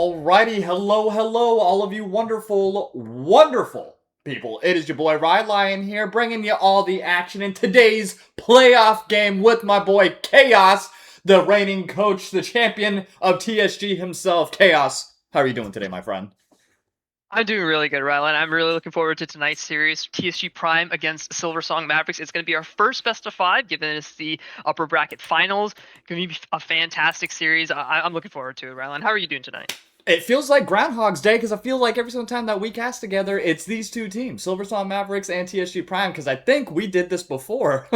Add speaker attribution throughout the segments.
Speaker 1: Alrighty, hello, all of you wonderful people. It is your boy Rye Lion here, bringing you all the action in today's playoff game with my boy Chaos, the reigning coach, the champion of TSG himself. Chaos, how are you doing today, my friend?
Speaker 2: I'm doing really good, Rylan. I'm really looking forward to tonight's series, TSG Prime against Silversong Mavericks. It's going to be our first best of five, given it's the upper bracket finals. It's going to be a fantastic series. I'm looking forward to it, Rylan. How are you doing tonight?
Speaker 1: It feels like Groundhog's Day because I feel like every single time that we cast together, it's these two teams, Silversong Mavericks and TSG Prime, because I think we did this before,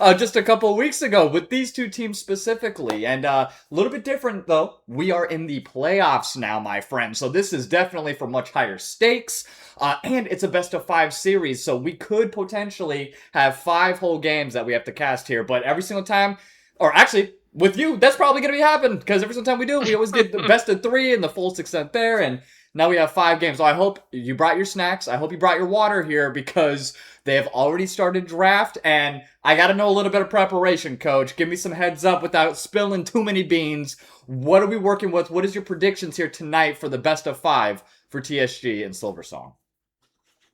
Speaker 1: just a couple of weeks ago with these two teams specifically. And a little bit different, though. We are in the playoffs now, my friend, so this is definitely for much higher stakes. And it's a best of five series, so we could potentially have 5 whole games that we have to cast here, but every single time, or actually, with you, that's probably going to be happening because every single time we do, we always get the best of 3 and the full extent there. And now we have 5 games. So I hope you brought your snacks. I hope you brought your water here because they have already started draft. And I got to know a little bit of preparation, coach. Give me some heads up without spilling too many beans. What are we working with? What is your predictions here tonight for the best of 5 for TSG and Silversong?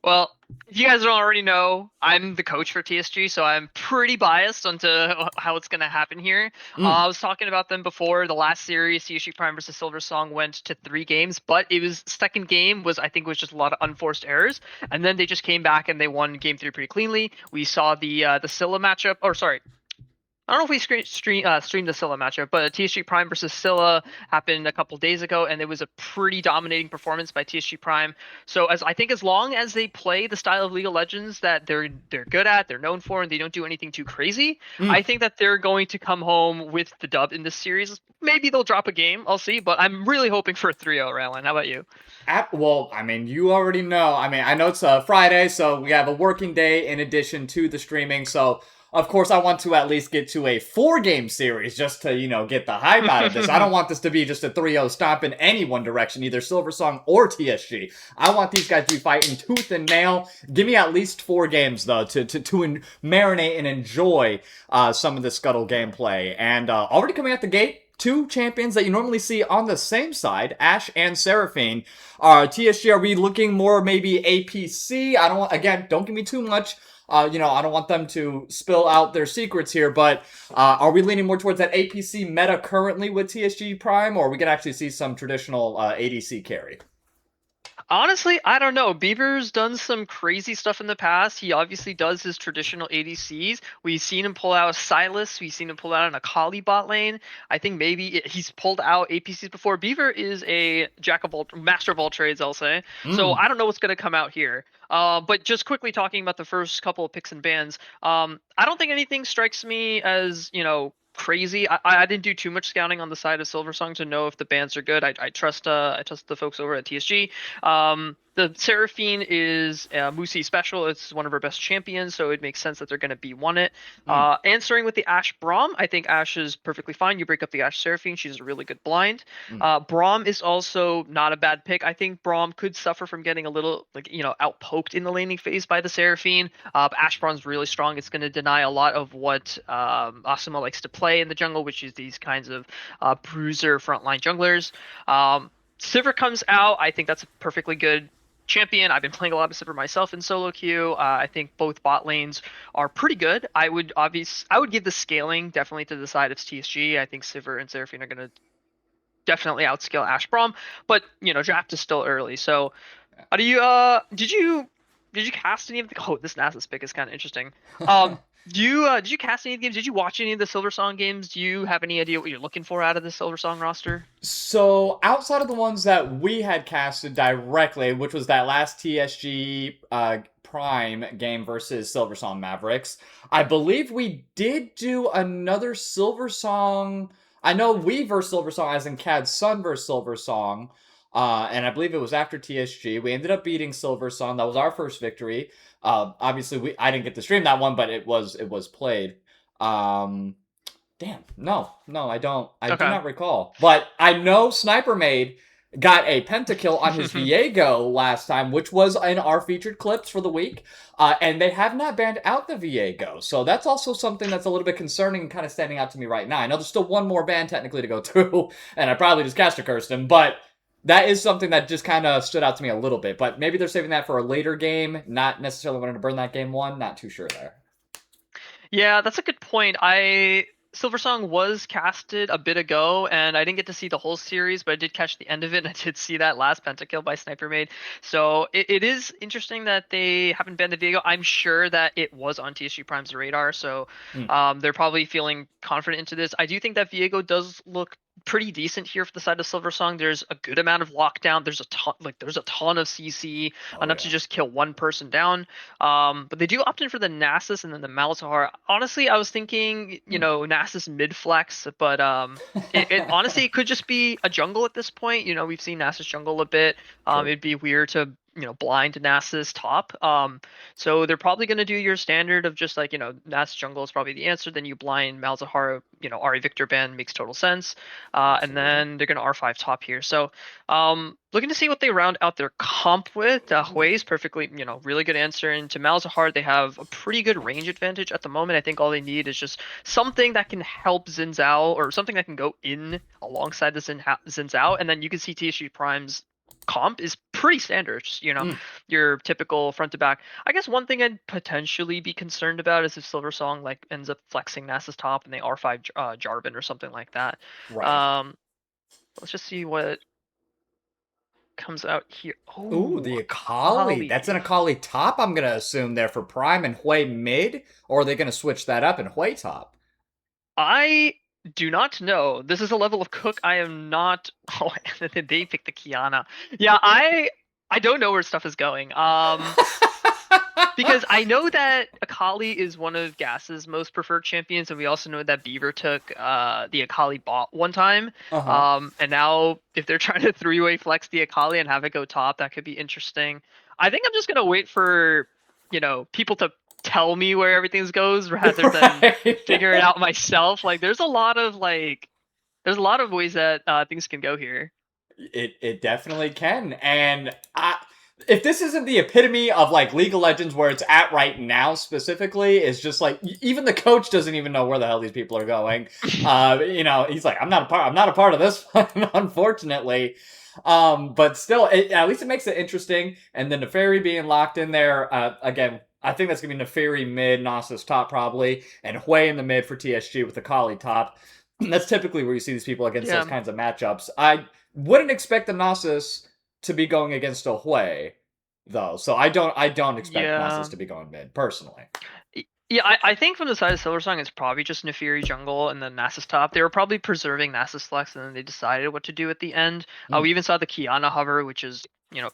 Speaker 2: Well, if you guys don't already know, I'm the coach for TSG, so I'm pretty biased onto how it's going to happen here. I was talking about them before. The last series, TSG Prime versus Silversong, went to 3 games, but it was second game I think was just a lot of unforced errors, and then they just came back and they won game 3 pretty cleanly. We saw the Scylla matchup, or sorry, I don't know if we streamed the Scylla matchup, but TSG Prime versus Scylla happened a couple days ago, and it was a pretty dominating performance by TSG Prime. So I think as long as they play the style of League of Legends that they're good at, they're known for, and they don't do anything too crazy, I think that they're going to come home with the dub in this series. Maybe they'll drop a game, I'll see, but I'm really hoping for a 3-0, Raylan. How about you?
Speaker 1: Well, I mean, you already know. I mean, I know it's a Friday, so we have a working day in addition to the streaming. So, of course, I want to at least get to a 4-game series just to, get the hype out of this. I don't want this to be just a 3-0 stomp in any one direction, either Silversong or TSG. I want these guys to be fighting tooth and nail. Give me at least 4 games, though, to marinate and enjoy some of the Scuttle gameplay. And already coming out the gate, 2 champions that you normally see on the same side, Ashe and Seraphine. TSG, are we looking more maybe APC? Don't give me too much. I don't want them to spill out their secrets here, but are we leaning more towards that APC meta currently with TSG Prime, or we can actually see some traditional ADC carry?
Speaker 2: Honestly, I don't know. Beaver's done some crazy stuff in the past. He obviously does his traditional ADCs. We've seen him pull out Silas. We've seen him pull out an Akali bot lane. I think he's pulled out APCs before. Beaver is a master of all trades, I'll say. So I don't know what's going to come out here. But just quickly talking about the first couple of picks and bans, I don't think anything strikes me as, crazy. I didn't do too much scouting on the side of Silversong to know if the bands are good. I trust the folks over at TSG. The Seraphine is Musi special. It's one of her best champions, so it makes sense that they're going to B1 it. Answering with the Ashe Braum, I think Ashe is perfectly fine. You break up the Ashe Seraphine, she's a really good blind. Braum is also not a bad pick. I think Braum could suffer from getting a little outpoked in the laning phase by the Seraphine. Ashe Braum's really strong. It's going to deny a lot of what Asuma likes to play in the jungle, which is these kinds of bruiser frontline junglers. Sivir comes out. I think that's a perfectly good champion. I've been playing a lot of Sivir myself in solo queue. I think both bot lanes are pretty good. I would give the scaling definitely to the side of TSG. I think Sivir and Seraphine are going to definitely outscale Ashe Braum, but draft is still early. So, how do you did you cast any of the? Oh, this Nasus pick is kind of interesting. Did you cast any of the games? Did you watch any of the Silversong games? Do you have any idea what you're looking for out of the Silversong roster?
Speaker 1: So, outside of the ones that we had casted directly, which was that last TSG Prime game versus Silversong Mavericks, I believe we did do another Silversong. I know we versus Silversong, as in Cad's son versus Silversong. And I believe it was after TSG. We ended up beating Silversong. That was our first victory. Obviously, I didn't get to stream that one, but it was played. Damn, no, I don't. I do not recall. But I know Sniper Made got a pentakill on his Viego last time, which was in our featured clips for the week. And they have not banned out the Viego. So that's also something that's a little bit concerning and kind of standing out to me right now. I know there's still one more ban technically to go through, and I probably just caster cursed him, but That is something that just kind of stood out to me a little bit, but maybe they're saving that for a later game, not necessarily wanting to burn that game one. Not too sure there.
Speaker 2: Yeah, that's a good point. Silversong was casted a bit ago, and I didn't get to see the whole series, but I did catch the end of it, and I did see that last pentakill by Sniper Maid. So it is interesting that they haven't banned the Viego. I'm sure that it was on TSG Prime's radar, so
Speaker 1: Mm,
Speaker 2: they're probably feeling confident into this. I do think that Viego does look pretty decent here for the side of Silversong. There's a good amount of lockdown. There's a ton of CC,
Speaker 1: oh
Speaker 2: enough to
Speaker 1: yeah.
Speaker 2: just kill one person down. But they do opt in for the Nasus and then the Malzahar. Honestly, I was thinking,
Speaker 1: Hmm.
Speaker 2: Nasus mid flex, but it honestly it could just be a jungle at this point. We've seen Nasus jungle a bit.
Speaker 1: True.
Speaker 2: It'd be weird to blind Nasus top. So they're probably gonna do your standard of just like Nasus jungle is probably the answer. Then you blind Malzahar. Ari Victor ban makes total sense. And
Speaker 1: Absolutely.
Speaker 2: then they're gonna R5 top here. So looking to see what they round out their comp with. Hui is perfectly, really good answer. And to Malzahar, they have a pretty good range advantage at the moment. I think all they need is just something that can help Xin Zhao or something that can go in alongside the Xin Zhao. And then you can see TSG Prime's comp is pretty standard. Just,
Speaker 1: Mm,
Speaker 2: your typical front to back. I guess one thing I'd potentially be concerned about is if Silversong like ends up flexing Nasus top and they R5 Jarvan or something like that.
Speaker 1: right.
Speaker 2: Um, let's just see what comes out here.
Speaker 1: Ooh,
Speaker 2: Oh,
Speaker 1: the Akali. That's an
Speaker 2: Akali.
Speaker 1: Akali top, I'm gonna assume there for Prime and Hui mid, or are they gonna switch that up and Hui top?
Speaker 2: I do not know. This is a level of cook I am not. Oh, they picked the Kiana. Yeah, I don't know where stuff is going. Because I know that Akali is one of Gas's most preferred champions, and we also know that Beaver took the Akali bot one time.
Speaker 1: Uh-huh.
Speaker 2: And now if they're trying to three-way flex the Akali and have it go top, that could be interesting. I think I'm just gonna wait for, people to tell me where everything goes rather than
Speaker 1: Right.
Speaker 2: figure it out myself. Like there's a lot of ways that things can go here.
Speaker 1: It definitely can. And if this isn't the epitome of like League of Legends where it's at right now specifically, is just like even the coach doesn't even know where the hell these people are going. He's like, I'm not a part of this one, unfortunately. But still, at least it makes it interesting. And then Neferi being locked in there, again, I think that's gonna be Neferi mid, Nasus top probably, and Hui in the mid for TSG with the Kali top. That's typically where you see these people against those
Speaker 2: Yeah.
Speaker 1: kinds of matchups. I wouldn't expect the Nasus to be going against a Hui, though. So I don't expect
Speaker 2: Yeah.
Speaker 1: Nasus to be going mid personally.
Speaker 2: Yeah, I think from the side of Silversong, it's probably just Neferi jungle and then Nasus top. They were probably preserving Nasus flex, and then they decided what to do at the end.
Speaker 1: Mm,
Speaker 2: We even saw the Kiana hover, which is,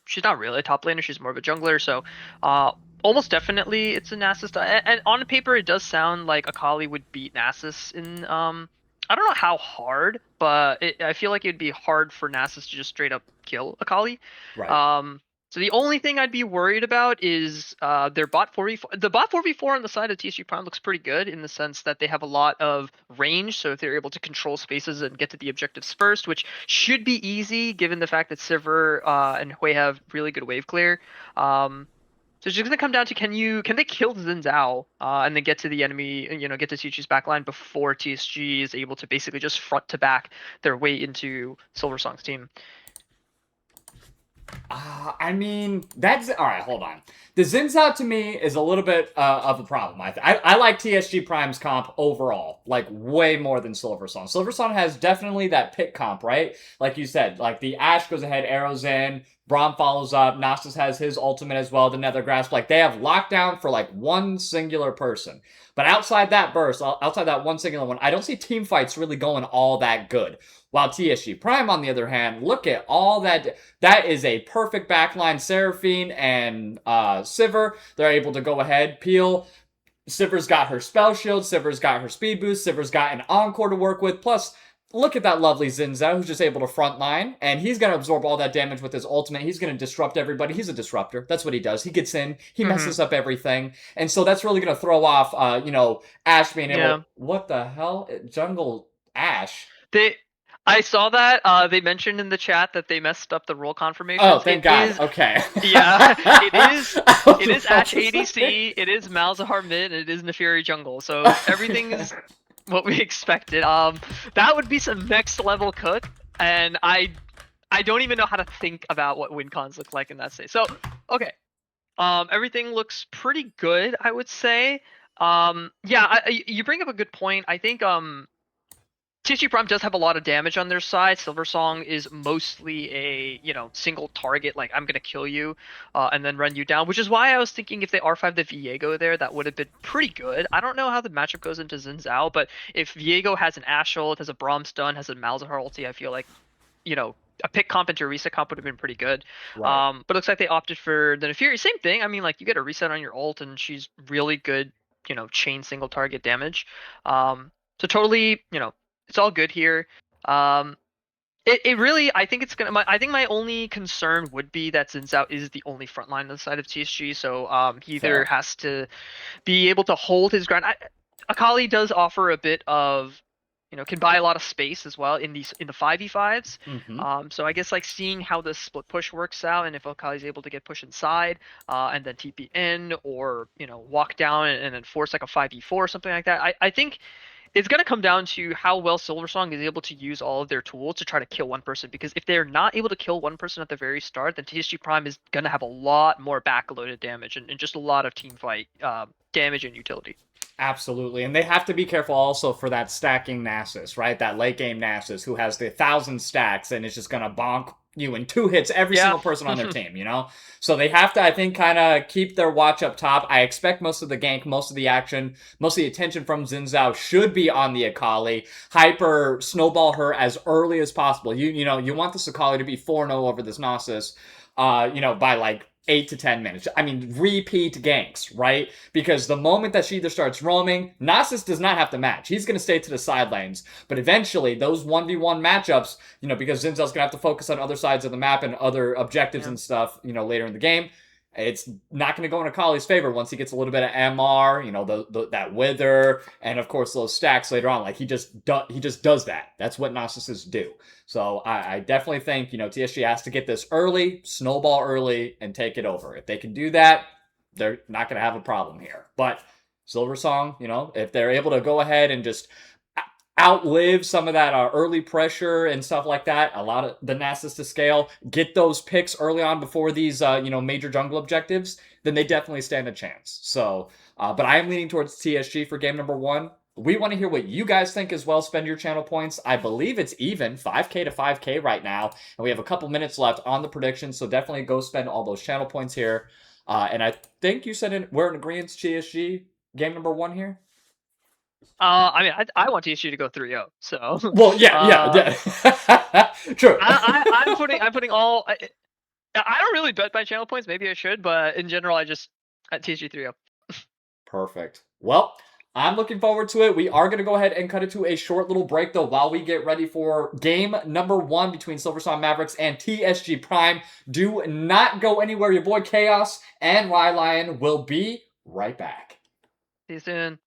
Speaker 2: she's not really a top laner, she's more of a jungler. So, uh, almost definitely it's a Nasus. And on paper, it does sound like Akali would beat Nasus in, I don't know how hard, but I feel like it'd be hard for Nasus to just straight up kill Akali.
Speaker 1: right.
Speaker 2: Um, so the only thing I'd be worried about is their bot 4v4. The bot 4v4 on the side of TSG Prime looks pretty good in the sense that they have a lot of range. So if they're able to control spaces and get to the objectives first, which should be easy given the fact that Sivir and Hui have really good wave clear. So it's just gonna come down to can they kill Xin Zhao and then get to the enemy, get to TSG's backline before TSG is able to basically just front to back their way into Silversong's team.
Speaker 1: I mean, that's all right. Hold on. The Zinzao to me is a little bit of a problem. I like TSG Prime's comp overall, like way more than Silversong. Silversong has definitely that pick comp, right? Like you said, like the Ashe goes ahead, arrows in, Braum follows up, Nasus has his ultimate as well, the Nether Grasp. Like they have lockdown for like one singular person. But outside that burst, outside that one singular one, I don't see team fights really going all that good. While TSG Prime, on the other hand, look at all that. That is a perfect backline. Seraphine and Sivir, they're able to go ahead, peel. Sivir's got her spell shield. Sivir's got her speed boost. Sivir's got an encore to work with. Plus, look at that lovely Zinza who's just able to frontline, and he's going to absorb all that damage with his ultimate. He's going to disrupt everybody. He's a disruptor. That's what he does. He gets in, he
Speaker 2: Hmm.
Speaker 1: messes up everything, and so that's really going to throw off, Ash being
Speaker 2: Yeah.
Speaker 1: able. What the hell, jungle Ash?
Speaker 2: They, I saw that. They mentioned in the chat that they messed up the role
Speaker 1: Oh,
Speaker 2: confirmations. It
Speaker 1: thank God.
Speaker 2: is,
Speaker 1: Okay.
Speaker 2: yeah, it is.
Speaker 1: I
Speaker 2: It
Speaker 1: was
Speaker 2: is
Speaker 1: about
Speaker 2: Ashe
Speaker 1: to say.
Speaker 2: ADC. It is Malzahar mid. And it is Neferi jungle. So everything is what we expected. That would be some next level cook, and I I don't even know how to think about what win cons look like in that state. So, okay. Everything looks pretty good, I would say. Yeah, you bring up a good point. I think TSG Prime does have a lot of damage on their side. Silversong is mostly a, single target, like I'm gonna kill you, and then run you down. Which is why I was thinking if they R5 the Viego there, that would have been pretty good. I don't know how the matchup goes into Xin Zhao, but if Viego has an Ashult, has a Braum stun, has a Malzahar ulti, I feel like, you know, a pick comp into a reset comp would have been pretty good.
Speaker 1: Right.
Speaker 2: But it looks like they opted for the Nefiri. Same thing. I mean, like you get a reset on your ult, and she's really good, chain single target damage. So totally, it's all good here. It really, I think it's gonna. I think my only concern would be that Xin Zhao is the only frontline on the side of TSG, so he either
Speaker 1: Fair.
Speaker 2: has to be able to hold his ground. Akali does offer a bit of, can buy a lot of space as well in the 5v5s.
Speaker 1: Mm-hmm.
Speaker 2: So I guess like seeing how the split push works out, and if Akali's able to get pushed inside, and then TP in, or walk down and then force like a 5v4 or something like that. I think it's going to come down to how well Silversong is able to use all of their tools to try to kill one person. Because if they're not able to kill one person at the very start, then TSG Prime is going to have a lot more backloaded damage and just a lot of team fight damage and utility.
Speaker 1: Absolutely. And they have to be careful also for that stacking Nasus, right? That late game Nasus who has the 1,000 stacks and is just going to bonk you in 2 hits every
Speaker 2: Yeah.
Speaker 1: single person on their team, So they have to, I think, kind of keep their watch up top. I expect most of the gank, most of the action, most of the attention from Xin Zhao should be on the Akali. Hyper snowball her as early as possible. You want this Akali to be 4-0 over this Nasus, by like 8 to 10 minutes. I mean, repeat ganks, right? Because the moment that she either starts roaming, Nasus does not have to match. He's going to stay to the side lanes. But eventually, those 1v1 matchups, because Xin Zhao's going to have to focus on other sides of the map and other objectives and stuff, later in the game, it's not going to go in Akali's favor once he gets a little bit of MR, that wither, and of course those stacks later on. Like he just does that. That's what Narcissists do. So I definitely think TSG has to get this early, snowball early, and take it over. If they can do that, they're not going to have a problem here. But Silversong, if they're able to go ahead and just outlive some of that early pressure and stuff like that, a lot of the Nasus to scale, get those picks early on before these major jungle objectives, then they definitely stand a chance. So, but I am leaning towards TSG for game number 1. We want to hear what you guys think as well. Spend your channel points. I believe it's even 5k to 5k right now, and we have a couple minutes left on the predictions, so definitely go spend all those channel points here. And I think you said we're in agreement, TSG game number 1 here.
Speaker 2: I mean, I want TSG to go 3-0. So.
Speaker 1: Well, yeah. True.
Speaker 2: I'm putting all. I don't really bet by channel points. Maybe I should, but in general, I just at TSG 3-0.
Speaker 1: Perfect. Well, I'm looking forward to it. We are going to go ahead and cut it to a short little break, though, while we get ready for game number 1 between Silversong Mavericks and TSG Prime. Do not go anywhere. Your boy Chaos and Lion will be right back.
Speaker 2: See you soon.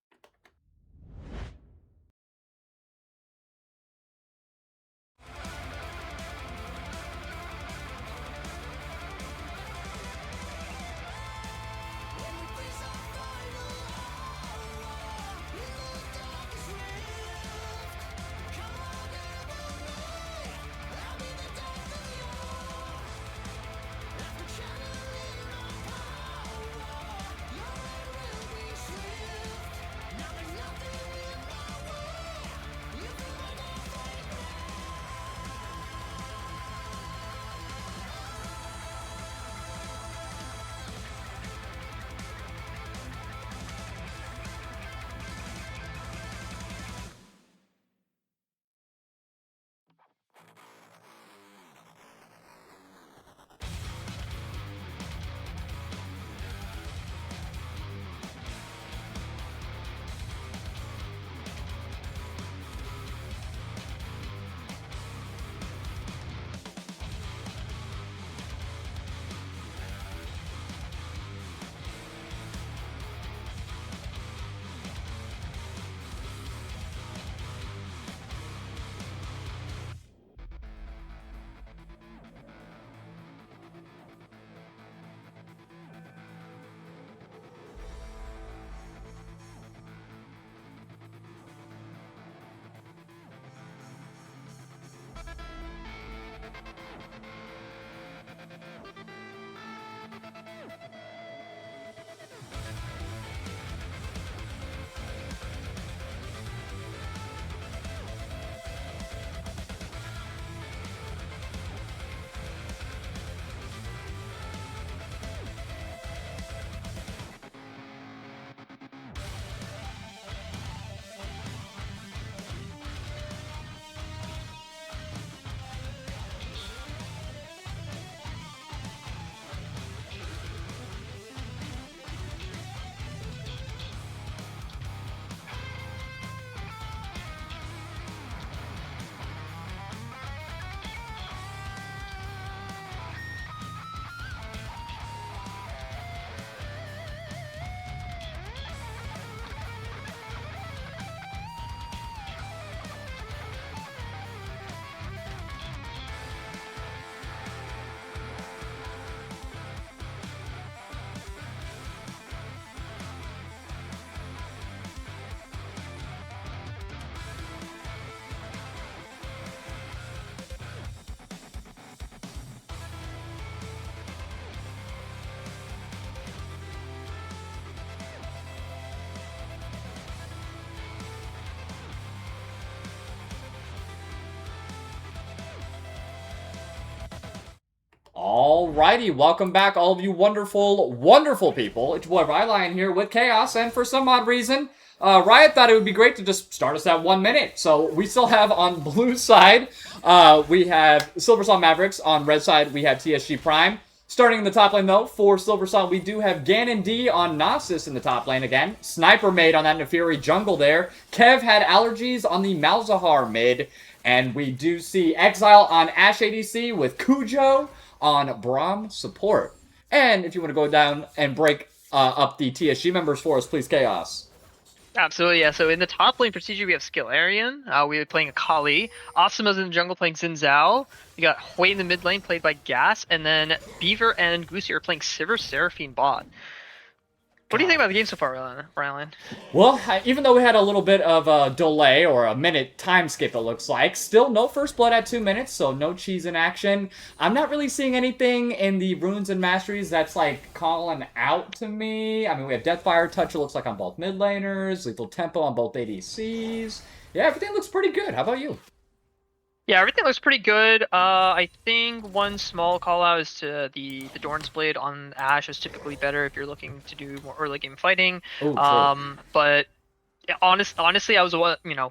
Speaker 1: Alrighty, welcome back, all of you wonderful, wonderful people. It's your boy Rylion here with Chaos, and for some odd reason, Riot thought it would be great to just start us at 1 minute. So we still have on blue side, we have Silversong Mavericks. On red side, we have TSG Prime. Starting in the top lane, though, for Silversong, we do have Ganon D on Gnosis in the top lane again. Sniper made on that Neferi jungle there. Kev had allergies on the Malzahar mid. And we do see Exile on Ashe ADC with Cujo on Braum support. And if you want to go down and break up the TSG members for us, please, Chaos.
Speaker 2: Absolutely, yeah. So in the top lane for CG, we have Scuttle. We are playing Akali. Asuma's in the jungle playing Xin Zhao. We got Hui in the mid lane played by Gas. And then Beaver and Goosey are playing Seraphine bot. What do you think about the game so far, Rylan?
Speaker 1: Well, even though we had a little bit of a delay, or a minute time skip it looks like, still no first blood at 2 minutes, so no cheese in action. I'm not really seeing anything in the runes and masteries that's like calling out to me. I mean, we have Deathfire Touch, it looks like on both mid laners, Lethal Tempo on both ADCs. Yeah, everything looks pretty good. How about you?
Speaker 2: Yeah, everything looks pretty good. I think one small call out is to the Dorn's Blade on Ashe is typically better if you're looking to do more early game fighting.
Speaker 1: Ooh,
Speaker 2: But yeah, honestly,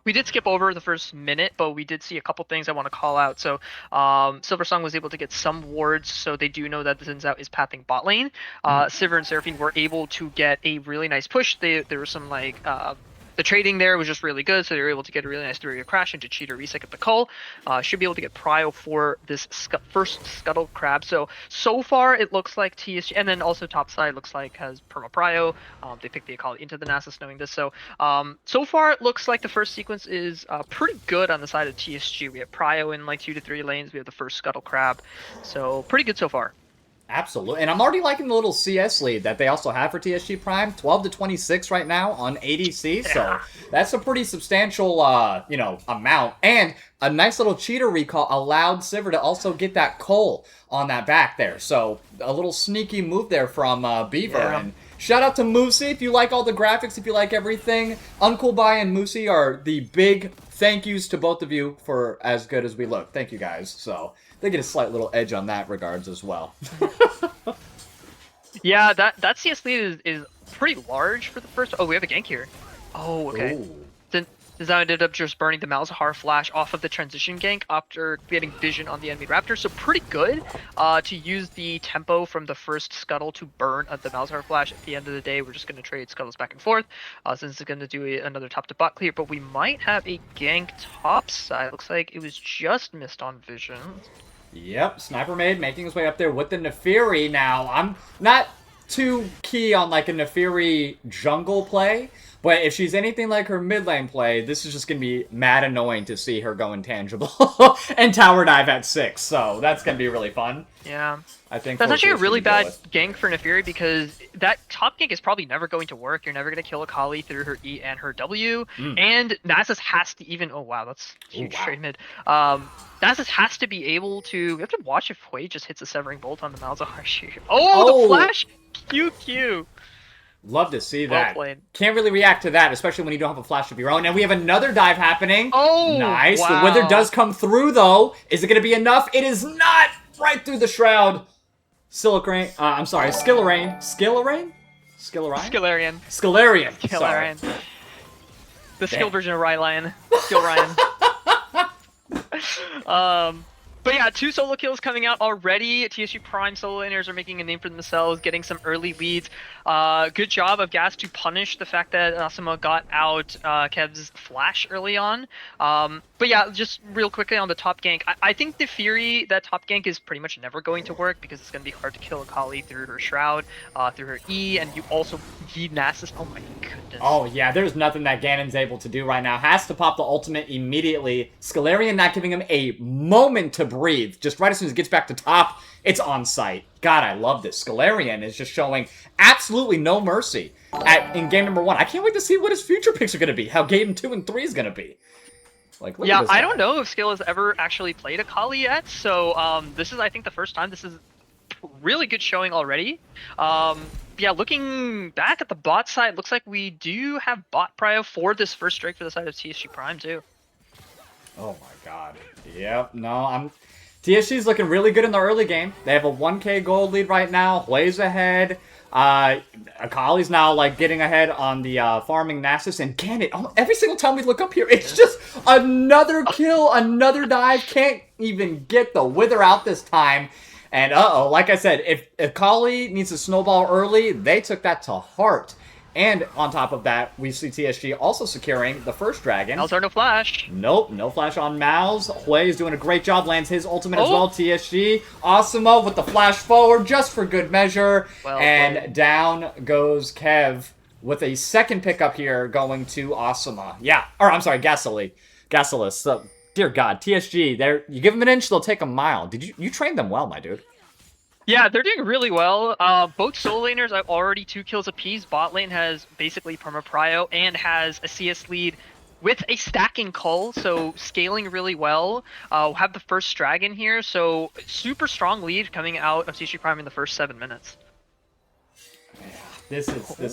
Speaker 2: we did skip over the first minute, but we did see a couple things I want to call out. So, Silversong was able to get some wards, so they do know that the Xin Zhao is pathing bot lane. Sivir and Seraphine were able to get a really nice push. There was some the trading there was just really good, so they were able to get a really nice 3-year crash into cheat or reset at the cull. Should be able to get prio for this first Scuttle crab. So far it looks like TSG, and then also top side looks like has perma prio. They picked the Akali into the Nasus knowing this. So far it looks like the first sequence is pretty good on the side of TSG. We have prio in like 2 to 3 lanes. We have the first Scuttle crab. So pretty good so far.
Speaker 1: Absolutely, and I'm already liking the little CS lead that they also have for TSG Prime, 12 to 26 right now on ADC, so that's a pretty substantial, amount. And a nice little cheater recall allowed Sivir to also get that Cole on that back there, so a little sneaky move there from Beaver.
Speaker 2: Yeah.
Speaker 1: And shout out to Moosey if you like all the graphics, if you like everything. Uncool Bai and Moosey are the big thank yous to both of you for as good as we look. Thank you guys. So they get a slight little edge on that regards as well.
Speaker 2: Yeah, that CS lead is pretty large for the first. Oh, we have a gank here. Oh, okay.
Speaker 1: Ooh.
Speaker 2: Then I ended up just burning the Malzahar flash off of the transition gank after getting vision on the enemy Raptor. So pretty good to use the tempo from the first Scuttle to burn the Malzahar flash. At the end of the day, we're just going to trade Scuttles back and forth since it's going to do another top to bot clear. But we might have a gank top side. Looks like it was just missed on vision.
Speaker 1: Yep, Sniper Maid making his way up there with the Neferi. Now, I'm not too key on like a Neferi jungle play, but if she's anything like her mid lane play, this is just going to be mad annoying to see her go intangible and tower dive at 6, so that's going to be really fun.
Speaker 2: Yeah.
Speaker 1: I think
Speaker 2: that's actually a really bad gank for Neferi because that top gank is probably never going to work. You're never going to kill Akali through her E and her W. And Nasus has to even... Oh, wow, that's huge trade mid. Nasus has to be able to... We have to watch if Hui just hits a Severing Bolt on the Malzahar shoot. Oh, the flash! QQ!
Speaker 1: Love to see that.
Speaker 2: Well played.
Speaker 1: Can't really react to that, especially when you don't have a flash of your own. And we have another dive happening.
Speaker 2: Oh,
Speaker 1: nice.
Speaker 2: Wow.
Speaker 1: The Wither does come through, though. Is it going to be enough? It is not! Right through the Shroud. Skillarain. Skillarain? Skillarian?
Speaker 2: Skillarian.
Speaker 1: Sorry.
Speaker 2: The skill version of Rylion. Skill Ryan. But yeah, 2 solo kills coming out already. TSG Prime solo laners are making a name for themselves, getting some early leads. Good job of Gas to punish the fact that Asuma got out Kev's flash early on. But yeah, just real quickly on the top gank. I think the Fury, that top gank is pretty much never going to work because it's going to be hard to kill Akali through her Shroud, through her E, and you also need Nasus. Oh my goodness.
Speaker 1: Oh yeah, there's nothing that Ganon's able to do right now. Has to pop the ultimate immediately. Scalarian not giving him a moment to breathe. Just right as soon as he gets back to top, it's on site. God, I love this. Scalarian is just showing absolutely no mercy in game number 1. I can't wait to see what his future picks are going to be. How game 2 and 3 is going to be. Like,
Speaker 2: yeah, I don't know if Skill has ever actually played Akali yet, so this is, I think, the first time. This is really good showing already. Yeah, looking back at the bot side, looks like we do have bot prio for this first strike for the side of TSG Prime, too.
Speaker 1: Oh my god. Yep, no, TSG's looking really good in the early game. They have a 1K gold lead right now. Hui's ahead. Akali's now like getting ahead on the farming Nasus, and Gannett, every single time we look up here, it's just another kill, another dive. Can't even get the wither out this time. And like I said, if Akali needs to snowball early, they took that to heart. And on top of that, we see TSG also securing the first dragon.
Speaker 2: Mal's are no flash.
Speaker 1: Nope, no flash on Mal's. Hui is doing a great job, lands his ultimate as well. TSG, Asuma with the flash forward just for good measure. And down goes Kev with a second pickup here going to Asuma. Yeah, or I'm sorry, Gasilis. So, dear God, TSG, you give them an inch, they'll take a mile. You trained them well, my dude.
Speaker 2: Yeah, they're doing really well. Both solo laners are already 2 kills apiece. Bot lane has basically perma-prio and has a CS lead with a stacking cull, so scaling really well. Have the first dragon here, so super strong lead coming out of TSG Prime in the first 7 minutes.
Speaker 1: Yeah, this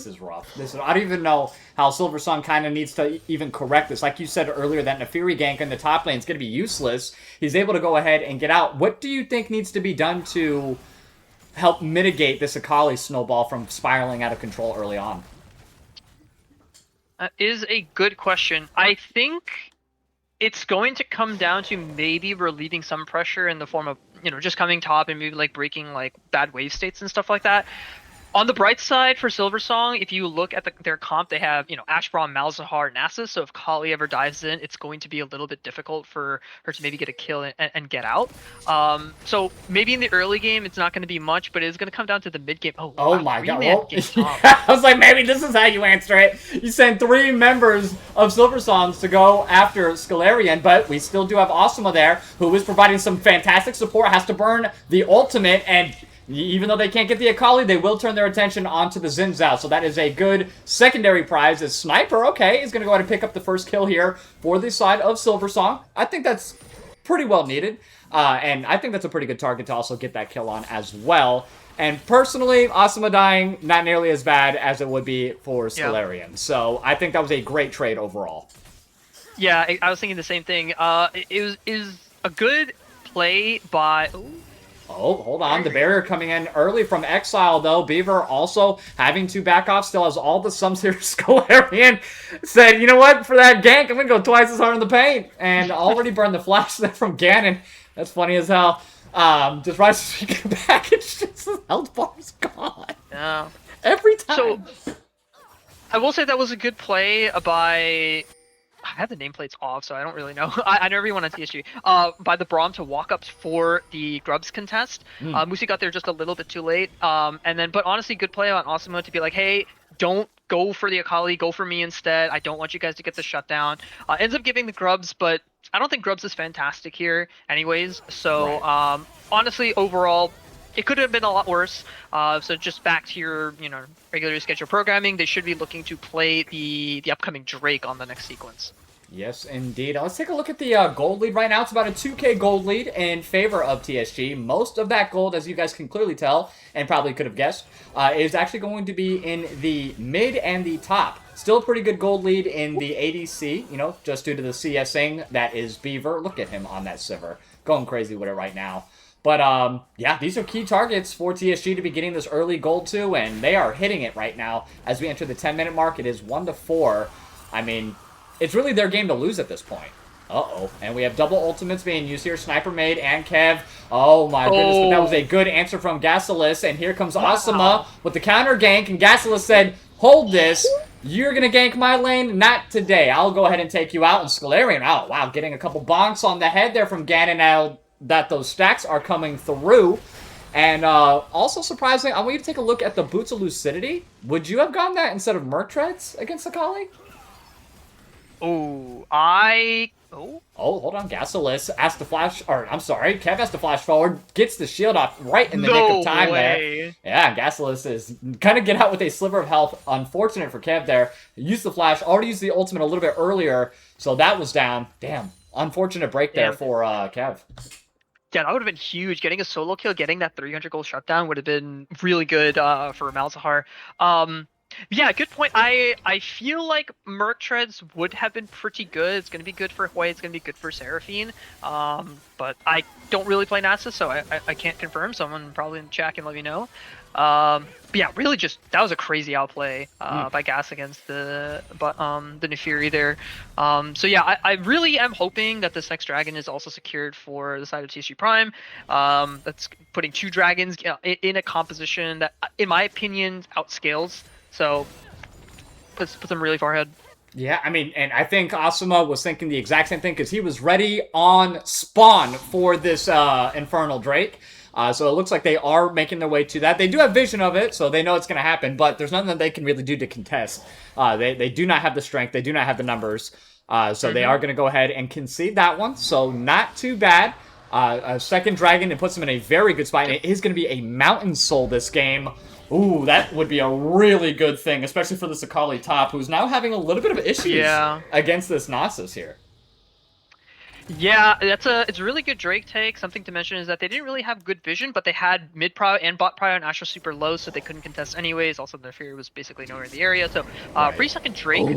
Speaker 1: is rough. I don't even know how Silversong kind of needs to even correct this. Like you said earlier, that Nefiri gank in the top lane is going to be useless. He's able to go ahead and get out. What do you think needs to be done to help mitigate this Akali snowball from spiraling out of control early on?
Speaker 2: That is a good question. I think it's going to come down to maybe relieving some pressure in the form of, just coming top and maybe like breaking like bad wave states and stuff like that. On the bright side for Silversong, if you look at their comp, they have, Ashbraum, Malzahar, Nasus. So if Kali ever dives in, it's going to be a little bit difficult for her to maybe get a kill and get out. So maybe in the early game, it's not going to be much, but it's going to come down to the mid game. Oh wow,
Speaker 1: my God. Well, I was like, maybe this is how you answer it. You send 3 members of Silversongs to go after Scalarian, but we still do have Asuma there, who is providing some fantastic support, has to burn the ultimate, and even though they can't get the Akali, they will turn their attention onto the Xin Zhao. So that is a good secondary prize. As Sniper, okay, is going to go ahead and pick up the first kill here for the side of Silversong. I think that's pretty well needed. And I think that's a pretty good target to also get that kill on as well. And personally, Asuma dying, not nearly as bad as it would be for Scalarian. Yeah. So I think that was a great trade overall.
Speaker 2: Yeah, I was thinking the same thing. It is a good play by...
Speaker 1: Oh, hold on. The barrier coming in early from Exile, though. Beaver also having to back off. Still has all the sums here. Scalarian said, you know what? For that gank, I'm going to go twice as hard in the paint. And already burned the flash there from Ganon. That's funny as hell. Just right as we get back, it's just his health bar's gone.
Speaker 2: Yeah.
Speaker 1: Every time.
Speaker 2: So, I will say that was a good play by... I have the nameplates off, so I don't really know. I know everyone on TSG. By the Braum to walk up for the Grubs contest. Musi got there just a little bit too late. But honestly, good play on Asuma to be like, hey, don't go for the Akali, go for me instead. I don't want you guys to get the shutdown. Ends up giving the Grubs, but I don't think Grubs is fantastic here anyways. So honestly, overall, it could have been a lot worse. So just back to your, regular scheduled programming, they should be looking to play the upcoming Drake on the next sequence.
Speaker 1: Yes, indeed. Let's take a look at the gold lead right now. It's about a 2K gold lead in favor of TSG. Most of that gold, as you guys can clearly tell, and probably could have guessed, is actually going to be in the mid and the top. Still a pretty good gold lead in the ADC, just due to the CSing. That is Beaver. Look at him on that Sivir. Going crazy with it right now. But, yeah, these are key targets for TSG to be getting this early gold to, and they are hitting it right now. As we enter the 10-minute mark, it is 1-4. I mean, it's really their game to lose at this point. Uh-oh. And we have double ultimates being used here. Sniper Maid and Kev. Oh, my goodness. But that was a good answer from Gasilis. And here comes Asuma with the counter gank. And Gasilis said, hold this. You're going to gank my lane? Not today. I'll go ahead and take you out. And Scalarian, oh, wow, getting a couple bonks on the head there from Ganon now that those stacks are coming through. And also surprising, I want you to take a look at the Boots of Lucidity. Would you have gone that instead of Mertreads against Akali?
Speaker 2: Oh,
Speaker 1: hold on. Gasilis has to flash, Kev has to flash forward, gets the shield off right in the nick of time there. Yeah, Gasilis is gonna get out with a sliver of health. Unfortunate for Kev there. Used the flash, already used the ultimate a little bit earlier, so that was down. Damn, unfortunate break there for Kev.
Speaker 2: Yeah, that would have been huge. Getting a solo kill, getting that 300 gold shutdown would have been really good for Malzahar. Yeah, good point. I feel like Merc Treads would have been pretty good. It's gonna be good for Hui. It's gonna be good for Seraphine. But I don't really play Nasus, so I can't confirm. Someone probably in the chat can let me know. But yeah, really just that was a crazy outplay by Gas against the Nefiri there. So yeah, I really am hoping that this next dragon is also secured for the side of TSG Prime. That's putting 2 dragons in a composition that, in my opinion, outscales. So puts them really far ahead.
Speaker 1: Yeah, I mean, and I think Asuma was thinking the exact same thing because he was ready on spawn for this Infernal Drake. So it looks like they are making their way to that. They do have vision of it, so they know it's going to happen, but there's nothing that they can really do to contest. They do not have the strength. They do not have the numbers. So they are going to go ahead and concede that one. So not too bad. A second dragon, it puts them in a very good spot. And it is going to be a Mountain Soul this game. Ooh, that would be a really good thing, especially for the Scuttle top, who's now having a little bit of issues against this Nasus here.
Speaker 2: Yeah, it's a really good Drake take. Something to mention is that they didn't really have good vision, but they had mid prio and bot prio and Astra super low, so they couldn't contest anyways. Also, their Fury was basically nowhere in the area. So, pretty second Drake.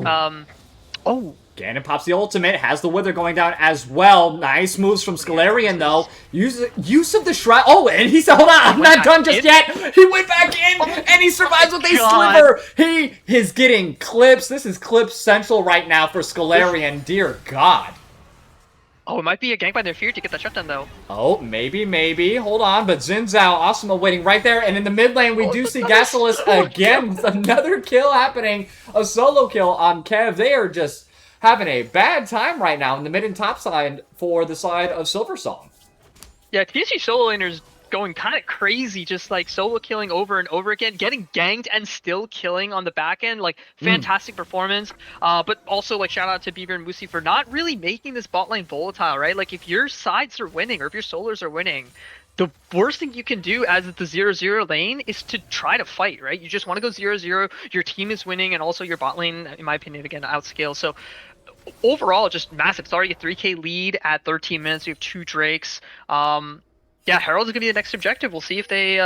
Speaker 1: Ganon pops the ultimate, has the Wither going down as well. Nice moves from Scalarian, though. Use of the Shroud. Oh, and he said, hold on, I'm not done just yet. He went back in, and he survives with a sliver. He is getting clips. This is clip central right now for Scalarian. Dear God.
Speaker 2: Oh, it might be a gank by their Fear to get that shutdown, though.
Speaker 1: Oh, maybe. Hold on, but Xin Zhao, Asuma waiting right there. And in the mid lane, we do see Gasolus again with another kill happening. A solo kill on Kev. They are just having a bad time right now in the mid and top side for the side of Silversong.
Speaker 2: Yeah, TSG solo laners going kind of crazy, just like solo killing over and over again, getting ganked and still killing on the back end. Like, fantastic performance. But also, like, shout out to Beaver and Musi for not really making this bot lane volatile, right? Like, if your sides are winning or if your solars are winning, the worst thing you can do as the 0-0 lane is to try to fight, right? You just want to go 0-0, your team is winning, and also your bot lane, in my opinion, again, outscale. So overall, just massive. It's already a 3k lead at 13 minutes. You have 2 Drakes. Yeah, Herald is gonna be the next objective. We'll see if they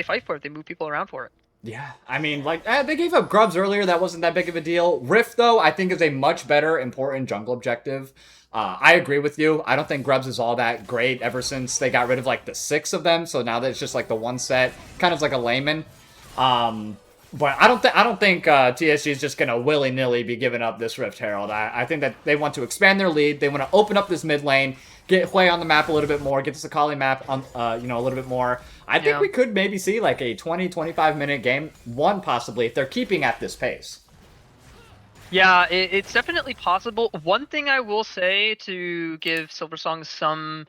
Speaker 2: fight for it. If they move people around for it.
Speaker 1: Yeah, I mean, like, they gave up Grubs earlier. That wasn't that big of a deal. Rift, though, I think is a much better, important jungle objective. I agree with you. I don't think Grubs is all that great ever since they got rid of, like, the 6 of them. So now that it's just, like, the one set, kind of like a layman. But I don't think TSG is just gonna willy-nilly be giving up this Rift Herald. I think that they want to expand their lead. They want to open up this mid lane, get Hui on the map a little bit more, get the Scuttle map on, a little bit more. I think we could maybe see like a 20-25 minute game one possibly if they're keeping at this pace.
Speaker 2: Yeah, it's definitely possible. One thing I will say to give Silversong some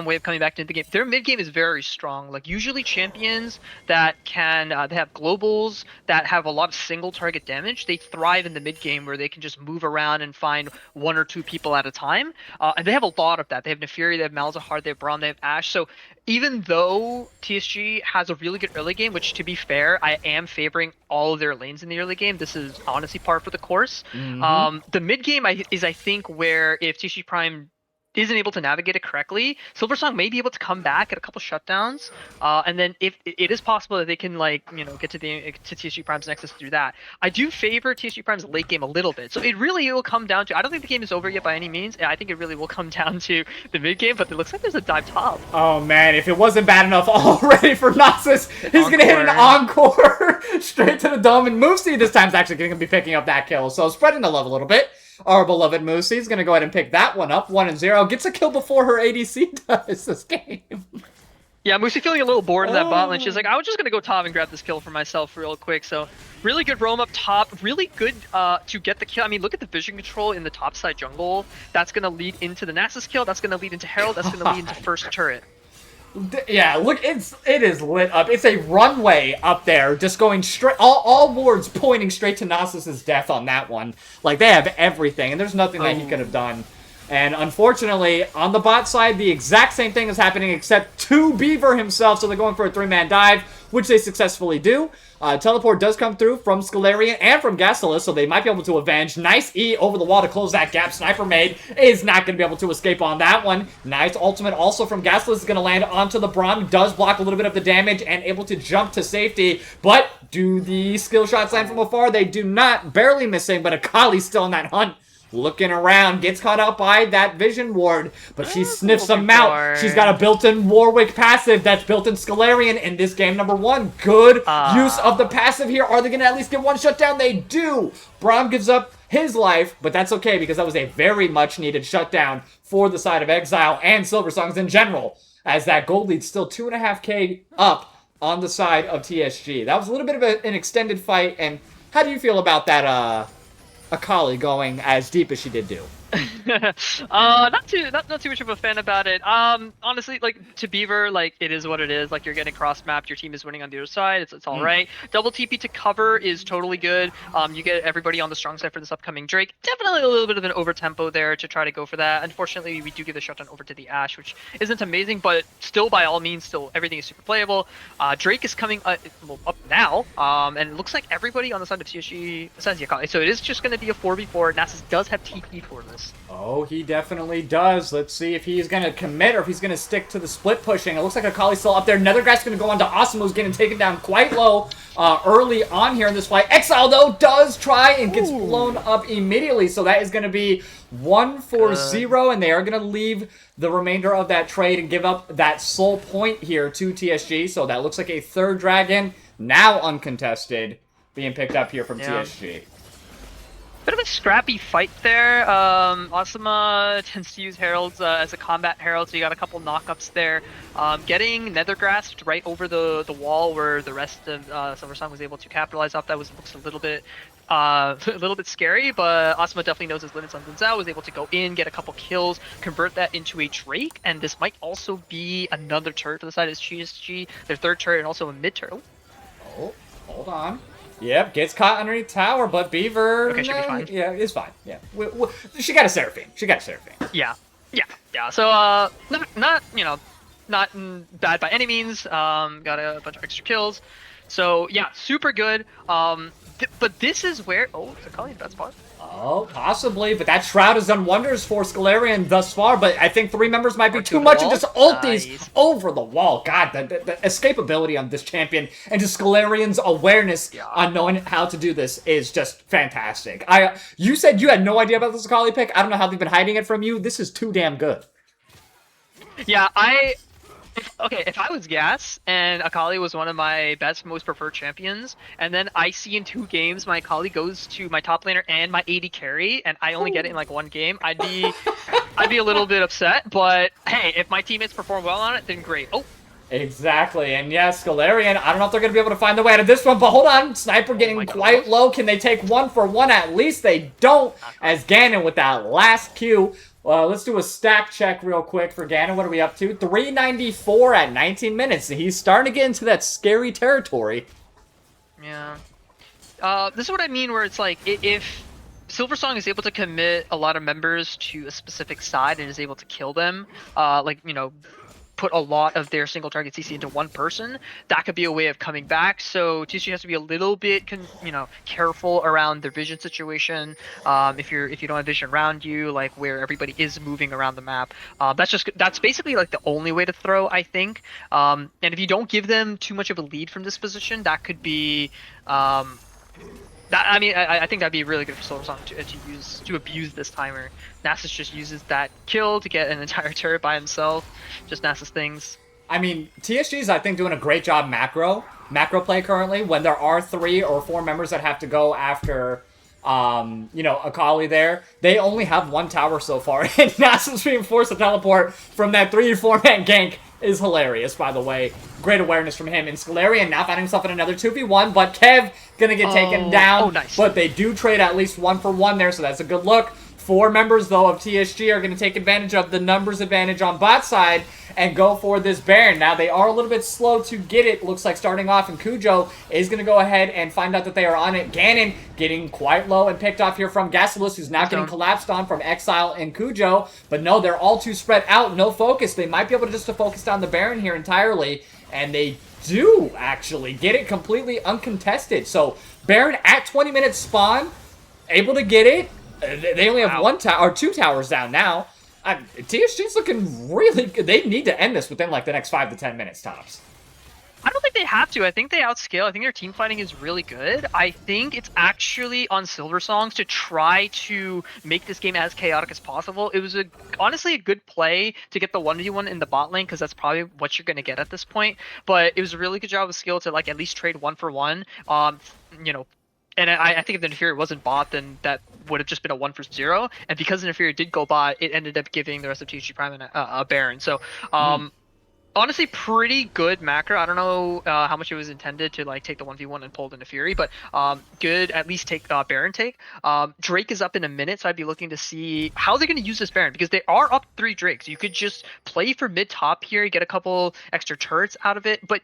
Speaker 2: way of coming back into the game. Their mid game is very strong. Like usually champions that can they have globals that have a lot of single target damage. They thrive in the mid game where they can just move around and find 1 or 2 people at a time. And they have a lot of that. They have Nefiri, they have Malzahar, they have Braum, they have Ashe. So even though TSG has a really good early game, which to be fair, I am favoring all of their lanes in the early game. This is honestly par for the course. The mid game is I think where if TSG Prime isn't able to navigate it correctly, Silversong may be able to come back at a couple shutdowns, and then if it is possible that they can get to TSG Prime's Nexus through that. I do favor TSG Prime's late game a little bit, so it will come down to, I don't think the game is over yet by any means. I think it really will come down to the mid game, but it looks like there's a dive top.
Speaker 1: Oh man, if it wasn't bad enough already for Nasus, he's gonna hit an encore straight to the dome, and Moosey this time's actually gonna be picking up that kill, so spreading the love a little bit. Our beloved Moosey is going to go ahead and pick that one up. 1-0. Gets a kill before her ADC does this game.
Speaker 2: Yeah, Moosey feeling a little bored in that bot lane. She's like, I was just going to go top and grab this kill for myself real quick. So really good roam up top. Really good to get the kill. I mean, look at the vision control in the top side jungle. That's going to lead into the Nasus kill. That's going to lead into Herald. That's going to lead into first turret.
Speaker 1: Yeah, look, it is lit up. It's a runway up there, just going straight, all wards pointing straight to Nasus's death on that one. Like, they have everything, and there's nothing that he could have done. And unfortunately, on the bot side, the exact same thing is happening, except to Beaver himself, so they're going for a 3-man dive. which they successfully do. Teleport does come through from Scalarian and from Gastelus, so they might be able to avenge. Nice E over the wall to close that gap. Sniper Maid is not going to be able to escape on that one. Nice ultimate also from Gastelus is going to land onto the Braum. Does block a little bit of the damage and able to jump to safety, but do the skill shots land from afar? They do not. Barely missing, but Akali's still in that hunt. Looking around, gets caught out by that vision ward, but she sniffs them out. She's got a built-in Warwick passive that's built in Scalarian in this game number 1. Good use of the passive here. Are they going to at least get one shutdown? They do. Braum gives up his life, but that's okay because that was a very much needed shutdown for the side of Exile and Silversongs in general, as that gold lead's still 2.5k up on the side of TSG. That was a little bit of an extended fight, and how do you feel about that, Akali going as deep as she did do?
Speaker 2: Not too much of a fan about it. Honestly, like, to Beaver, like, it is what it is. Like, you're getting cross-mapped, your team is winning on the other side, it's all right. Double TP to cover is totally good. You get everybody on the strong side for this upcoming Drake. Definitely a little bit of an over-tempo there to try to go for that. Unfortunately, we do give the shutdown over to the Ashe, which isn't amazing, but still, by all means, still, everything is super playable. Drake is coming up now, and it looks like everybody on the side of TSG besides Akali. So it is just going to be a 4v4. Nasus does have TP for this.
Speaker 1: Oh, he definitely does. Let's see if he's going to commit or if he's going to stick to the split pushing. It looks like Akali's still up there. Nethergrass going to go on to Awesome, who's getting taken down quite low early on here in this fight. Exile, though, does try and gets blown up immediately. So that is going to be 1-4-0, and they are going to leave the remainder of that trade and give up that soul point here to TSG. So that looks like a third dragon, now uncontested, being picked up here from TSG.
Speaker 2: Bit of a scrappy fight there. Asuma tends to use Heralds as a combat herald, so you got a couple knockups there. Getting Nethergrassed right over the wall where the rest of Silversong was able to capitalize off that looks a little bit scary, but Asuma definitely knows his limits on Zinzao, was able to go in, get a couple kills, convert that into a Drake, and this might also be another turret for the side of TSG, their third turret and also a mid turret.
Speaker 1: Oh, hold on. Yep, gets caught underneath tower, but Beaver...
Speaker 2: Okay, should be fine.
Speaker 1: Yeah, it's fine. Yeah, she got a Seraphine.
Speaker 2: Yeah. So, not bad by any means. Got a bunch of extra kills. So, yeah, super good. But this is where... Oh, is Akali in a bad spot?
Speaker 1: Oh, possibly, but that Shroud has done wonders for Scalarian thus far, but I think 3 members might be too much and just ult these over the wall. God, the escapability on this champion and just Scalarian's awareness on knowing how to do this is just fantastic. You said you had no idea about this Akali pick. I don't know how they've been hiding it from you. This is too damn good.
Speaker 2: Yeah, if I was Gas and Akali was one of my best, most preferred champions, and then I see in 2 games my Akali goes to my top laner and my AD carry, and I only get it in like 1 game, I'd be a little bit upset. But hey, if my teammates perform well on it, then great. Oh.
Speaker 1: Exactly, and yes, Scalarian, I don't know if they're going to be able to find their way out of this one, but hold on, Sniper getting quite low. Can they take 1-for-1? At least they don't, as Ganon with that last Q. Let's do a stack check real quick for Ganon. What are we up to? 394 at 19 minutes. He's starting to get into that scary territory.
Speaker 2: Yeah. This is what I mean, where it's like, if Silversong is able to commit a lot of members to a specific side and is able to kill them, put a lot of their single target CC into one person, that could be a way of coming back. So TSG has to be a little bit careful around their vision situation. If you don't have vision around you, like where everybody is moving around the map, that's basically like the only way to throw, I think. And if you don't give them too much of a lead from this position, that could be I think that'd be really good for Silversong to abuse this timer. Nasus just uses that kill to get an entire turret by himself. Just Nasus things.
Speaker 1: I mean, TSG's, I think, doing a great job macro play currently. When there are 3 or 4 members that have to go after, Akali there, they only have 1 tower so far. And Nasus being forced to teleport from that 3-4-man gank is hilarious, by the way. Great awareness from him. And Scalarian now finding himself in another 2v1, but Kev gonna get taken down.
Speaker 2: Oh, nice.
Speaker 1: But they do trade at least 1-for-1 there, so that's a good look. 4 members, though, of TSG are going to take advantage of the numbers advantage on bot side and go for this Baron. Now, they are a little bit slow to get it, looks like, starting off, and Cujo is going to go ahead and find out that they are on it. Ganon getting quite low and picked off here from Gastelus, who's now getting collapsed on from Exile and Cujo. But no, they're all too spread out, no focus. They might be able to just focus down the Baron here entirely, and they do actually get it completely uncontested. So Baron at 20 minutes spawn, able to get it. They only have one tower or 2 towers down now. TSG's looking really good. They need to end this within like the next 5 to 10 minutes tops.
Speaker 2: I don't think they have to. I think they outscale. I think their team fighting is really good. I think it's actually on Silversongs to try to make this game as chaotic as possible. It was honestly a good play to get the 1v1 in the bot lane, because that's probably what you're going to get at this point. But it was a really good job of skill to like at least trade 1-for-1. You know, and I think if the Inferior wasn't bot, then that would have just been a 1-for-0. And because the Inferior did go bot, it ended up giving the rest of TSG Prime a Baron. So, honestly, pretty good macro. I don't know how much it was intended to like take the 1v1 and pull it into Fury, but good at least take Baron take. Drake is up in a minute, so I'd be looking to see how they're going to use this Baron, because they are up 3 Drakes. You could just play for mid top here, get a couple extra turrets out of it, but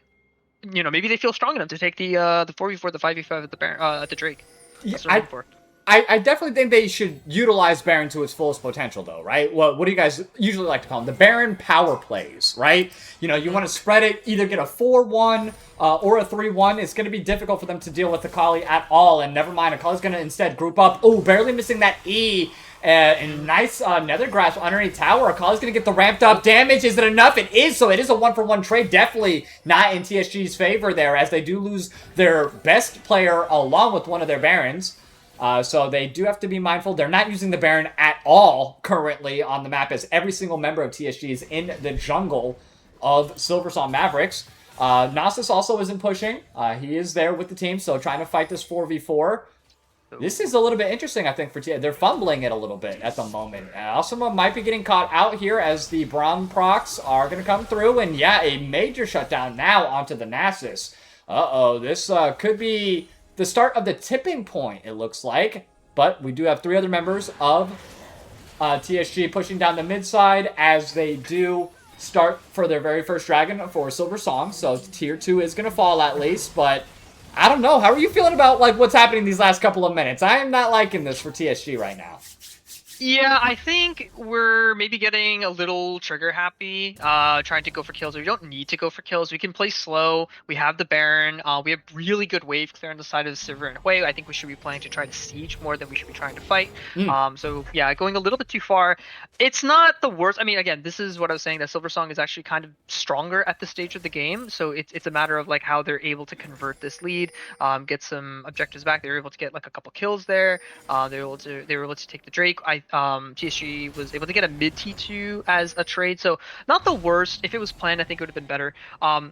Speaker 2: you know, maybe they feel strong enough to take the 4v4, the 5v5 at the Baron, at the Drake. That's what I'm looking for.
Speaker 1: I definitely think they should utilize Baron to its fullest potential, though, right? What do you guys usually like to call them? The Baron power plays, right? You know, you want to spread it, either get a 4-1 or a 3-1. It's going to be difficult for them to deal with Akali at all, and never mind, Akali's going to instead group up. Oh, barely missing that E. And nice nether grasp underneath tower. Akali's going to get the ramped up damage. Is it enough? It is, so it is a 1-for-1 trade. Definitely not in TSG's favor there, as they do lose their best player along with one of their Barons. So they do have to be mindful. They're not using the Baron at all currently on the map, as every single member of TSG is in the jungle of Silversong Mavericks. Nasus also isn't pushing. He is there with the team, so trying to fight this 4v4. This is a little bit interesting, I think, for TSG. They're fumbling it a little bit at the moment. Alcima might be getting caught out here, as the Braum procs are going to come through. And yeah, a major shutdown now onto the Nasus. Uh-oh, this could be the start of the tipping point, it looks like. But we do have 3 other members of TSG pushing down the mid side, as they do start for their very first dragon for Silversong. So tier 2 is going to fall at least, but I don't know. How are you feeling about like what's happening these last couple of minutes? I am not liking this for TSG right now.
Speaker 2: Yeah, I think we're maybe getting a little trigger happy, trying to go for kills. We don't need to go for kills. We can play slow. We have the Baron. We have really good wave clear on the side of the Sivir and Hui. I think we should be playing to try to siege more than we should be trying to fight. So yeah, going a little bit too far. It's not the worst. I mean, again, this is what I was saying, that Silversong is actually kind of stronger at this stage of the game. So it's a matter of like how they're able to convert this lead, get some objectives back. They were able to get like a couple kills there. They were able to take the Drake. TSG was able to get a mid T2 as a trade, so not the worst. If it was planned, I think it would have been better. I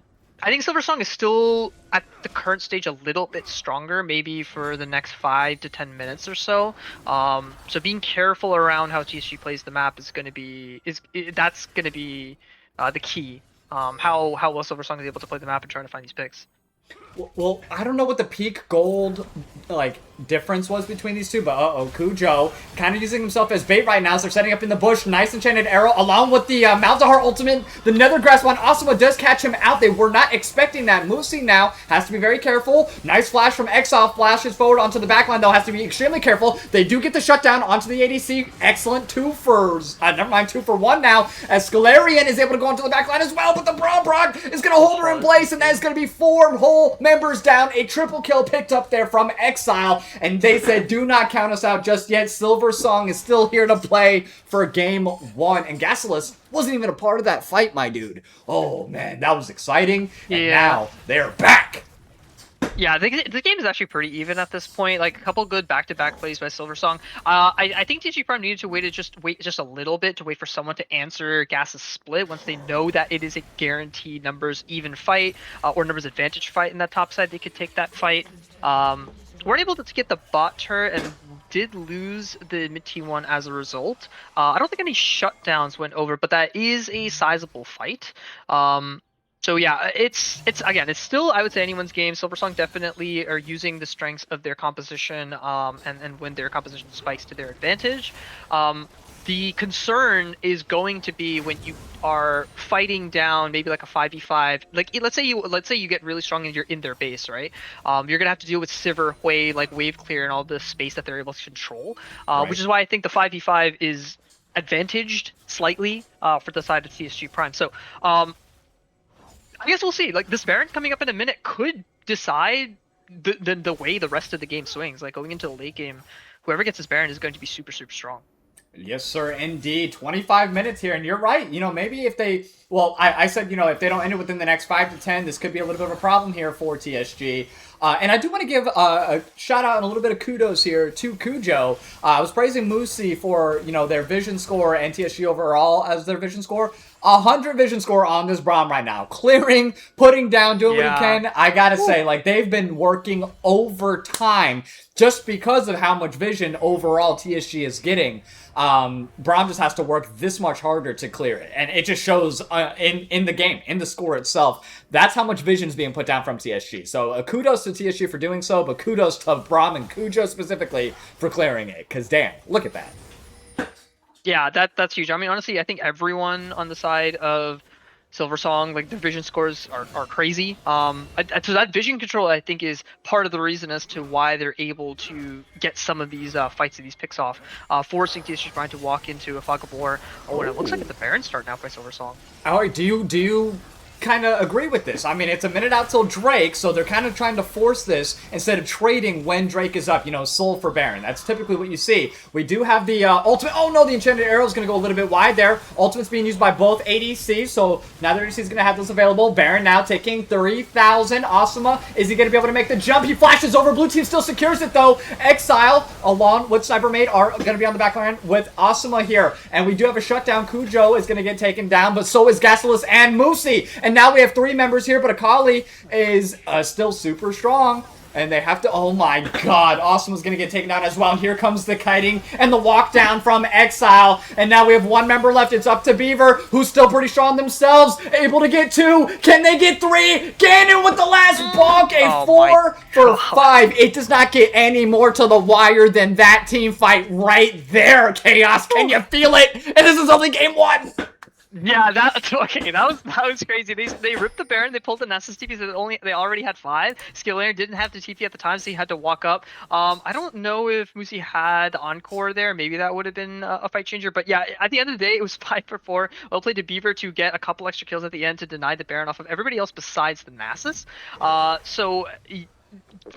Speaker 2: think Silversong is still at the current stage a little bit stronger, maybe for the next 5 to 10 minutes or so. So being careful around how TSG plays the map is going to be the key. How well Silversong is able to play the map and try to find these picks.
Speaker 1: Well, I don't know what the peak gold like difference was between these two, but Kujo kind of using himself as bait right now. So they're setting up in the bush. Nice enchanted arrow along with the Malzahar ultimate. The Nether Grasp one. Asuma does catch him out. They were not expecting that. Musi now has to be very careful. Nice flash from Exile. Flashes forward onto the backline, though. Has to be extremely careful. They do get the shutdown onto the ADC. Excellent 2 for 1 now, as Scalarian is able to go onto the backline as well, but the Braum proc is going to hold her in place, and that is going to be 4 whole members down. A triple kill picked up there from Exile, and they said, do not count us out just yet. Silversong is still here to play for game 1, and Gasolus wasn't even a part of that fight, my dude. Oh man, that was exciting. And now they're back.
Speaker 2: Yeah, the game is actually pretty even at this point. Like a couple good back-to-back plays by Silversong. I think TG Prime needed to wait just a little bit to wait for someone to answer Gas's split once they know that it is a guaranteed numbers even fight or numbers advantage fight in that top side. They could take that fight. Weren't able to get the bot turret and did lose the mid T1 as a result. I don't think any shutdowns went over, but that is a sizable fight. So yeah, it's again, it's still, I would say, anyone's game. Silversong definitely are using the strengths of their composition, and when their composition spikes to their advantage. The concern is going to be when you are fighting down maybe like a 5v5. Like let's say you get really strong and you're in their base, right? You're gonna have to deal with Sivir, Hui, like wave clear and all the space that they're able to control. Right. Which is why I think the 5v5 is advantaged slightly for the side of TSG Prime. So I guess we'll see. Like this Baron coming up in a minute could decide the way the rest of the game swings. Like going into the late game, whoever gets this Baron is going to be super strong.
Speaker 1: Yes, sir, indeed. 25 minutes here, and you're right. Maybe if they... Well, I said, if they don't end it within the next 5 to 10, this could be a little bit of a problem here for TSG. And I do want to give a shout-out and a little bit of kudos here to Cujo. I was praising Musi for, their vision score and TSG overall as their vision score. 100 vision score on this Braum right now. Clearing, putting down, doing what he can. I gotta say, they've been working overtime just because of how much vision overall TSG is getting. Braum just has to work this much harder to clear it. And it just shows in the game, in the score itself. That's how much vision is being put down from TSG. So kudos to TSG for doing so, but kudos to Braum and Cujo specifically for clearing it. Because damn, look at that.
Speaker 2: Yeah, that's huge. I mean, honestly, I think everyone on the side of Silversong, like the vision scores are crazy. So that vision control, I think, is part of the reason as to why they're able to get some of these fights and these picks off, forcing TSG trying to walk into a fog of war. Oh, and it looks like it's a Baron start now by Silversong.
Speaker 1: All right, do you kind of agree with this? I mean, it's a minute out till Drake, so they're kind of trying to force this instead of trading when Drake is up, Soul for Baron. That's typically what you see. We do have the ultimate. Oh no, the Enchanted Arrow is going to go a little bit wide there. Ultimate's being used by both ADCs, so now the ADC is going to have those available. Baron now taking 3,000. Asuma, is he going to be able to make the jump? He flashes over. Blue team still secures it though. Exile, along with Sniper Mate, are going to be on the back line with Asuma here. And we do have a shutdown. Cujo is going to get taken down, but so is Gasolus and Musi. And now we have 3 members here, but Akali is still super strong. And they have to... Oh my god. Awesome's going to get taken down as well. Here comes the kiting and the walk down from Exile. And now we have 1 member left. It's up to Beaver, who's still pretty strong themselves. Able to get 2. Can they get 3? Ganon with the last bonk. A 4 for 5. It does not get any more to the wire than that team fight right there, Chaos. Can you feel it? And this is only game 1.
Speaker 2: Yeah, that's okay. That was crazy. They ripped the Baron. They pulled the Nessus TP. So they already had 5. Skillionaire didn't have the TP at the time, so he had to walk up. I don't know if Musi had Encore there. Maybe that would have been a fight changer. But yeah, at the end of the day, it was 5 for 4. Well played to Beaver to get a couple extra kills at the end to deny the Baron off of everybody else besides the Nasus. So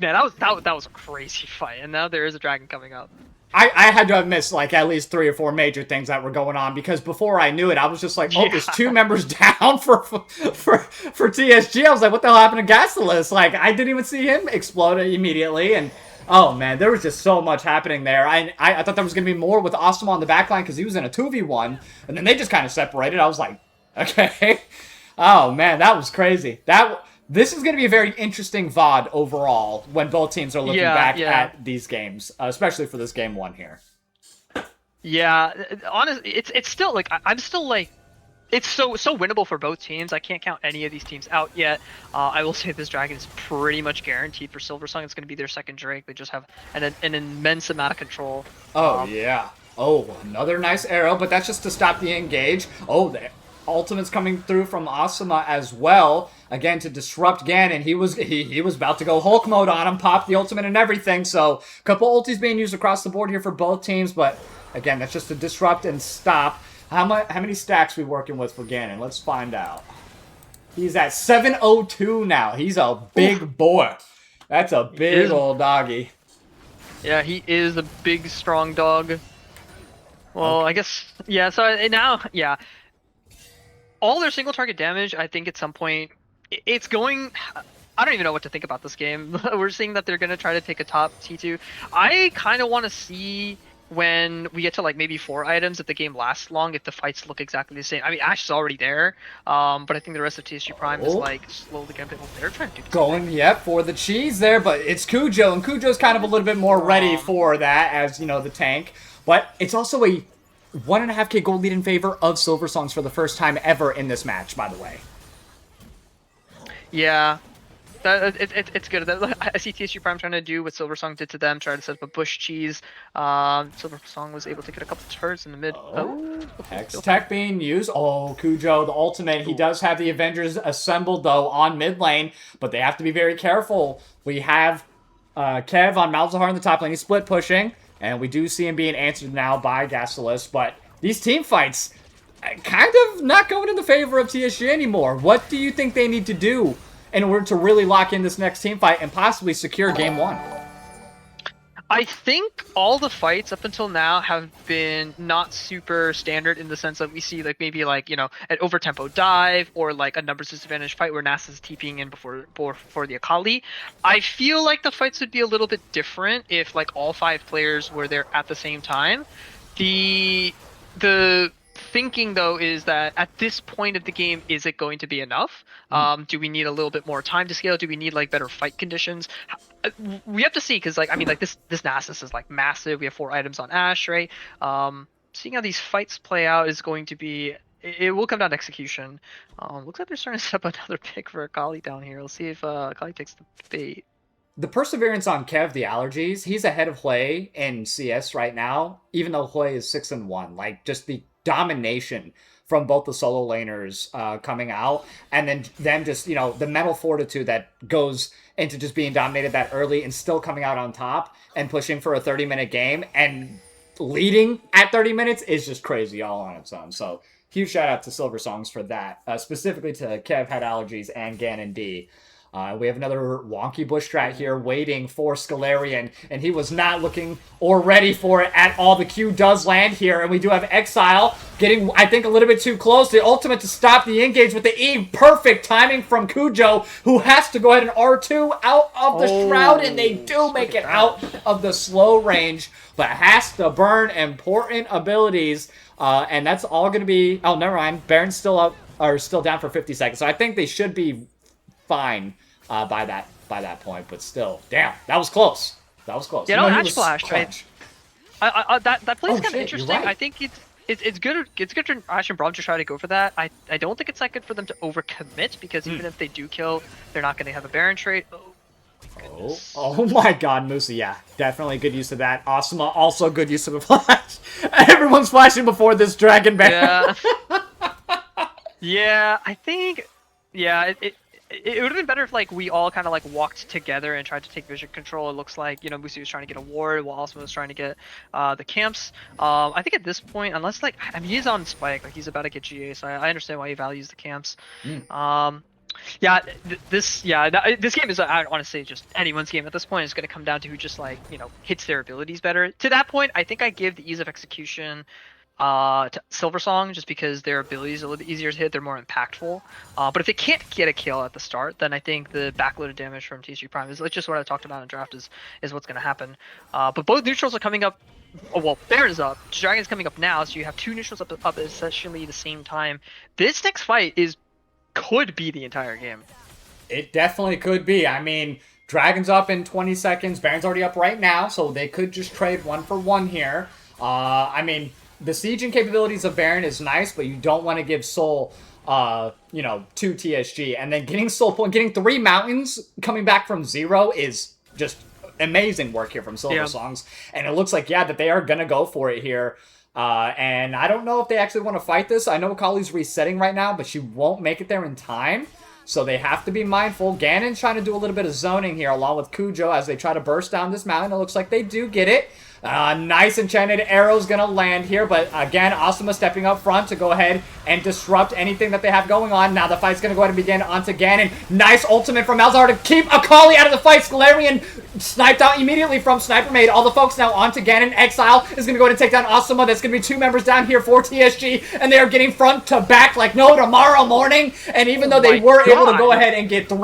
Speaker 2: man, that was a crazy fight. And now there is a dragon coming up.
Speaker 1: I had to have missed at least 3 or 4 major things that were going on, because before I knew it, I was just like, oh, there's 2 members down for TSG. I was like, what the hell happened to Gasolus? I didn't even see him explode immediately, and oh man, there was just so much happening there. I thought there was going to be more with Awesome on the backline because he was in a 2v1, and then they just kind of separated. I was like, okay. Oh man, that was crazy. This is going to be a very interesting VOD overall when both teams are looking back at these games, especially for this game 1 here.
Speaker 2: Yeah, honestly, it's still I'm still it's so winnable for both teams. I can't count any of these teams out yet. I will say this dragon is pretty much guaranteed for Silversong. It's going to be their second Drake. They just have an immense amount of control.
Speaker 1: Oh yeah. Oh, another nice arrow, but that's just to stop the engage. Oh, the ultimate's coming through from Asuma as well. Again, to disrupt Ganon. He was about to go Hulk mode on him, pop the ultimate and everything. So, a couple ultis being used across the board here for both teams. But, again, that's just to disrupt and stop. How many stacks we working with for Ganon? Let's find out. He's at 702 now. He's a big boy. That's a big old doggy.
Speaker 2: Yeah, he is a big, strong dog. Well, okay. I guess... Yeah, so now... Yeah. All their single target damage, I think at some point... It's going... I don't even know what to think about this game. We're seeing that they're going to try to take a top T2. I kind of want to see when we get to maybe 4 items, if the game lasts long, if the fights look exactly the same. I mean, Ash is already there, but I think the rest of TSG Prime is slowly going to... They're trying to do
Speaker 1: going, for the cheese there, but it's Cujo, and Cujo's kind of a little bit more ready for that as, the tank. But it's also a 1.5k gold lead in favor of Silversongs for the first time ever in this match, by the way.
Speaker 2: Yeah, it's good. I see TSG Prime trying to do what Silversong did to them, try to set up a bush cheese. Silversong was able to get a couple turrets in the mid.
Speaker 1: Hex Tech being used. Oh, Cujo, the ultimate. He does have the Avengers assembled, though, on mid lane, but they have to be very careful. We have Kev on Malzahar in the top lane. He's split pushing, and we do see him being answered now by Gasolus, but these team fights... kind of not going in the favor of TSG anymore. What do you think they need to do in order to really lock in this next team fight and possibly secure game one?
Speaker 2: I think all the fights up until now have been not super standard in the sense that we see like maybe like, you know, an over tempo dive or like a numbers disadvantage fight where NASA's TPing in before the Akali. I feel like the fights would be a little bit different if like all 5 players were there at the same time. The thinking though is that at this point of the game, is it going to be enough? Do we need a little bit more time to scale? Do we need like better fight conditions? We have to see, because like I mean like this Nasus is like massive. We have 4 items on Ash, right? Seeing how these fights play out is going to be, it will come down to execution. Looks like they're starting to set up another pick for Akali down here. Let's see if Akali takes the bait.
Speaker 1: The perseverance on Kev, the allergies, he's ahead of Hui in CS right now, even though Hui is 6-1. Like, just the domination from both the solo laners coming out, and then them just, you know, the mental fortitude that goes into just being dominated that early and still coming out on top and pushing for a 30-minute game and leading at 30 minutes is just crazy all on its own. So huge shout out to Silversongs for that, specifically to Kev had allergies and Ganon D. We have another wonky bush strat here waiting for Scalarian, and he was not looking or ready for it at all. The Q does land here, and we do have Exile getting, I think, a little bit too close. The ultimate to stop the engage with the E. Perfect timing from Kujo, who has to go ahead and R2 out of the Shroud, and they do make it out of the slow range, but has to burn important abilities, and that's all going to be... Oh, never mind. Baron's still up, or still down for 50 seconds, so I think they should be fine by that point, but still, damn, that was close. That was close.
Speaker 2: Yeah, no, Ash Flash, right? That play's kind of interesting.
Speaker 1: Right.
Speaker 2: I think it's good. It's good for Ash and Braum to try to go for that. I don't think it's that good for them to overcommit, because even if they do kill, they're not going to have a Baron trait.
Speaker 1: Oh my god, Musa, yeah. Definitely good use of that. Asuma, also good use of the flash. Everyone's flashing before this Dragon Baron.
Speaker 2: Yeah. Yeah, I think... Yeah, it would have been better if like we all kind of like walked together and tried to take vision control. It looks like, you know, Musi was trying to get a ward while Asuma was trying to get the camps. I think at this point, unless like, I mean, he's on spike, like he's about to get GA, so I understand why he values the camps. Yeah, this game is, I want to say, just anyone's game at this point. Is going to come down to who just like, you know, hits their abilities better. To that point, I think I give the ease of execution to Silversong, just because their abilities are a little bit easier to hit, they're more impactful. But if they can't get a kill at the start, then I think the backloaded damage from TSG Prime is just what I talked about in draft is what's going to happen. But both neutrals are coming up. Oh, well, Baron's up. Dragon's coming up now, so you have 2 neutrals up essentially the same time. This next fight could be the entire game.
Speaker 1: It definitely could be. I mean, Dragon's up in 20 seconds. Baron's already up right now, so they could just trade 1 for 1 here. I mean, the sieging capabilities of Baron is nice, but you don't want to give Soul, you know, to TSG. And then getting Soul point, getting 3 mountains coming back from 0 is just amazing work here from Silversongs. Yeah. And it looks like, yeah, that they are going to go for it here. And I don't know if they actually want to fight this. I know Akali's resetting right now, but she won't make it there in time. So they have to be mindful. Ganon's trying to do a little bit of zoning here along with Kujo as they try to burst down this mountain. It looks like they do get it. Nice enchanted arrow's gonna land here, but again, Asuma stepping up front to go ahead and disrupt anything that they have going on. Now the fight's gonna go ahead and begin onto Ganon. Nice ultimate from Malzahar to keep Akali out of the fight. Scalarian sniped out immediately from Sniper Made. All the folks now onto Ganon. Exile is gonna go ahead and take down Asuma. That's gonna be 2 members down here for TSG, and they are getting front to back like no tomorrow morning. And even though they were able to go ahead and get 3,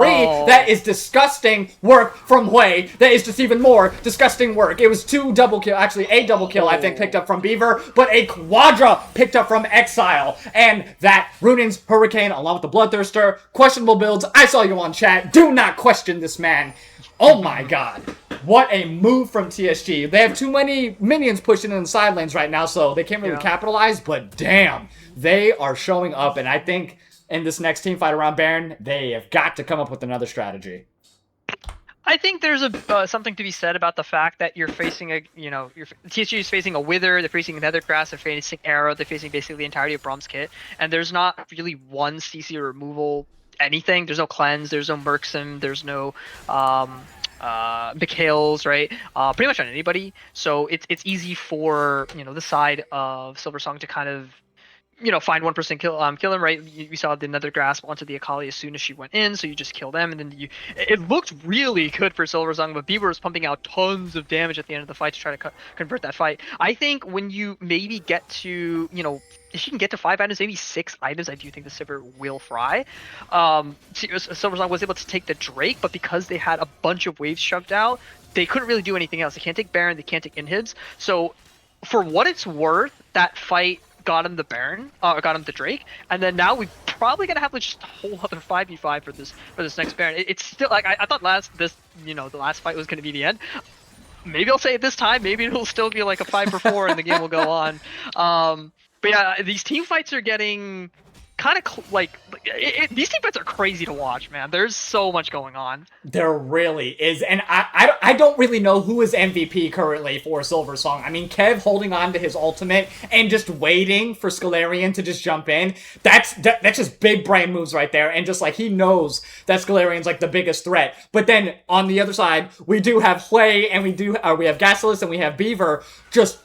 Speaker 1: that is disgusting work from Hui. That is just even more disgusting work. It was 2 double kill, actually a double kill, I think, picked up from Beaver, but a quadra picked up from Exile. And that Runin's Hurricane along with the Bloodthirster, questionable builds. I saw you on chat. Do not question this man. Oh my god. What a move from TSG. They have too many minions pushing in the side lanes right now, so they can't really capitalize, but damn, they are showing up, and I think in this next team fight around Baron, they have got to come up with another strategy.
Speaker 2: I think there's something to be said about the fact that you're facing TSG is facing a Wither, they're facing Nethergrass, they're facing Arrow, they're facing basically the entirety of Braum's kit, and there's not really one CC removal anything. There's no cleanse, there's no Mercsem, there's no Mikhails, right? Pretty much on anybody. So it's easy for, you know, the side of Silversong to kind of find 1% kill them, right? We saw the Nether grasp onto the Akali as soon as she went in, so you just kill them, and then it looked really good for Silversong, but Bieber was pumping out tons of damage at the end of the fight to try to convert that fight. I think when you maybe get to, if you can get to 5 items, maybe 6 items, I do think the Sivir will fry. Silversong was able to take the Drake, but because they had a bunch of waves shoved out, they couldn't really do anything else. They can't take Baron, they can't take inhibs. So for what it's worth, that fight got him the Baron, got him the Drake, and then now we're probably gonna have like just a whole other 5v5 for this next Baron. It's still like I thought the last fight was gonna be the end. Maybe I'll say it this time. Maybe it'll still be like a 5-for-4 and the game will go on. But yeah, these team fights are getting kind of these team fights are crazy to watch, man. There's so much going on.
Speaker 1: There really is, and I don't really know who is MVP currently for Silversong. I mean, Kev holding on to his ultimate and just waiting for Scalarian to just jump in. That's just big brain moves right there, and just like he knows that Scalarian's like the biggest threat. But then on the other side, we do have Hui, and we have Gasilus, and we have Beaver just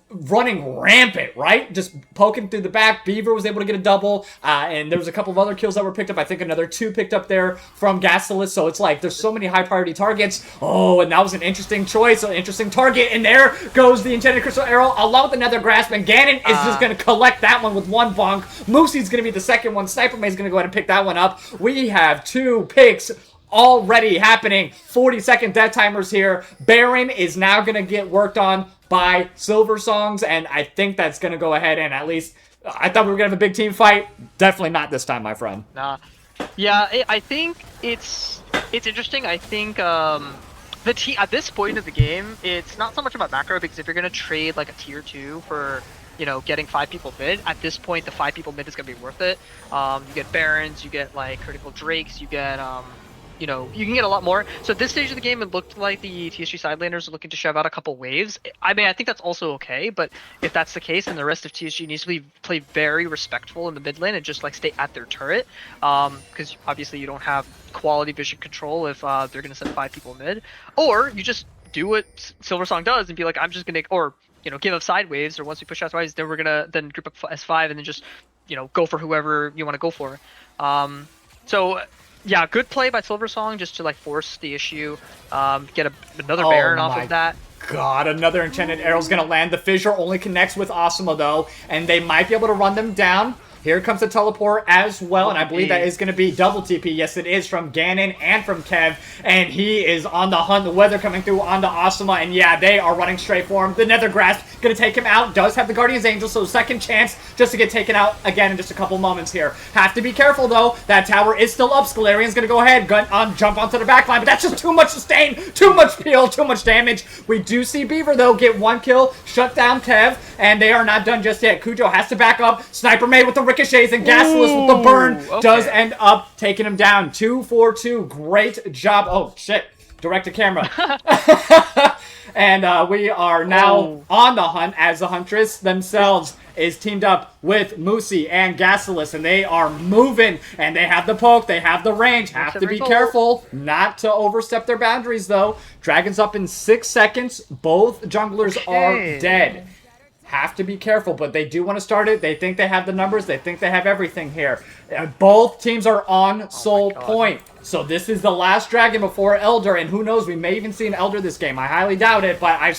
Speaker 1: running rampant, right? Just poking through the back. Beaver was able to get a double, and there was a couple of other kills that were picked up. I think another 2 picked up there from Gasilus. So it's like there's so many high priority targets. Oh, and that was an interesting choice, an interesting target. And there goes the Enchanted Crystal Arrow along with another grasp. And Ganon is just going to collect that one with 1 bonk. Moosie's going to be the second one. Sniper May's going to go ahead and pick that one up. We have 2 picks already happening. 40-second death timers here. Baron is now going to get worked on by Silversongs, and I think that's going to go ahead and at least... I thought we were going to have a big team fight. Definitely not this time, my friend.
Speaker 2: Nah. Yeah, I think it's interesting. I think the team at this point of the game, it's not so much about macro, because if you're going to trade like a tier 2 for getting 5 people mid, at this point the 5 people mid is going to be worth it. You get Barons, you get like critical Drakes, you get you can get a lot more. So at this stage of the game, it looked like the TSG side laners are looking to shove out a couple waves. I mean, I think that's also okay, but if that's the case, then the rest of TSG needs to play very respectful in the mid lane and just like stay at their turret, because obviously you don't have quality vision control if they're going to send 5 people mid. Or you just do what Silversong does and be like, I'm just going to, or give up side waves, or once we push out waves, then we're going to then group up S5 and then just go for whoever you want to go for. So yeah, good play by Silversong just to like force the issue, get another Baron off of that.
Speaker 1: God, another Enchanted Arrow's gonna land. The fissure only connects with Asuma though, and they might be able to run them down. Here comes the teleport as well, and I believe that is going to be double TP. Yes, it is, from Ganon and from Kev, and he is on the hunt. The weather coming through onto Asuma, and yeah, they are running straight for him. The Nether Grasp going to take him out. Does have the Guardian's Angel, so second chance just to get taken out again in just a couple moments here. Have to be careful, though. That tower is still up. Scalarian's going to go ahead, jump onto the backline, but that's just too much sustain, too much peel, too much damage. We do see Beaver, though, get 1 kill, shut down Kev, and they are not done just yet. Cujo has to back up. Sniper May with the ricochets, and Gasilus with the burn does end up taking him down. 2-4-2. Great job. Oh, shit. Direct to camera. And we are now on the hunt, as the Huntress themselves is teamed up with Moosie and Gasilus, and they are moving, and they have the poke, they have the range. Have to be careful not to overstep their boundaries, though. Dragon's up in 6 seconds. Both junglers are dead. Have to be careful, but they do want to start it. They think they have the numbers. They think they have everything here. Both teams are on soul point. So this is the last dragon before Elder, and who knows, we may even see an Elder this game. I highly doubt it, but I've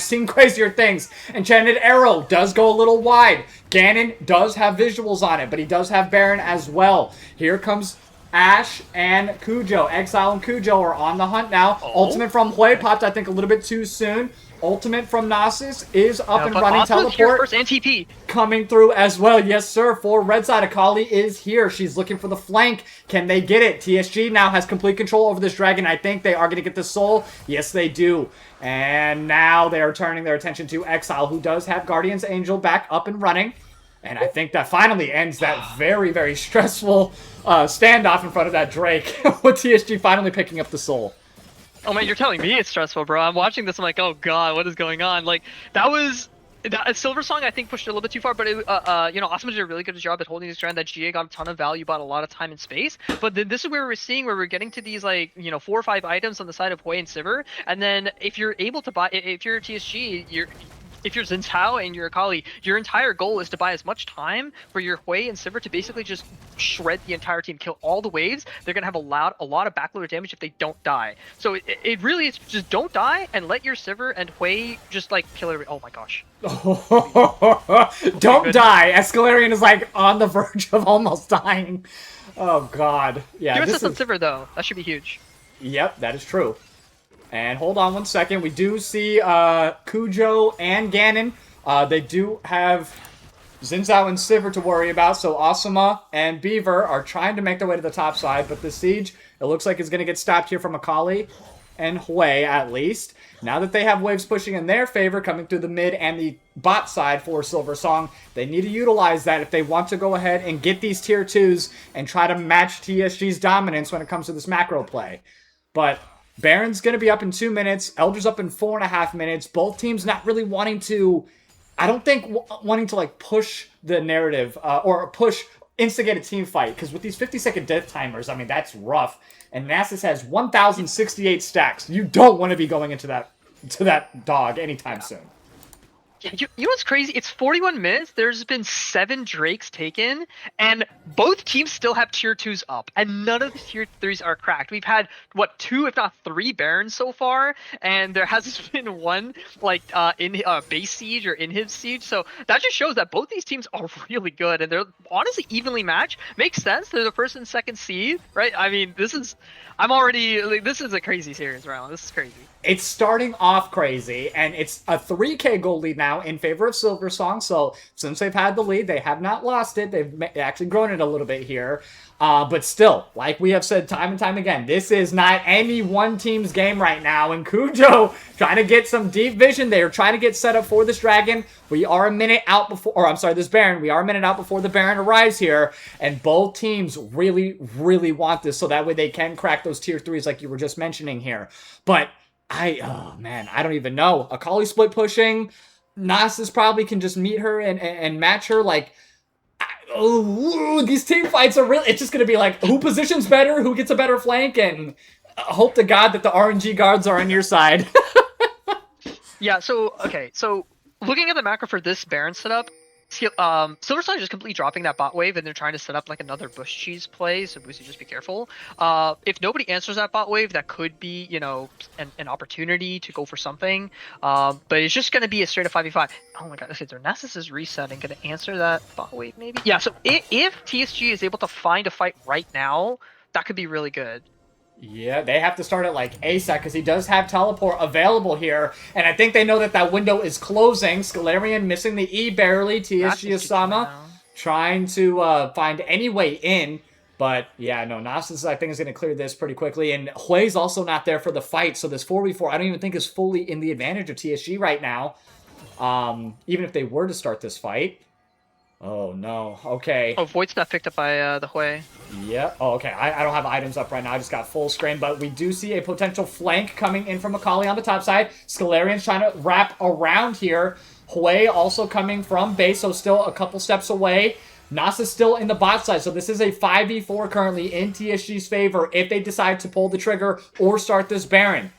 Speaker 1: seen crazier things. Enchanted Arrow does go a little wide. Ganon does have visuals on it, but he does have Baron as well. Here comes Ashe and Cujo. Exile and Cujo are on the hunt now. Ultimate from Hui popped, I think, a little bit too soon. Ultimate from Nasus is up and running. Teleport
Speaker 2: first, and TP
Speaker 1: coming through as well. Yes, sir. For red side, Akali is here. She's looking for the flank. Can they get it? TSG now has complete control over this dragon. I think they are going to get the soul. Yes, they do. And now they are turning their attention to Exile, who does have Guardian's Angel back up and running. And I think that finally ends that very, very stressful standoff in front of that Drake, with TSG finally picking up the soul.
Speaker 2: Oh man, you're telling me it's stressful, bro. I'm watching this, I'm like, oh god, what is going on? Like, Silversong, I think, pushed it a little bit too far, but Asuma did a really good job at holding his ground. That GA got a ton of value, bought a lot of time and space. But then this is where we're getting to these, like, 4 or 5 items on the side of Hui and Sivir, and then if you're able to buy, if you're a TSG, if you're Xin Zhao and you're Akali, your entire goal is to buy as much time for your Hui and Sivir to basically just shred the entire team, kill all the waves. They're gonna have a lot of backload damage if they don't die. So it really is just don't die and let your Sivir and Hui just like kill every. Oh my gosh.
Speaker 1: Don't die. Escalarian is like on the verge of almost dying. Oh god. Yeah.
Speaker 2: Give us some Sivir though. That should be huge.
Speaker 1: Yep, that is true. And hold on one second. We do see Cujo and Ganon. They do have Xin Zhao and Sivir to worry about. So Asuma and Beaver are trying to make their way to the top side. But the siege, it looks like, is going to get stopped here from Akali and Hui, at least. Now that they have waves pushing in their favor, coming through the mid and the bot side for Silversong, they need to utilize that if they want to go ahead and get these tier 2s and try to match TSG's dominance when it comes to this macro play. But Baron's going to be up in 2 minutes. Elder's up in 4.5 minutes. Both teams not really wanting to, I don't think, wanting to like push the narrative or instigate a team fight. Because with these 50-second death timers, I mean, that's rough. And Nasus has 1,068 stacks. You don't want to be going into that dog anytime soon.
Speaker 2: Yeah, you know what's crazy? It's 41 minutes. There's been 7 Drakes taken, and both teams still have tier 2s up, and none of the tier 3s are cracked. We've had, what, 2 if not 3 Barons so far, and there hasn't been one, like, in base siege or inhib siege, so that just shows that both these teams are really good, and they're honestly evenly matched. Makes sense. They're the first and second seed, right? I mean, this is a crazy series round. This is crazy.
Speaker 1: It's starting off crazy, and it's a 3K goal lead now in favor of Silversong. So since they've had the lead, they have not lost it. They've actually grown it a little bit here. But still, like we have said time and time again, this is not any one team's game right now. And Cujo trying to get some deep vision there, trying to get set up for this dragon. We are a minute out before, or I'm sorry, this Baron. We are a minute out before the Baron arrives here. And both teams really, really want this so that way they can crack those tier 3s like you were just mentioning here. But oh man, I don't even know. Akali split pushing. Nasus probably can just meet her and match her. Like, these team fights are really, it's just going to be like, who positions better, who gets a better flank, and hope to God that the RNG guards are on your side.
Speaker 2: Yeah, so, okay, so looking at the macro for this Baron setup, Silversong is just completely dropping that bot wave, and they're trying to set up like another bush cheese play, so Boosie, just be careful. If nobody answers that bot wave, that could be, you know, an opportunity to go for something. But it's just going to be a straight up 5v5. Oh my god, okay, so Nasus is resetting, going to answer that bot wave maybe? Yeah, so if TSG is able to find a fight right now, that could be really good.
Speaker 1: Yeah, they have to start it like ASAP because he does have teleport available here. And I think they know that that window is closing. Scalarian missing the E barely. TSG Asama trying to find any way in. But yeah, no, Nasus I think is going to clear this pretty quickly. And Hui's also not there for the fight. So this 4v4 I don't even think is fully in the advantage of TSG right now. Even if they were to start this fight. Oh no, okay.
Speaker 2: Oh, Void's not picked up by the Hui.
Speaker 1: Yeah, oh, okay. I don't have items up right now. I just got full screen, but we do see a potential flank coming in from Akali on the top side. Scalarian's trying to wrap around here. Hui also coming from base, so still a couple steps away. Nasus still in the bot side, so this is a 5v4 currently in TSG's favor if they decide to pull the trigger or start this Baron.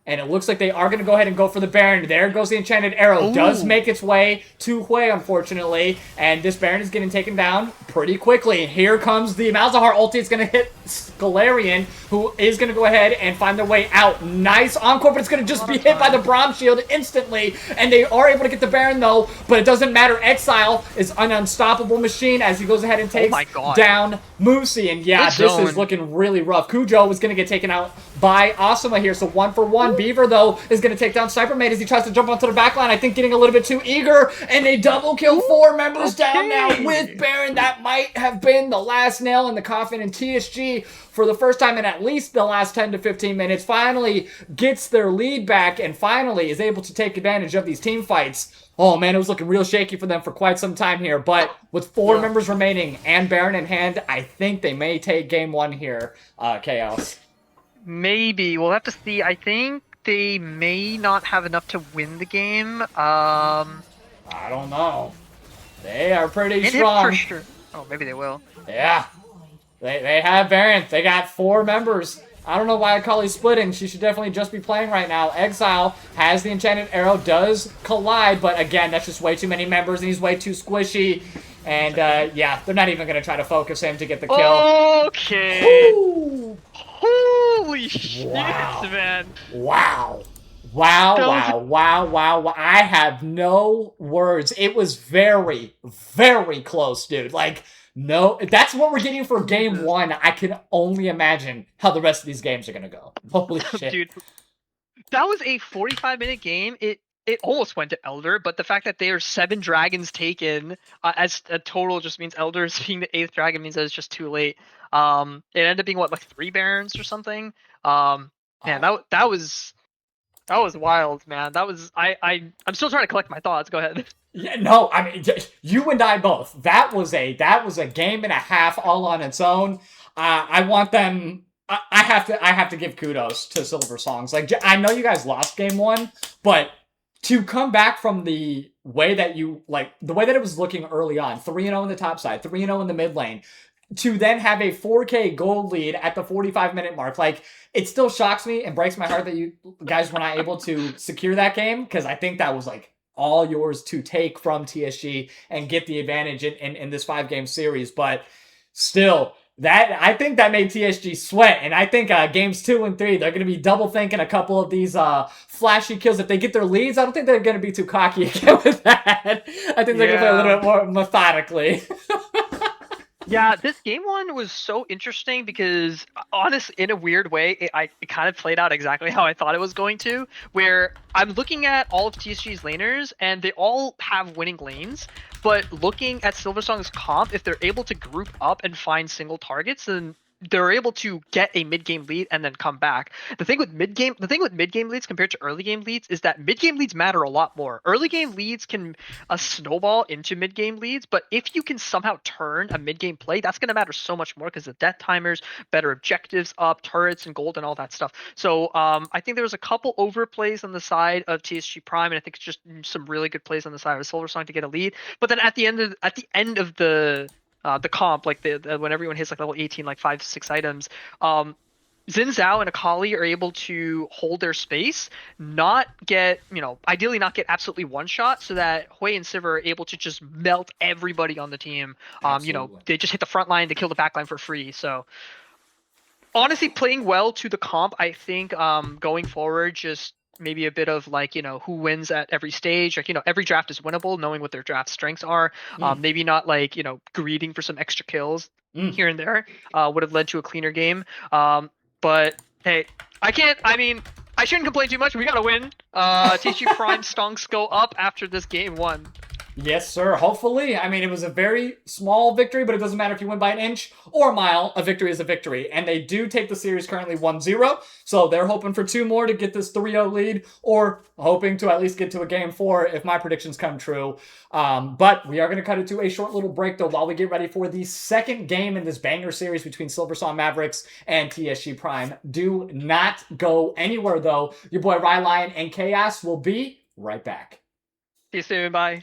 Speaker 1: And it looks like they are going to go ahead and go for the Baron. There goes the Enchanted Arrow. Ooh. Does make its way to Hui, unfortunately. And this Baron is getting taken down pretty quickly. Here comes the Malzahar ulti. It's going to hit Scalarian, who is going to go ahead and find their way out. Nice encore, but it's going to just be hit by the Braum Shield instantly. And they are able to get the Baron, though. But it doesn't matter. Exile is an unstoppable machine as he goes ahead and takes down Moosey. And yeah, this is looking really rough. Cujo is going to get taken out by Asuma here. So 1 for 1. Beaver, though, is going to take down Cybermate as he tries to jump onto the backline. I think getting a little bit too eager. And a double kill. 4 members down now with Baron. That might have been the last nail in the coffin. And TSG, for the first time in at least the last 10 to 15 minutes, finally gets their lead back and finally is able to take advantage of these team fights. Oh, man, it was looking real shaky for them for quite some time here. But with 4 members remaining and Baron in hand, I think they may take game 1 here, Chaos.
Speaker 2: Maybe. We'll have to see. I think they may not have enough to win the game.
Speaker 1: I don't know. They are pretty strong.
Speaker 2: For sure. Oh, maybe they will.
Speaker 1: Yeah. They have variants. They got 4 members. I don't know why Akali's splitting. She should definitely just be playing right now. Exile has the enchanted arrow, does collide, but again, that's just way too many members, and he's way too squishy. And yeah, they're not even going to try to focus him to get the kill.
Speaker 2: Okay.
Speaker 1: Ooh.
Speaker 2: Holy shit,
Speaker 1: Wow.
Speaker 2: man.
Speaker 1: Wow. Wow,
Speaker 2: That was
Speaker 1: wow, wow, wow, wow. I have no words. It was very, very close, dude. Like, no, that's what we're getting for game
Speaker 2: Jesus.
Speaker 1: one. I can only imagine how the rest of these games are going to go. Holy shit.
Speaker 2: Dude, that was a 45-minute game. It almost went to Elder, but the fact that there are 7 dragons taken as a total just means Elder's being the 8th dragon means that it's just too late. It ended up being what, like 3 barons or something. Man,
Speaker 1: Oh.
Speaker 2: that was wild, man. That was I'm still trying to collect my thoughts. Go ahead.
Speaker 1: Yeah, no, I mean, you and I both. That was a game and a half all on its own. I want them. I have to give kudos to Silversongs. Like, I know you guys lost game one, but to come back from the way that the way that it was looking early on, 3-0 in the top side, 3-0 in the mid lane, to then have a 4K gold lead at the 45-minute mark, like, it still shocks me and breaks my heart that you guys were not able to secure that game, because I think that was like all yours to take from TSG and get the advantage in this 5-game series. But still, that I think that made TSG sweat, and I think games 2 and 3 they're going to be double thinking a couple of these flashy kills. If they get their leads, I don't think they're going to be too cocky again with that. I think they're going to play a little bit more methodically.
Speaker 2: Yeah, this game one was so interesting because, honest, in a weird way, it kind of played out exactly how I thought it was going to. Where I'm looking at all of TSG's laners, and they all have winning lanes. But looking at Silversong's comp, if they're able to group up and find single targets, then they're able to get a mid-game lead and then come back. The thing with mid-game leads compared to early game leads is that mid-game leads matter a lot more. Early game leads can snowball into mid-game leads, but if you can somehow turn a mid-game play, that's going to matter so much more because the death timers, better objectives up, turrets and gold and all that stuff. So I think there was a couple overplays on the side of TSG Prime, and I think it's just some really good plays on the side of Silversong to get a lead. But then at the end of the comp, like when everyone hits like level 18, like 5-6 items, Xin Zhao and Akali are able to hold their space, not get, ideally not get absolutely one shot, so that Hui and Sivir are able to just melt everybody on the team.
Speaker 1: Absolutely.
Speaker 2: They just hit the front line, they kill the back line for free. So honestly, playing well to the comp, I think going forward, just maybe a bit of like, who wins at every stage. Like, every draft is winnable, knowing what their draft strengths are. Maybe not like, greeding for some extra kills here and there would have led to a cleaner game. But hey, I shouldn't complain too much. We gotta win. TSG Prime stonks go up after this game one.
Speaker 1: Yes, sir. Hopefully. I mean, it was a very small victory, but it doesn't matter if you win by an inch or a mile. A victory is a victory. And they do take the series currently 1-0. So they're hoping for 2 more to get this 3-0 lead, or hoping to at least get to a game 4 if my predictions come true. But we are going to cut it to a short little break, though, while we get ready for the second game in this banger series between Silversong Mavericks and TSG Prime. Do not go anywhere, though. Your boy Rylion and Chaos will be right back.
Speaker 2: See you soon. Bye.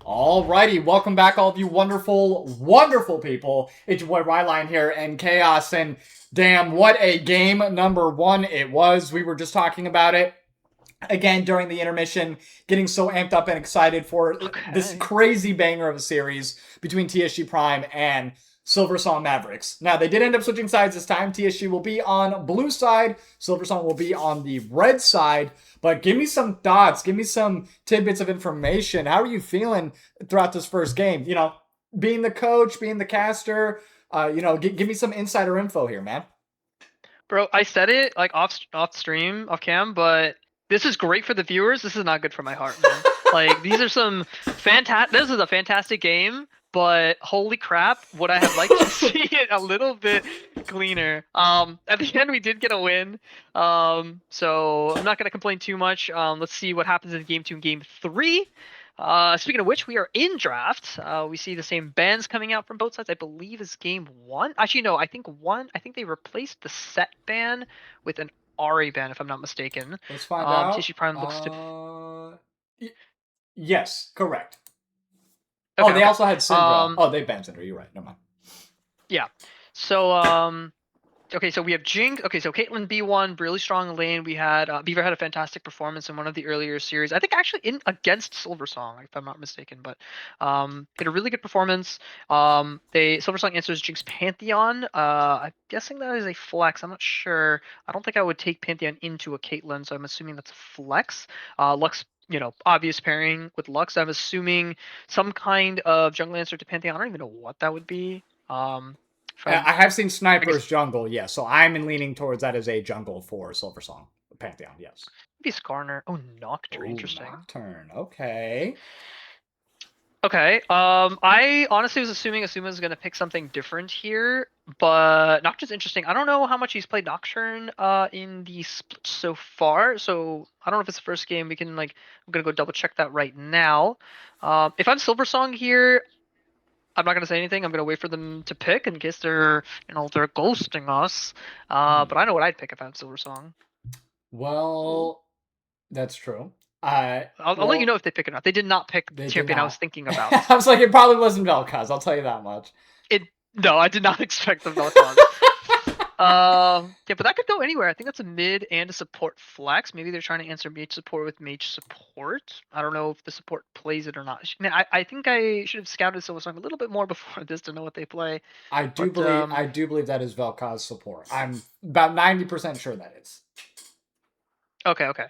Speaker 1: Alrighty, welcome back, all of you wonderful, wonderful people. It's your boy Ryline here, and Chaos, and damn, what a game number one it was. We were just talking about it again during the intermission, getting so amped up and excited for this
Speaker 2: Okay.
Speaker 1: crazy banger of a series between TSG Prime and Silversong Mavericks. Now, they did end up switching sides this time. TSG will be on blue side, Silversong will be on the red side. But give me some thoughts, give me some tidbits of information. How are you feeling throughout this first game? Being the coach, being the caster, give me some insider info here, man.
Speaker 2: Bro, I said it like off stream, off cam, but this is great for the viewers. This is not good for my heart, man. Like these are some fantastic. This is a fantastic game, but holy crap, would I have liked to see it a little bit cleaner. At the end we did get a win. So I'm not gonna complain too much. Let's see what happens in game 2 and game 3. Speaking of which, we are in draft. We see the same bans coming out from both sides. I believe is game 1. Actually, no. I think they replaced the set ban with an RA ban, if I'm not mistaken.
Speaker 1: Let's find out.
Speaker 2: TSG Prime looks to.
Speaker 1: Yes, correct. Oh,
Speaker 2: Okay,
Speaker 1: they
Speaker 2: okay.
Speaker 1: also had Syndra. Oh, they banned Syndra. You're right. Never mind.
Speaker 2: Yeah. So okay, so we have Jinx. Okay, so Caitlyn B1, really strong lane. We had Beaver had a fantastic performance in one of the earlier series. I think actually in against Silversong, if I'm not mistaken, but had a really good performance. They Silversong answers Jinx Pantheon. I'm guessing that is a flex. I'm not sure. I don't think I would take Pantheon into a Caitlyn, so I'm assuming that's a flex. Lux, obvious pairing with Lux. I'm assuming some kind of jungle answer to Pantheon. I don't even know what that would be. If I'm,
Speaker 1: I have seen
Speaker 2: I guess
Speaker 1: Sniper's jungle, yes. So I'm leaning towards that as a jungle for Silversong Pantheon, yes.
Speaker 2: maybe Skarner. Oh, Nocturne.
Speaker 1: Oh,
Speaker 2: Interesting.
Speaker 1: Nocturne. Okay.
Speaker 2: Okay. I honestly was assuming Asuma was gonna pick something different here, but Nocturne's interesting. I don't know how much he's played Nocturne in the split so far, so I don't know if it's the first game. We can I'm gonna go double check that right now. If I'm Silversong here, I'm not gonna say anything. I'm gonna wait for them to pick in case they're ghosting us. But I know what I'd pick if I'm Silversong.
Speaker 1: Well, that's true.
Speaker 2: I'll let you know if they pick or not. They did not pick the
Speaker 1: They did
Speaker 2: champion I was
Speaker 1: not.
Speaker 2: thinking about.
Speaker 1: I was like, it probably wasn't Vel'Koz, I'll tell you that much.
Speaker 2: No, I did not expect the Vel'Koz. Yeah, but that could go anywhere. I think that's a mid and a support flex. Maybe they're trying to answer mage support with mage support. I don't know if the support plays it or not. Man, I think I should have scouted Silversong a little bit more before this to know what they play. But
Speaker 1: I do believe that is Vel'Koz support. I'm about 90% sure that is.
Speaker 2: okay, okay.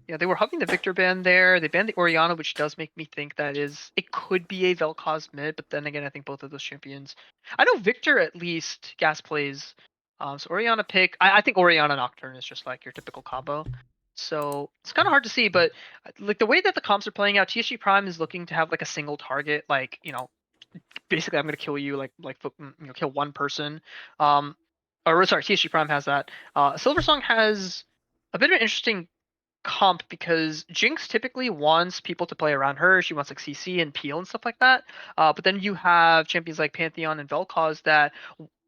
Speaker 2: Yeah, they were hubbing the Victor ban there. They banned the Orianna, which does make me think it could be a Vel'Koz mid, but then again, I think both of those champions. I know Victor at least gas plays. So Orianna pick. I think Orianna Nocturne is just like your typical combo. So it's kind of hard to see, but like the way that the comps are playing out, TSG Prime is looking to have like a single target, basically I'm gonna kill you, kill one person. Or sorry, TSG Prime has that. Silversong has a bit of an interesting comp because Jinx typically wants people to play around her. She wants like CC and Peel and stuff like that. But then you have champions like Pantheon and Vel'Koz that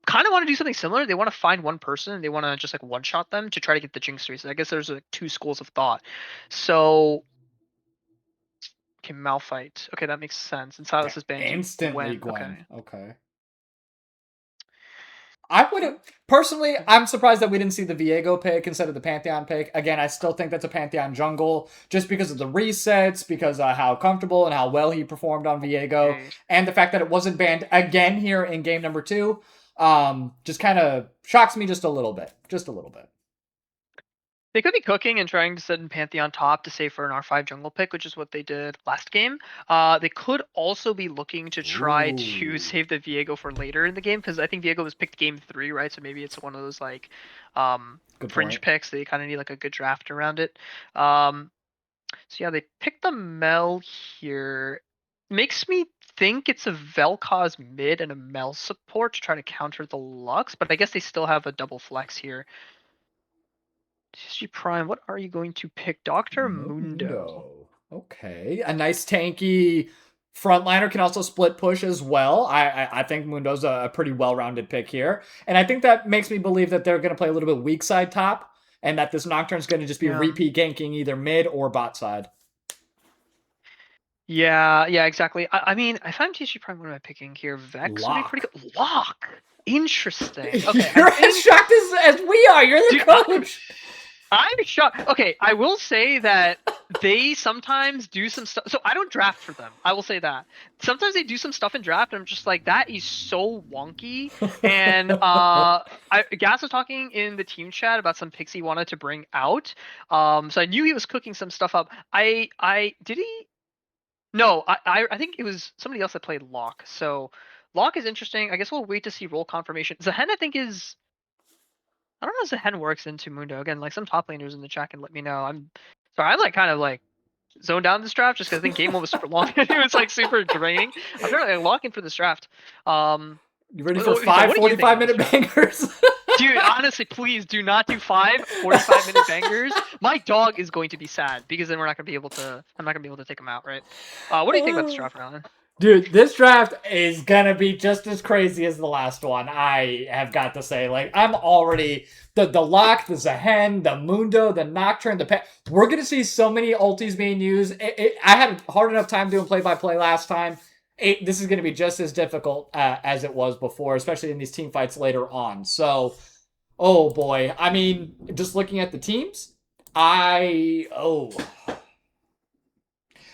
Speaker 2: kind of want to do something similar. They want to find one person and they want to just like one shot them to try to get the Jinx races. I guess there's like two schools of thought. So okay, Malphite. Okay, that makes sense. And Silas has banned you.
Speaker 1: Instantly,
Speaker 2: Gwen.
Speaker 1: Gwen.
Speaker 2: Okay.
Speaker 1: Okay. I would have personally. I'm surprised that we didn't see the Viego pick instead of the Pantheon pick. Again, I still think that's a Pantheon jungle just because of the resets, because of how comfortable and how well he performed on Viego,
Speaker 2: Okay.
Speaker 1: and the fact that it wasn't banned again here in game number 2. Just kind of shocks me just a little bit. Just a little bit.
Speaker 2: They could be cooking and trying to send Pantheon top to save for an R5 jungle pick, which is what they did last game. They could also be looking to try to
Speaker 1: Ooh.
Speaker 2: save the Viego for later in the game, because I think Viego was picked game 3, right? So maybe it's one of those
Speaker 1: Good
Speaker 2: fringe
Speaker 1: point.
Speaker 2: picks. They kind of need like a good draft around it. So yeah, they picked the Mel here. Makes me think it's a Vel'Koz mid and a Mel support to try to counter the Lux, but I guess they still have a double flex here. TSG Prime, what are you going to pick? Dr. Mundo.
Speaker 1: Mundo. Okay. A nice tanky frontliner can also split push as well. I think Mundo's a pretty well-rounded pick here. And I think that makes me believe that they're going to play a little bit weak side top and that this Nocturne's going to just be
Speaker 2: Yeah.
Speaker 1: repeat ganking either mid or bot side.
Speaker 2: Yeah, yeah, exactly. I mean, if I'm TSG Prime, what am I picking here? Vex would be pretty
Speaker 1: Lock.
Speaker 2: good. Lock. Interesting. Okay, I
Speaker 1: You're as
Speaker 2: think,
Speaker 1: shocked as we are. You're the
Speaker 2: dude,
Speaker 1: coach.
Speaker 2: I'm shocked. Okay, I will say that they sometimes do some stuff. So I don't draft for them. I will say that. Sometimes they do some stuff in draft, and I'm just like, that is so wonky. And Gas was talking in the team chat about some picks he wanted to bring out. So I knew he was cooking some stuff up. I did he? No, I think it was somebody else that played Lock. So Lock is interesting. I guess we'll wait to see role confirmation. Zahen, I think, is I don't know if Zahen works into Mundo. Again, like some top laners in the chat can let me know. I'm sorry, I'm like kind of like zoned down this draft just because I think game one was super long and it was like super draining. I'm trying to like, lock in for this draft.
Speaker 1: You ready for
Speaker 2: So
Speaker 1: five
Speaker 2: what do you think
Speaker 1: 45
Speaker 2: about this
Speaker 1: minute
Speaker 2: draft?
Speaker 1: bangers?
Speaker 2: Dude, honestly, please do not do 45-minute bangers. My dog is going to be sad because then we're not gonna be able to. I'm not gonna be able to take him out, right? What do you think about this draft, Alan?
Speaker 1: Dude, this draft is gonna be just as crazy as the last one. I have got to say, like, I'm already the lock, the Zahen, the Mundo, the Nocturne, we're gonna see so many ultis being used. I had a hard enough time doing play-by-play last time. This is gonna be just as difficult as it was before, especially in these team fights later on. So, oh boy, I mean, just looking at the teams,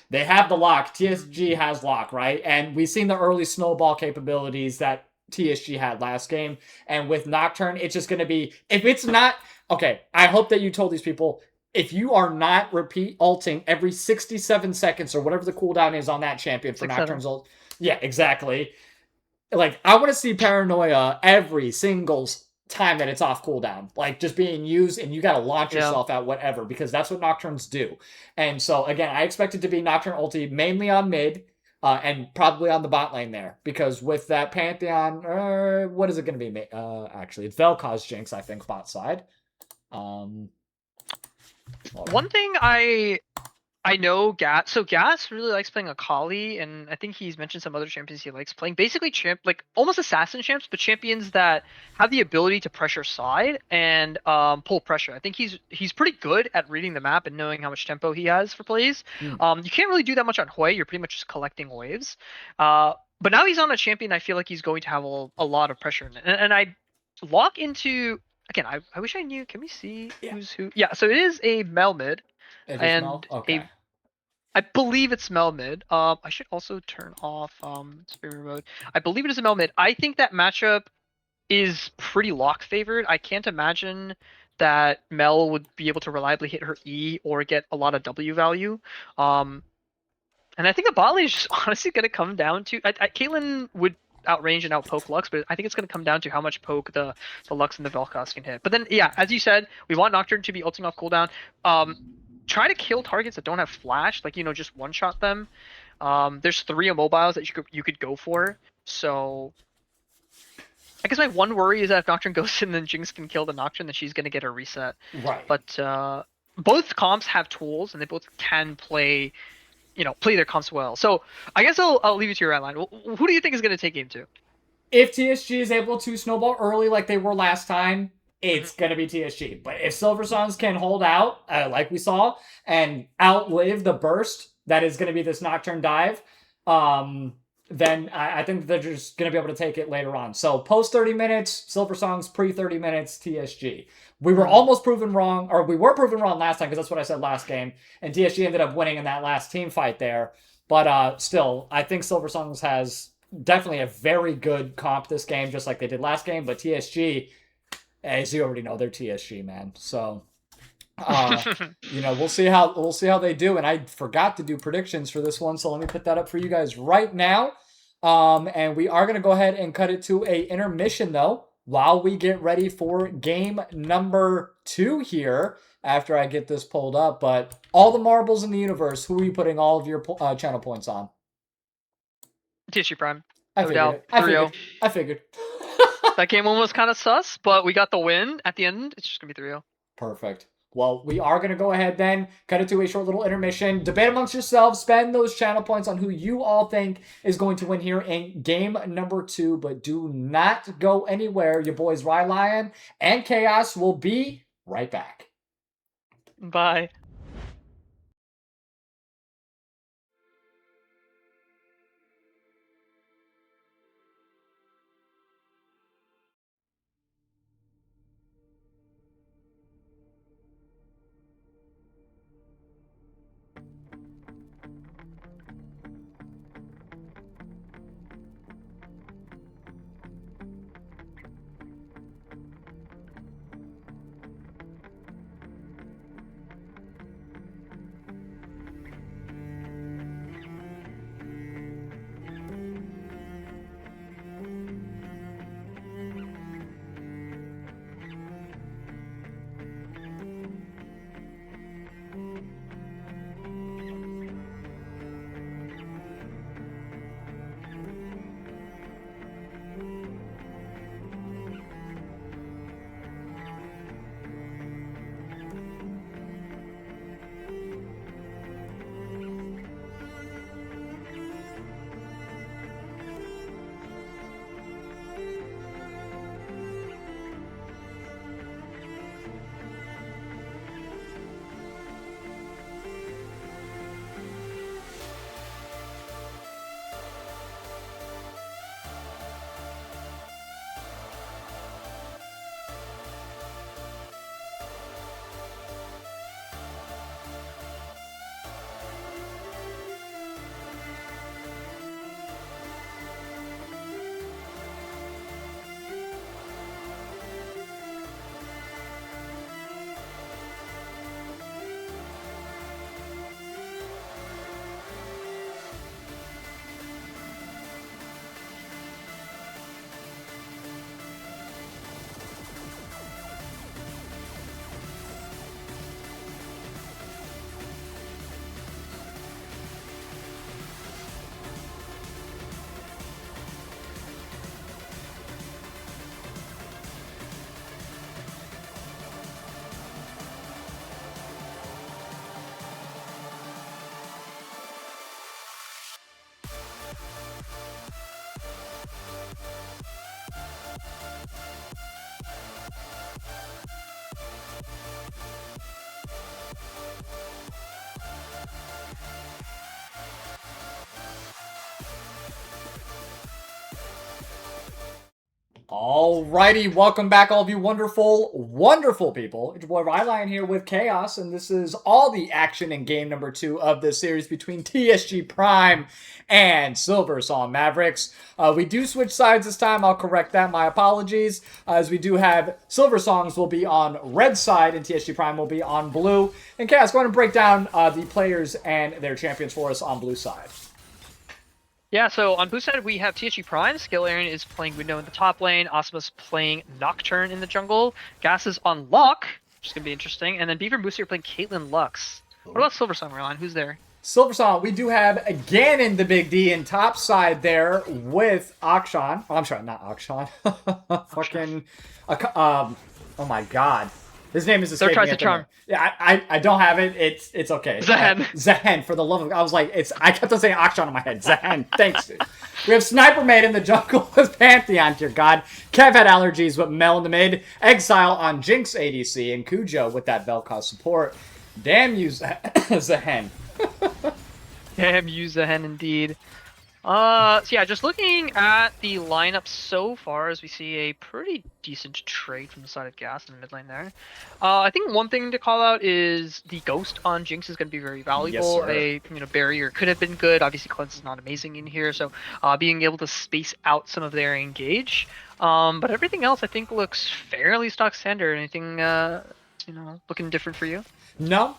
Speaker 1: they have the lock. TSG has lock, right? And we've seen the early snowball capabilities that TSG had last game. And with Nocturne, it's just going to be, if it's not, okay, I hope that you told these people, if you are not repeat ulting every 67 seconds or whatever the cooldown is on that champion for
Speaker 2: 6-7.
Speaker 1: Nocturne's ult, yeah, exactly. Like, I want to see Paranoia every single time that it's off cooldown, like just being used, and you got to launch
Speaker 2: Yeah.
Speaker 1: yourself at whatever because that's what Nocturnes do. And so again, I expect it to be Nocturne ulti mainly on mid, and probably on the bot lane there because with that Pantheon, what is it going to be? Actually, it's Vel'Koz Jinx, I think, bot side.
Speaker 2: One thing I know Gas really likes playing Akali, and I think he's mentioned some other champions he likes playing. Basically, like almost assassin champs, but champions that have the ability to pressure side and pull pressure. I think he's pretty good at reading the map and knowing how much tempo he has for plays. You can't really do that much on Hoi. You're pretty much just collecting waves. But now he's on a champion. I feel like he's going to have a lot of pressure in it, and I lock into. Again, I wish I knew. Can we see who's who? Yeah, so it is a Melmid
Speaker 1: It is Mel?
Speaker 2: and
Speaker 1: Okay.
Speaker 2: a I believe it's Melmid. I should also turn off Spear mode. I believe it is a Melmid. I think that matchup is pretty lock favored. I can't imagine that Mel would be able to reliably hit her E or get a lot of W value. And I think the bot lane is just honestly going to come down to Caitlyn would outrange and outpoke Lux, but I think it's going to come down to how much poke the Lux and the Vel'Koz can hit. But then, yeah, as you said, we want Nocturne to be ulting off cooldown. Try to kill targets that don't have flash, like just one shot them. There's 3 immobiles that you could go for. So I guess my one worry is that if Nocturne goes in, then Jinx can kill the Nocturne, then she's gonna get a reset.
Speaker 1: Right.
Speaker 2: But both comps have tools, and they both can play their comps well. So I guess I'll leave it to your outline. Who do you think is gonna take game 2?
Speaker 1: If TSG is able to snowball early like they were last time, it's going to be TSG. But if Silversongs can hold out, like we saw, and outlive the burst that is going to be this Nocturne dive, then I think they're just going to be able to take it later on. So post 30 minutes, Silversongs, pre 30 minutes, TSG. We were almost proven wrong, or we were proven wrong last time because that's what I said last game, and TSG ended up winning in that last team fight there. But still, I think Silversongs has definitely a very good comp this game, just like they did last game. But TSG, as you already know, they're TSG, man. So, we'll see how they do. And I forgot to do predictions for this one, so let me put that up for you guys right now. And we are gonna go ahead and cut it to a intermission though, while we get ready for game number 2 here. After I get this pulled up, but all the marbles in the universe, who are you putting all of your channel points on?
Speaker 2: TSG Prime.
Speaker 1: I
Speaker 2: No
Speaker 1: figured.
Speaker 2: doubt.
Speaker 1: I figured.
Speaker 2: That game one was kind of sus, but we got the win at the end. It's just gonna be 3-0.
Speaker 1: Perfect. Well, we are going to go ahead then, cut it to a short little intermission. Debate amongst yourselves, spend those channel points on who you all think is going to win here in game number 2, but do not go anywhere. Your boys Rylion and Chaos will be right back.
Speaker 2: Bye.
Speaker 1: Alrighty, welcome back, all of you wonderful, wonderful people. It's your boy Ryline here with Chaos, and this is all the action in game number 2 of this series between TSG Prime and Silversong Mavericks. We do switch sides this time. I'll correct that. My apologies, as we do have Silversongs will be on red side and TSG Prime will be on blue. And Chaos, go ahead and break down the players and their champions for us on blue side.
Speaker 2: Yeah, so on blue side, we have TSG Prime. Skillarian is playing Window in the top lane. Osimus playing Nocturne in the jungle. Gas is on Lock, which is going to be interesting. And then Beaver and Booster are playing Caitlyn Lux. What about Silversong, Roland? Who's there?
Speaker 1: Silversong, we do have Ganon the Big D in top side there with Akshan. Oh, I'm sorry, not Akshan. Fucking, oh my god. His name is escaping me.
Speaker 2: Tries to charm.
Speaker 1: Yeah, I don't have it. It's okay.
Speaker 2: Zehen.
Speaker 1: Zehen, for the love of... I was like, I kept on saying Akshan in my head. Zehen, thanks, dude. We have Sniper Maid in the jungle with Pantheon, dear god. Kev had allergies with Mel in the mid. Exile on Jinx ADC and Cujo with that Vel'Koz support. Damn you, Zehen.
Speaker 2: Damn you, Zehen, indeed. So yeah, just looking at the lineup so far, as we see a pretty decent trade from the side of Gas in the mid lane there. I think one thing to call out is the Ghost on Jinx is going to be very valuable.
Speaker 1: Yes,
Speaker 2: a barrier could have been good. Obviously, Cleanse is not amazing in here, so being able to space out some of their engage. But everything else, I think, looks fairly stock standard. Anything, looking different for you?
Speaker 1: No,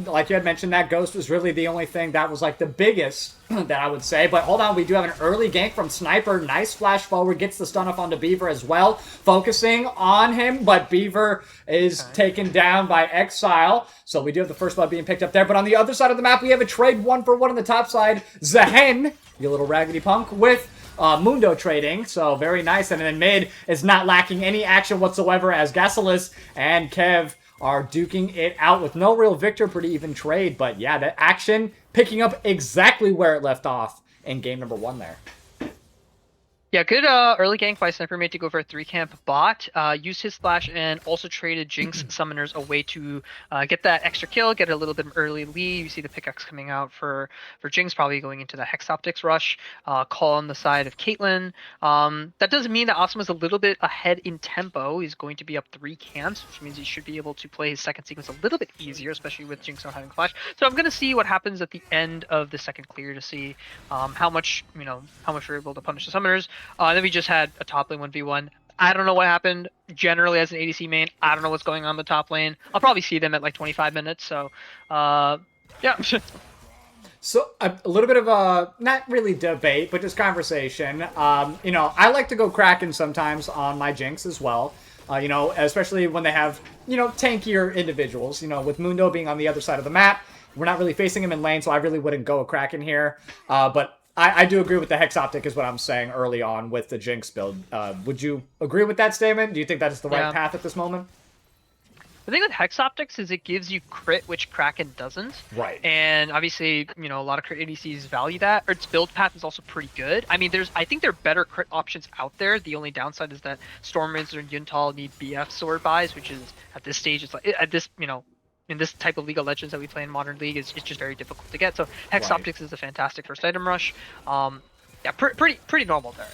Speaker 1: like you had mentioned, that Ghost was really the only thing that was like the biggest that I would say. But hold on, we do have an early gank from Sniper. Nice flash forward, gets the stun off onto Beaver as well. Focusing on him, but Beaver is taken down by Exile. So we do have the first blood being picked up there. But on the other side of the map, we have a trade 1-for-1 on the top side. Zehen, you little raggedy punk, with Mundo trading, so very nice. And then mid is not lacking any action whatsoever as Gasalis and Kev are duking it out with no real victor. Pretty even trade, but yeah, that action picking up exactly where it left off in game number 1 there.
Speaker 2: Yeah, good early gank by Sniper Mate to go for a 3-camp bot. Used his splash and also traded Jinx summoners away to get that extra kill, get a little bit of early lead. You see the pickaxe coming out for Jinx, probably going into the Hex Optics rush. Call on the side of Caitlyn. That doesn't mean that Awesome is a little bit ahead in tempo. He's going to be up 3 camps, which means he should be able to play his second sequence a little bit easier, especially with Jinx not having flash. So I'm going to see what happens at the end of the second clear to see how much we're able to punish the summoners. Then we just had a top lane 1v1. I don't know what happened. Generally, as an ADC main, I don't know what's going on in the top lane. I'll probably see them at like 25 minutes. So, yeah.
Speaker 1: So a little bit of a, not really debate, but just conversation. I like to go Kraken sometimes on my Jinx as well. Especially when they have, tankier individuals. With Mundo being on the other side of the map, we're not really facing him in lane, so I really wouldn't go a Kraken here. But I do agree with the Hex Optic is what I'm saying early on with the Jinx build. Would you agree with that statement? Do you think that is the right path at this moment?
Speaker 2: The thing with Hex Optics is it gives you crit, which Kraken doesn't.
Speaker 1: Right.
Speaker 2: And obviously, a lot of crit ADCs value that. Or its build path is also pretty good. I mean, I think there are better crit options out there. The only downside is that Stormwind and Yuntal need BF sword buys, which is, at this stage, it's like, at this, in this type of League of Legends that we play in Modern League, it's just very difficult to get. So Hex Optics is a fantastic first item rush. Yeah, pretty normal there.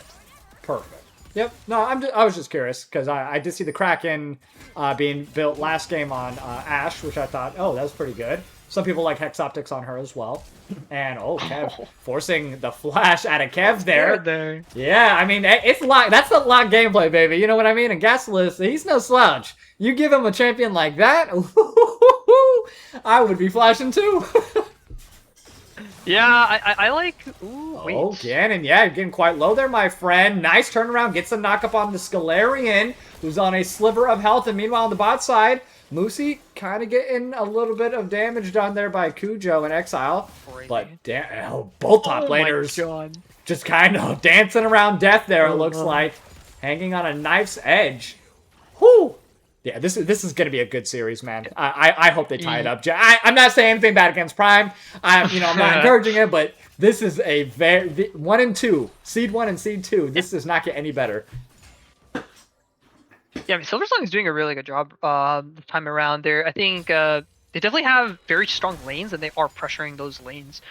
Speaker 1: Perfect. Yep. No, I was just curious because I did see the Kraken being built last game on Ashe, which I thought, that was pretty good. Some people like Hex Optics on her as well. And Kev forcing the flash out of Kev there. Yeah, I mean it's lock. That's the lock gameplay, baby. You know what I mean? And Gasalis, he's no slouch. You give him a champion like that, I would be flashing too.
Speaker 2: Yeah, I like... Ooh, wait.
Speaker 1: Ganon, yeah, you're getting quite low there, my friend. Nice turnaround, gets a knock up on the Skillarian, who's on a sliver of health. And meanwhile, on the bot side, Moosey kind of getting a little bit of damage done there by Cujo and Exile. But both top laners just kind of dancing around death there, it looks like. Hanging on a knife's edge. Whew! Yeah, this is going to be a good series, man. I hope they tie it up. I'm not saying anything bad against Prime. I'm not encouraging it, but this is a 1 and 2, seed 1 and seed 2. This does not get any better.
Speaker 2: Yeah, I mean, Silversong is doing a really good job this time around. I think they definitely have very strong lanes, and they are pressuring those lanes.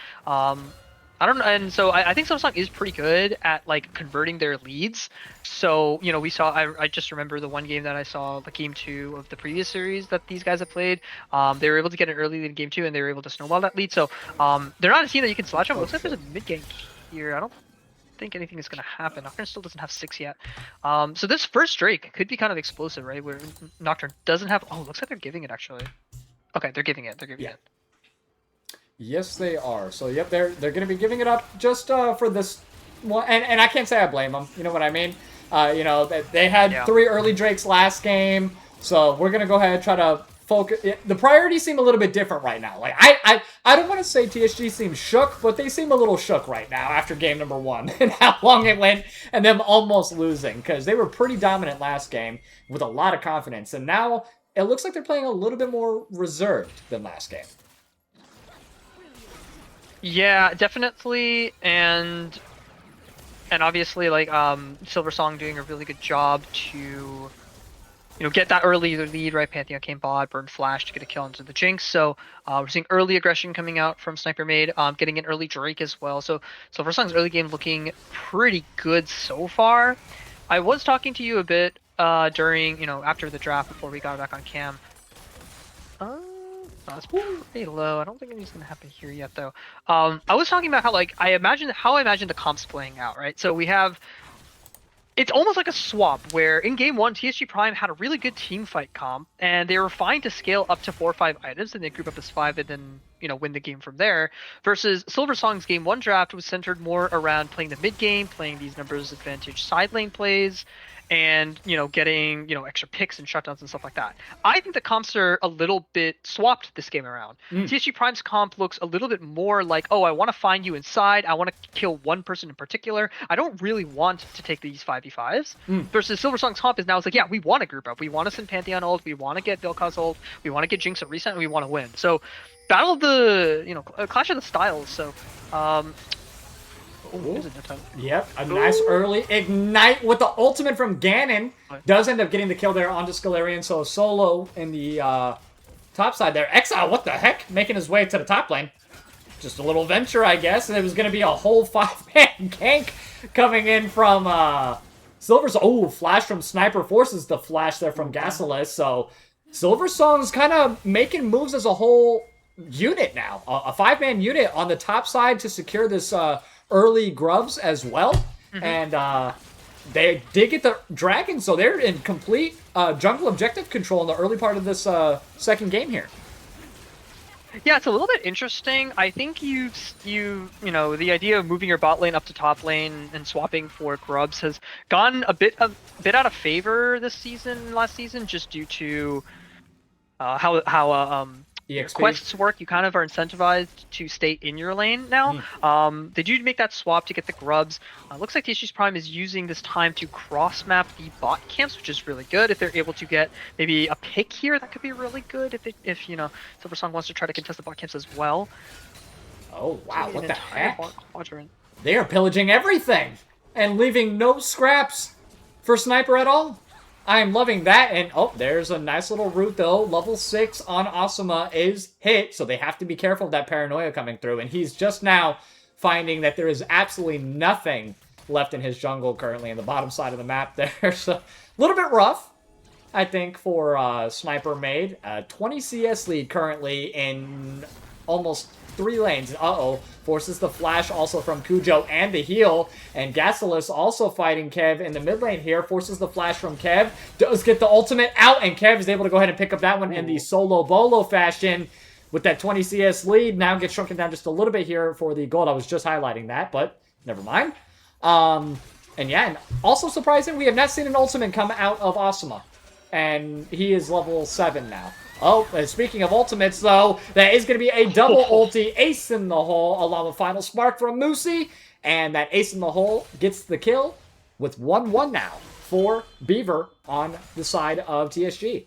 Speaker 2: I don't know, and so I think Silversong is pretty good at like converting their leads. So we saw. I just remember the one game that I saw, the game 2 of the previous series that these guys have played. They were able to get an early lead in game 2, and they were able to snowball that lead. So they're not a team that you can slouch on. It looks like there's a mid gank here. I don't think anything is gonna happen. Nocturne still doesn't have 6 yet. So this first Drake could be kind of explosive, right? Where Nocturne doesn't have. Oh, looks like they're giving it actually. Okay, they're giving it. They're giving it.
Speaker 1: Yes, they are. So, yep, they're going to be giving it up just for this one. And I can't say I blame them. You know what I mean? They had 3 early Drakes last game. So, we're going to go ahead and try to focus. The priorities seem a little bit different right now. Like, I don't want to say TSG seems shook, but they seem a little shook right now after game number 1 and how long it went and them almost losing. Because they were pretty dominant last game with a lot of confidence. And now it looks like they're playing a little bit more reserved than last game.
Speaker 2: Yeah, definitely, and obviously, like Silversong doing a really good job to get that early lead, right? Pantheon came bot, burned flash to get a kill into the Jinx. So we're seeing early aggression coming out from Sniper Made, getting an early Drake as well. So Silversong's early game looking pretty good so far. I was talking to you a bit during after the draft before we got back on cam. That's pretty low. I don't think anything's gonna happen here yet, though. I was talking about how I imagine the comps playing out, right? So we have, it's almost like a swap where in game 1, TSG Prime had a really good team fight comp, and they were fine to scale up to 4 or 5 items, and they group up as 5, and then win the game from there. Versus Silversong's game 1 draft was centered more around playing the mid game, playing these numbers advantage side lane plays, and getting extra picks and shutdowns and stuff like that. I think the comps are a little bit swapped this game around. TSG Prime's comp looks a little bit more like, oh, I want to find you inside, I want to kill one person in particular, I don't really want to take these 5v5s. Versus Silversong's comp is now, it's like, yeah, we want to group up, we want to send Pantheon ult, we want to get Vel'Koz ult, we want to get Jinx a reset, and we want to win. So battle of the clash of the styles. So
Speaker 1: yep, a nice early ignite with the ultimate from Ganon. Does end up getting the kill there onto Scalarian, so solo in the top side there. Exile, what the heck? Making his way to the top lane. Just a little venture, I guess, and it was going to be a whole 5-man gank coming in from Silversong. Oh, flash from Sniper forces the flash there from Gasolus, so Silversong's kind of making moves as a whole unit now. A 5-man unit on the top side to secure this early grubs as well. And they did get the dragon, so they're in complete jungle objective control in the early part of this second game here.
Speaker 2: Yeah, it's a little bit interesting. I think the idea of moving your bot lane up to top lane and swapping for grubs has gone a bit out of favor this season, last season, just due to how quests work. You kind of are incentivized to stay in your lane now. They do make that swap to get the grubs. Looks like TSG's Prime is using this time to cross map the bot camps, which is really good. If they're able to get maybe a pick here, that could be really good. If Silversong wants to try to contest the bot camps as well.
Speaker 1: Oh wow, what the heck?
Speaker 2: Quadrant.
Speaker 1: They are pillaging everything and leaving no scraps for Sniper at all. I am loving that, and oh, there's a nice little root though. Level 6 on Asuma is hit, so they have to be careful of that paranoia coming through, and he's just now finding that there is absolutely nothing left in his jungle currently in the bottom side of the map there. So, a little bit rough, I think, for Sniper Made. 20 CS lead currently in almost 3 lanes. Forces the flash also from Kujo and the heal. And Gasolus also fighting Kev in the mid lane here. Forces the flash from Kev. Does get the ultimate out, and Kev is able to go ahead and pick up that one in the solo bolo fashion. With that 20 CS lead, now gets shrunken down just a little bit here for the gold. I was just highlighting that, but never mind. And yeah, and also surprising, we have not seen an ultimate come out of Asuma. And he is level 7 now. Oh, and speaking of ultimates, though, that is going to be a double ulti, ace in the hole, along with final spark from Moosey. And that ace in the hole gets the kill with 1-1 now for Beaver on the side of TSG.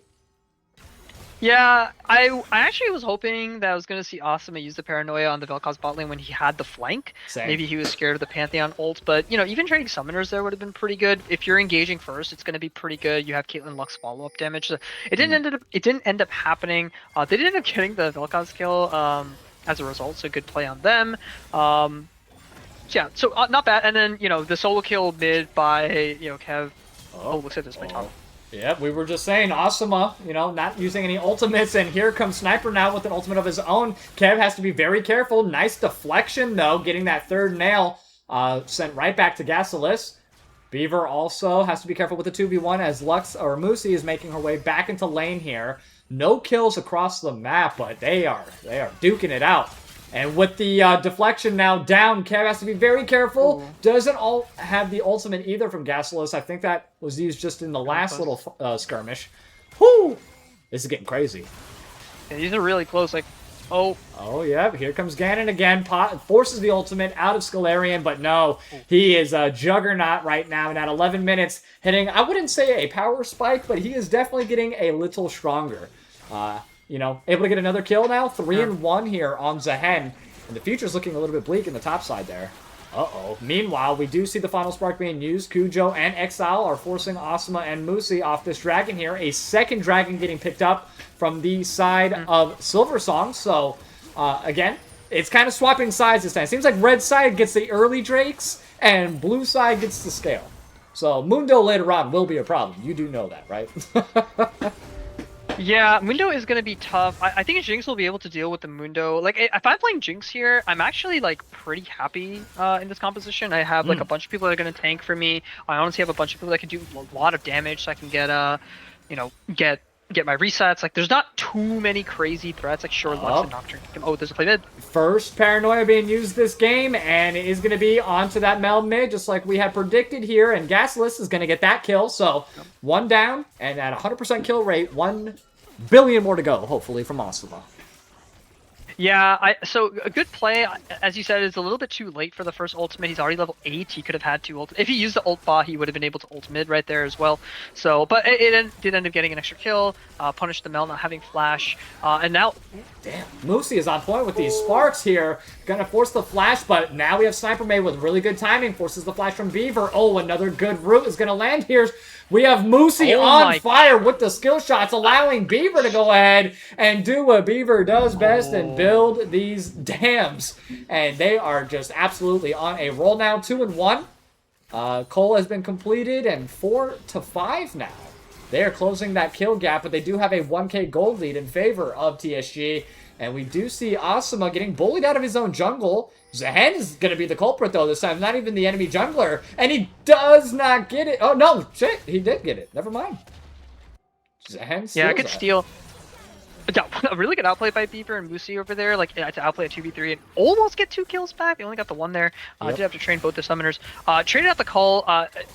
Speaker 2: Yeah, I actually was hoping that I was going to see Asuma use the paranoia on the Vel'Koz bot lane when he had the flank.
Speaker 1: Same.
Speaker 2: Maybe he was scared of the Pantheon ult, but even trading summoners there would have been pretty good. If you're engaging first, it's going to be pretty good. You have Caitlyn Lux follow-up damage. So it didn't end up happening. They did end up getting the Vel'Koz kill as a result, so good play on them. yeah, so not bad. And then, the solo kill mid by, Kev. Oh, looks like this my top.
Speaker 1: Yeah, we were just saying, Asuma, not using any ultimates, and here comes Sniper now with an ultimate of his own. Kev has to be very careful. Nice deflection, though, getting that third nail sent right back to Gasilis. Beaver also has to be careful with the 2v1 as Musi is making her way back into lane here. No kills across the map, but they are duking it out. And with the deflection now down, Kev has to be very careful. Ooh. Doesn't have the ultimate either from Gasilis. I think that was used just in the last little skirmish. Whoo! This is getting crazy.
Speaker 2: Yeah, these are really close. Oh,
Speaker 1: yeah. Here comes Ganon again. Forces the ultimate out of Scalarian, but no. He is a juggernaut right now. And at 11 minutes, hitting, I wouldn't say a power spike, but he is definitely getting a little stronger. Able to get another kill now. 3-1 here on Zehen. And the future's looking a little bit bleak in the top side there. Uh-oh. Meanwhile, we do see the final spark being used. Kujo and Exile are forcing Asuma and Musi off this dragon here. A second dragon getting picked up from the side of Silversong. So, again, it's kind of swapping sides this time. It seems like red side gets the early drakes, and blue side gets the scale. So, Mundo later on will be a problem. You do know that, right?
Speaker 2: Yeah, Mundo is going to be tough. I think Jinx will be able to deal with the Mundo. If I'm playing Jinx here, I'm actually, pretty happy in this composition. I have, a bunch of people that are going to tank for me. I honestly have a bunch of people that can do a lot of damage, so I can get my resets. There's not too many crazy threats. Sure, Lux and Nocturne. Oh, there's a play mid.
Speaker 1: First Paranoia being used this game, and it is going to be onto that Mel mid, just like we had predicted here, and Gasilis is going to get that kill, so one down, and at 100% kill rate, 1 billion more to go, hopefully, from Asuma.
Speaker 2: Yeah, so a good play, as you said, is a little bit too late for the first ultimate. He's already level 8. He could have had 2 ultimates. If he used the ult bot, he would have been able to ult mid right there as well. So, but it did end up getting an extra kill, punished the Mel not having flash, and now...
Speaker 1: Damn, Musi is on point with these sparks here. Gonna force the flash, but now we have Sniper Made with really good timing. Forces the flash from Beaver. Oh, another good route is gonna land here. We have Musi on fire with the skill shots, allowing Beaver to go ahead and do what Beaver does best and build these dams. And they are just absolutely on a roll now. 2-1. Cole has been completed, and 4-5 now. They are closing that kill gap, but they do have a 1k gold lead in favor of TSG. And we do see Asuma getting bullied out of his own jungle. Zehen is going to be the culprit, though, this time. Not even the enemy jungler. And he does not get it. Oh, no. Shit. He did get it. Never mind. Zehen
Speaker 2: yeah, I could steal. A really good outplay by Beaver and Musi over there, to outplay a 2v3 and almost get 2 kills back. They only got the 1 there. Did have to train both the summoners. Traded out the call.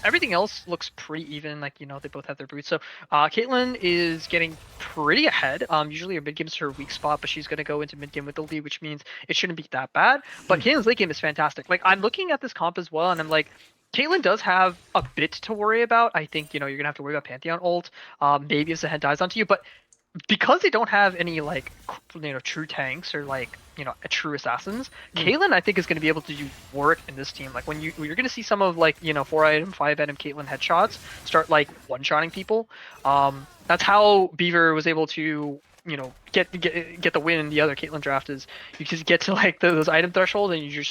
Speaker 2: Everything else looks pretty even. They both have their boots. So Caitlyn is getting pretty ahead. Usually her mid game is her weak spot, but she's going to go into mid game with the lead, which means it shouldn't be that bad. But Caitlyn's late game is fantastic. I'm looking at this comp as well, and I'm like, Caitlyn does have a bit to worry about. I think, you're going to have to worry about Pantheon ult. Maybe if the head dies onto you, but because they don't have any true tanks or a true assassins, Caitlyn I think is going to be able to do work in this team. When you're going to see some of 4 item, 5 item Caitlyn headshots start one-shotting people. That's how Beaver was able to get the win in the other Caitlyn draft. Is you just get to those item thresholds and you're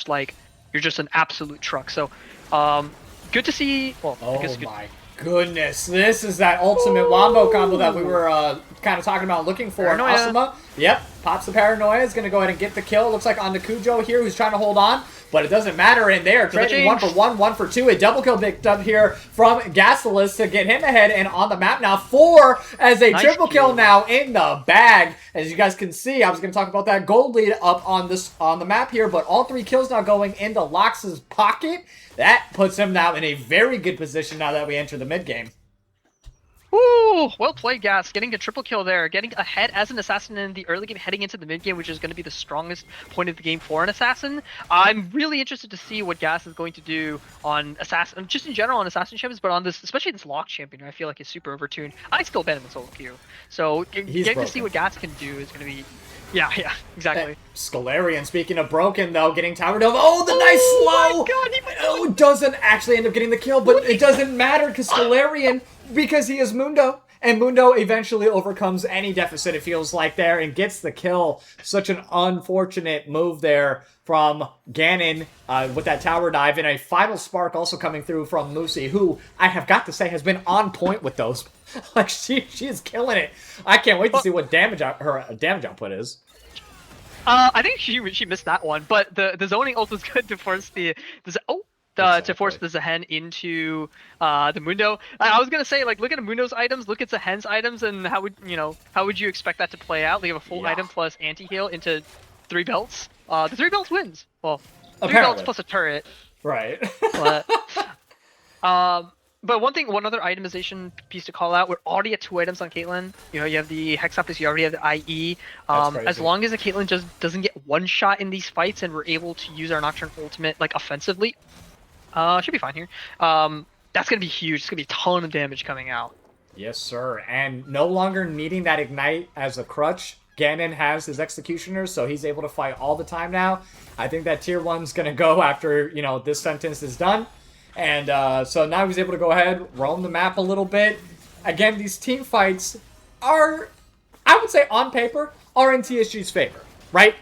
Speaker 2: just an absolute truck. So good to see. Well, I guess
Speaker 1: my goodness, this is that ultimate wombo combo that we were kind of talking about looking for. Asuma, yep, pops the Paranoia, is going to go ahead and get the kill. Looks like on the Kujo here, who's trying to hold on, but it doesn't matter in there. Trading 1 for 1, 1 for 2. A double kill picked up here from Gasilis to get him ahead and on the map now. 4 as a triple kill now in the bag. As you guys can see, I was going to talk about that gold lead up on the map here, but all 3 kills now going into Lox's pocket. That puts him now in a very good position now that we enter the mid game.
Speaker 2: Ooh, well played, Gas. Getting a triple kill there. Getting ahead as an assassin in the early game, heading into the mid game, which is going to be the strongest point of the game for an assassin. I'm really interested to see what Gas is going to do on assassin, just in general on assassin champions, but on this, especially this lock champion, I feel like is super overtuned. I still bet him in solo queue. So getting to see what Gas can do is going to be... Yeah, exactly.
Speaker 1: Scalarian, speaking of broken, though, getting towered over. Oh, the nice slow!
Speaker 2: My God,
Speaker 1: doesn't actually end up getting the kill, but it doesn't matter because Scalarian, because he is Mundo, And Mundo eventually overcomes any deficit, it feels like, there, and gets the kill. Such an unfortunate move there from Ganon with that tower dive, and a final spark also coming through from Musi, who I have got to say has been on point with those. Like, she is killing it. I can't wait to see what her damage output is.
Speaker 2: I think she missed that one, but the zoning ult was good to force to force the Zehen into the Mundo. I was gonna say, like, look at Mundo's items, look at Zehen's items, and how would you expect that to play out? They have a full item plus anti-heal into 3 belts. The 3 belts wins. Well,
Speaker 1: Apparently.
Speaker 2: 3 belts plus a turret.
Speaker 1: Right.
Speaker 2: But one other itemization piece to call out, we're already at 2 items on Caitlyn. You know, you have the Hexopus, you already have the IE. As long as the Caitlyn just doesn't get one shot in these fights and we're able to use our Nocturne ultimate, like, offensively, should be fine here. That's gonna be huge. It's gonna be a ton of damage coming out.
Speaker 1: Yes, sir. And no longer needing that Ignite as a crutch, Ganon has his Executioners, so he's able to fight all the time now. I think that tier 1's gonna go after, you know, this sentence is done. And so now he's able to go ahead, roam the map a little bit. Again, these team fights are, I would say on paper, are in TSG's favor, right?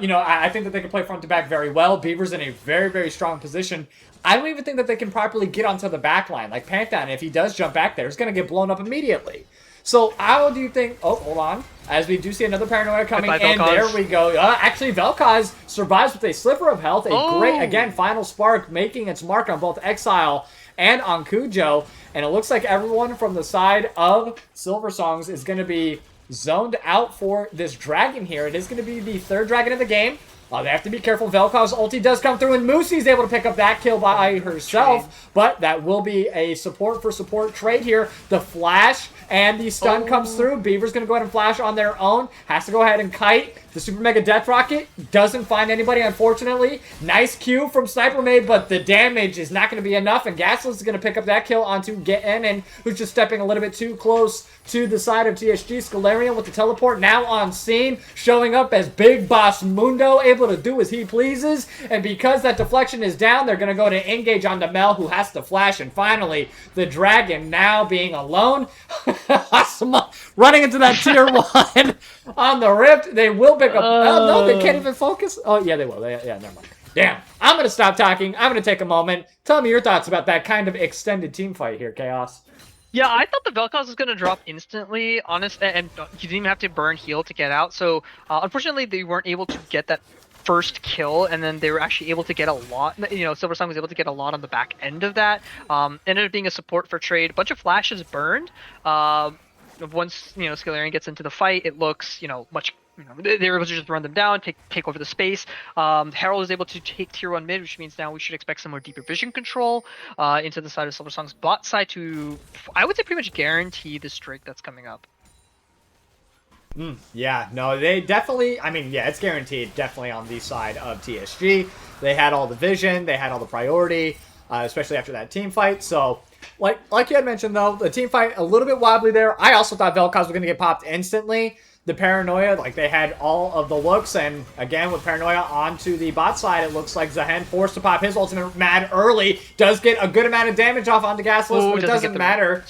Speaker 1: You know, I think that they can play front to back very well. Beaver's in a very, very strong position. I don't even think that they can properly get onto the back line. Like Pantheon, if he does jump back there, is going to get blown up immediately. So how do you think... Oh, hold on. As we do see another Paranoia coming in. There we go. Actually, Vel'Koz survives with a sliver of health. A great, again, final spark making its mark on both Exile and on Kujo. And it looks like everyone from the side of Silversongs is going to be zoned out for this dragon here. It is going to be the 3rd dragon of the game. They have to be careful. Vel'Koz's ulti does come through, and Musi's able to pick up that kill by herself. But that will be a support for support trade here. The flash and the stun comes through. Beaver's going to go ahead and flash on their own. Has to go ahead and kite. The Super Mega Death Rocket doesn't find anybody, unfortunately. Nice Q from Sniper Maid, but the damage is not going to be enough. And Gasless is going to pick up that kill onto Ganon, who's just stepping a little bit too close to the side of TSG. Scalarian with the teleport now on scene, showing up as Big Boss Mundo, able to do as he pleases. And because that deflection is down, they're going to go to engage on the Mel, who has to flash. And finally, the dragon now being alone. Running into that tier 1 on the Rift. They will pick up... Oh, no, they can't even focus. Oh, yeah, they will. Yeah, never mind. Damn. I'm going to stop talking. I'm going to take a moment. Tell me your thoughts about that kind of extended team fight here, Chaos.
Speaker 2: Yeah, I thought the Vel'Koz was going to drop instantly, honest, and you didn't even have to burn heal to get out. So, unfortunately, they weren't able to get that first kill, and then they were actually able to get a lot. You know, Silversong was able to get a lot on the back end of that. Ended up being a support for trade. A bunch of flashes burned. Once, you know, Scalarian gets into the fight, it looks, you know, much... You know, they were able to just run them down, take over the space. Herald is able to take tier 1 mid, which means now we should expect some more deeper vision control into the side of Silversong's bot side to, I would say, pretty much guarantee the streak that's coming up.
Speaker 1: Yeah, no, they definitely, I mean, yeah, it's guaranteed definitely on the side of TSG. They had all the vision, they had all the priority, especially after that team fight. So, like you had mentioned, though, the team fight a little bit wobbly there. I also thought Vel'Koz was going to get popped instantly. The Paranoia, like, they had all of the looks, and again, with Paranoia onto the bot side, it looks like Zehen forced to pop his ultimate mad early. Does get a good amount of damage off onto Gasless, but it doesn't matter.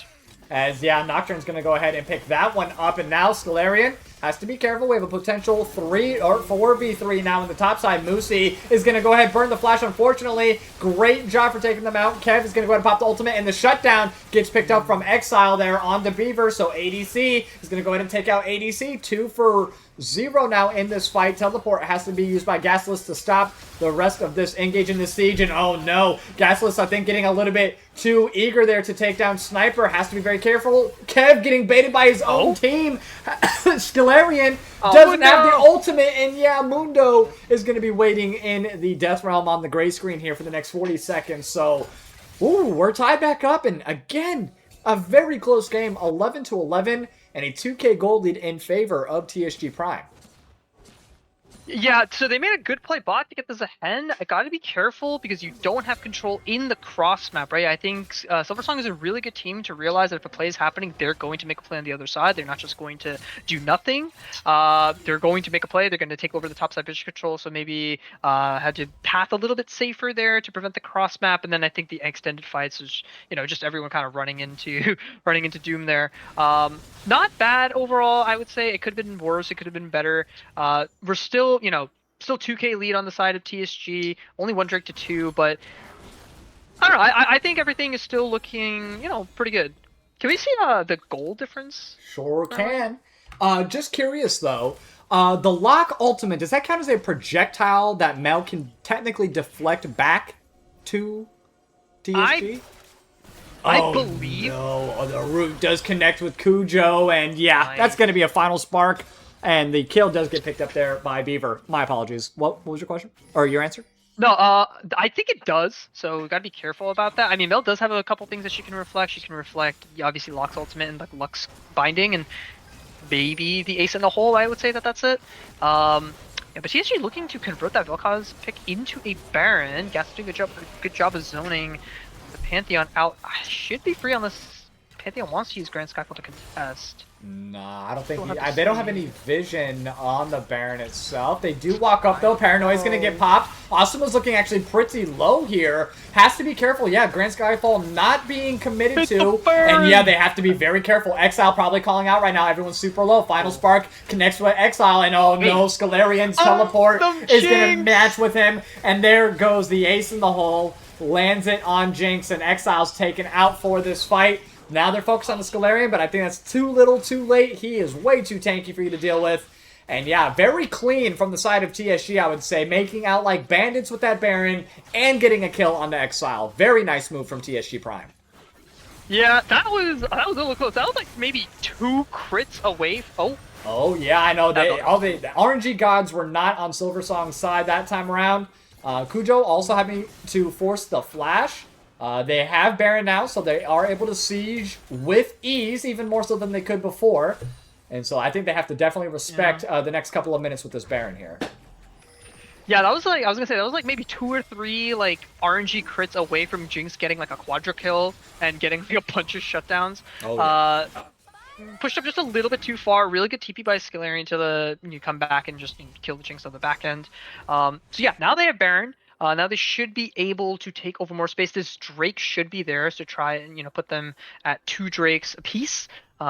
Speaker 1: As, yeah, Nocturne's going to go ahead and pick that one up, and now Scalarian has to be careful. We have a potential 3 or 4v3 now on the top side. Musi is going to go ahead and burn the flash, unfortunately. Great job for taking them out. Kev is going to go ahead and pop the ultimate, and the shutdown gets picked up from Exile there on the Beaver, so ADC is going to go ahead and take out ADC. 2 for 0 now in this fight. Teleport has to be used by Gasless to stop the rest of this engage in this siege, and oh no, Gasless, I think, getting a little bit too eager there to take down Sniper. Has to be very careful. Kev getting baited by his own team. Scalarian doesn't have the ultimate, and yeah, Mundo is going to be waiting in the Death Realm on the gray screen here for the next 40 seconds. So, ooh, we're tied back up, and again, a very close game, 11-11, and a 2K gold lead in favor of TSG Prime.
Speaker 2: Yeah, so they made a good play bot to get this ahead. I gotta be careful because you don't have control in the cross map, right? I think Silversong is a really good team to realize that if a play is happening, they're going to make a play on the other side. They're not just going to do nothing. They're going to make a play. They're going to take over the top side vision control, so maybe had to path a little bit safer there to prevent the cross map. And then I think the extended fights is, just everyone kind of running into running into doom there. Not bad overall, I would say. It could have been worse. It could have been better. We're still, still 2K lead on the side of TSG. Only one Drake to two, but I don't know. I think everything is still looking, pretty good. Can we see the goal difference?
Speaker 1: Sure can. Just curious though. The lock ultimate, does that count as a projectile that Mel can technically deflect back to TSG?
Speaker 2: I believe.
Speaker 1: No, the root does connect with Cujo, and yeah, that's going to be a final spark. And the kill does get picked up there by Beaver. My apologies. What was your question? Or your answer?
Speaker 2: No, I think it does, so we gotta be careful about that. I mean, Mel does have a couple things that she can reflect. She can reflect, obviously, Locke's ultimate and like Lux binding, and maybe the ace in the hole. I would say that's it. Yeah, but TSG looking to convert that Vel'Koz pick into a Baron. Gas doing a good job of zoning the Pantheon out. Should be free unless Pantheon wants to use Grand Skyfall to contest.
Speaker 1: Nah, I don't think they don't have any vision on the Baron itself. They do walk up though. Paranoia's gonna get popped. Asuma's looking actually pretty low here. Has to be careful. Yeah, Grand Skyfall not being committed to. And yeah, they have to be very careful. Exile probably calling out right now. Everyone's super low. Final Spark connects with Exile. And oh no, Scalarian's teleport is gonna match with him. And there goes the ace in the hole. Lands it on Jinx, and Exile's taken out for this fight. Now they're focused on the Scalarian, but I think that's too little too late. He is way too tanky for you to deal with. And yeah, very clean from the side of TSG, I would say. Making out like bandits with that Baron and getting a kill on the Exile. Very nice move from TSG Prime.
Speaker 2: Yeah, that was a little close. That was like maybe 2 crits away.
Speaker 1: Oh yeah, I know. The RNG gods were not on Silversong's side that time around. Cujo also having to force the flash. They have Baron now, so they are able to siege with ease, even more so than they could before. And so I think they have to definitely respect the next couple of minutes with this Baron here.
Speaker 2: Yeah, that was like, I was gonna say, that was like maybe 2 or 3 like RNG crits away from Jinx getting like a quadra kill and getting like a bunch of shutdowns.
Speaker 1: Oh, yeah.
Speaker 2: Pushed up just a little bit too far. Really good TP by Scalarian to you come back and just kill the Jinx on the back end. So yeah, now they have Baron. Now they should be able to take over more space. This Drake should be there to try and put them at 2 Drakes apiece.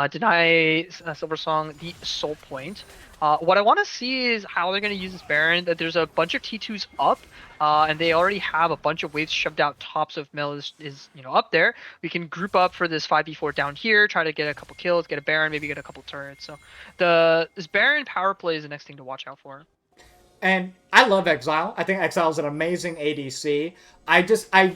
Speaker 2: Deny Silversong the soul point. What I want to see is how they're going to use this Baron. That there's a bunch of T2s up, and they already have a bunch of waves shoved out tops of Mel is up there. We can group up for this 5v4 down here, try to get a couple kills, get a Baron, maybe get a couple turrets. So this Baron power play is the next thing to watch out for.
Speaker 1: And I love Exile. I think Exile is an amazing ADC. I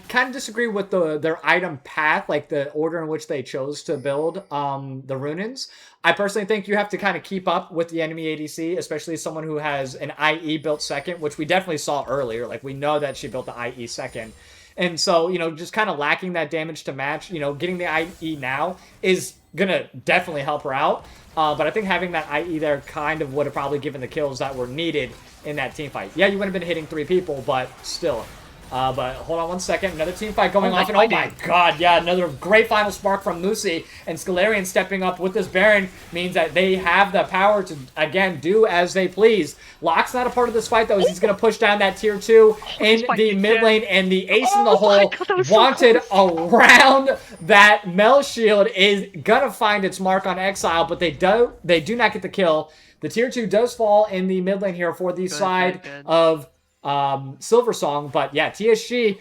Speaker 1: kind of disagree with their item path, like the order in which they chose to build the Runins. I personally think you have to kind of keep up with the enemy ADC, especially someone who has an IE built second, which we definitely saw earlier. Like, we know that she built the IE second. And so, just kind of lacking that damage to match, getting the IE now is going to definitely help her out. But I think having that IE there kind of would have probably given the kills that were needed in that team fight. Yeah, you wouldn't have been hitting 3 people, but still. But hold on one second. Another team fight going off. And oh my god, yeah, another great final spark from Musi. And Scalarian stepping up with this Baron means that they have the power to, again, do as they please. Locke's not a part of this fight, though, as he's going to push down that tier 2 in the mid lane. And the ace in the hole wanted around that Mel shield is going to find its mark on Exile, but they do not get the kill. The tier 2 does fall in the mid lane here for the side of Silversong, but yeah, TSG,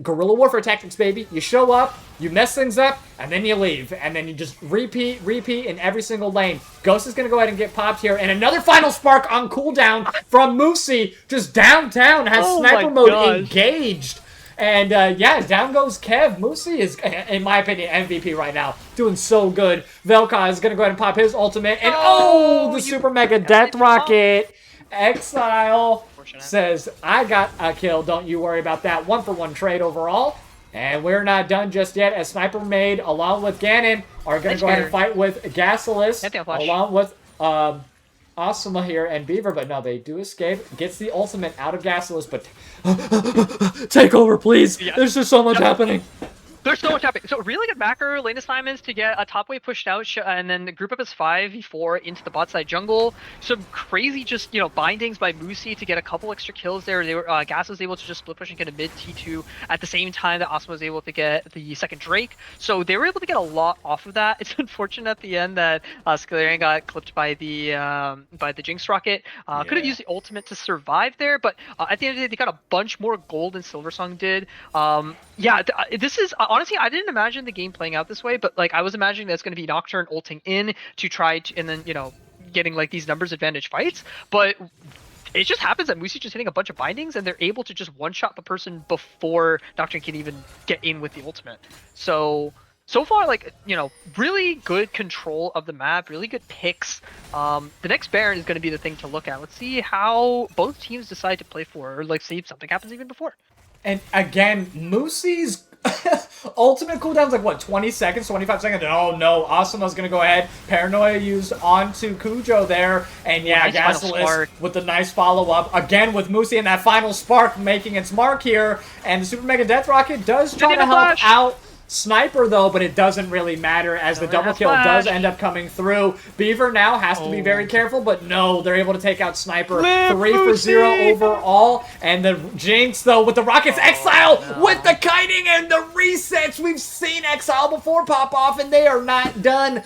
Speaker 1: guerrilla warfare tactics, baby. You show up, you mess things up, and then you leave, and then you just repeat in every single lane. Ghost is gonna go ahead and get popped here, and another final spark on cooldown from Musi, just downtown, has sniper mode engaged. And yeah, down goes Kev. Musi is, in my opinion, MVP right now. Doing so good. Vel'Koz is going to go ahead and pop his ultimate. And the super mega death rocket. Exile says, I got a kill. Don't you worry about that. 1-for-1 trade overall. And we're not done just yet, as Sniper Maid, along with Ganon, are going to go ahead and fight with Gasilis, along with Asuma here and Beaver, but no, they do escape. Gets the ultimate out of Gasolus, but take over, please.
Speaker 2: Yeah.
Speaker 1: There's just so much happening.
Speaker 2: There's so much happening. So really good macro lane assignments to get a top wave pushed out, and then the group up as 5v4 into the bot side jungle. Some crazy just, bindings by Musi to get a couple extra kills there. They were Gas was able to just split push and get a mid T2 at the same time that Asuma was able to get the second Drake. So they were able to get a lot off of that. It's unfortunate at the end that Scalarian got clipped by the Jinx rocket. Could have used the ultimate to survive there, but at the end of the day, they got a bunch more gold than Silversong did. This is honestly, I didn't imagine the game playing out this way, but like I was imagining that it's going to be Nocturne ulting in to try to, and then getting like these numbers advantage fights. But it just happens that Musi just hitting a bunch of bindings, and they're able to just one-shot the person before Nocturne can even get in with the ultimate. So far, like, really good control of the map, really good picks. The next Baron is going to be the thing to look at. Let's see how both teams decide to play for, or like see if something happens even before.
Speaker 1: And again, Musi's ultimate cooldown's like, what, 20 seconds, 25 seconds? Oh no, Asuma's gonna go ahead. Paranoia used onto Kujo there. And yeah, nice Gasolus with the nice follow-up. Again with Musi and that final spark making its mark here. And the Super Mega Death Rocket does try to help out Sniper though, but it doesn't really matter as the double kill does end up coming through. Beaver now has to be very careful, but no, they're able to take out Sniper. 3-for-0 overall. And the Jinx though with the Rockets. Exile with the kiting and the resets. We've seen Exile before pop off, and they are not done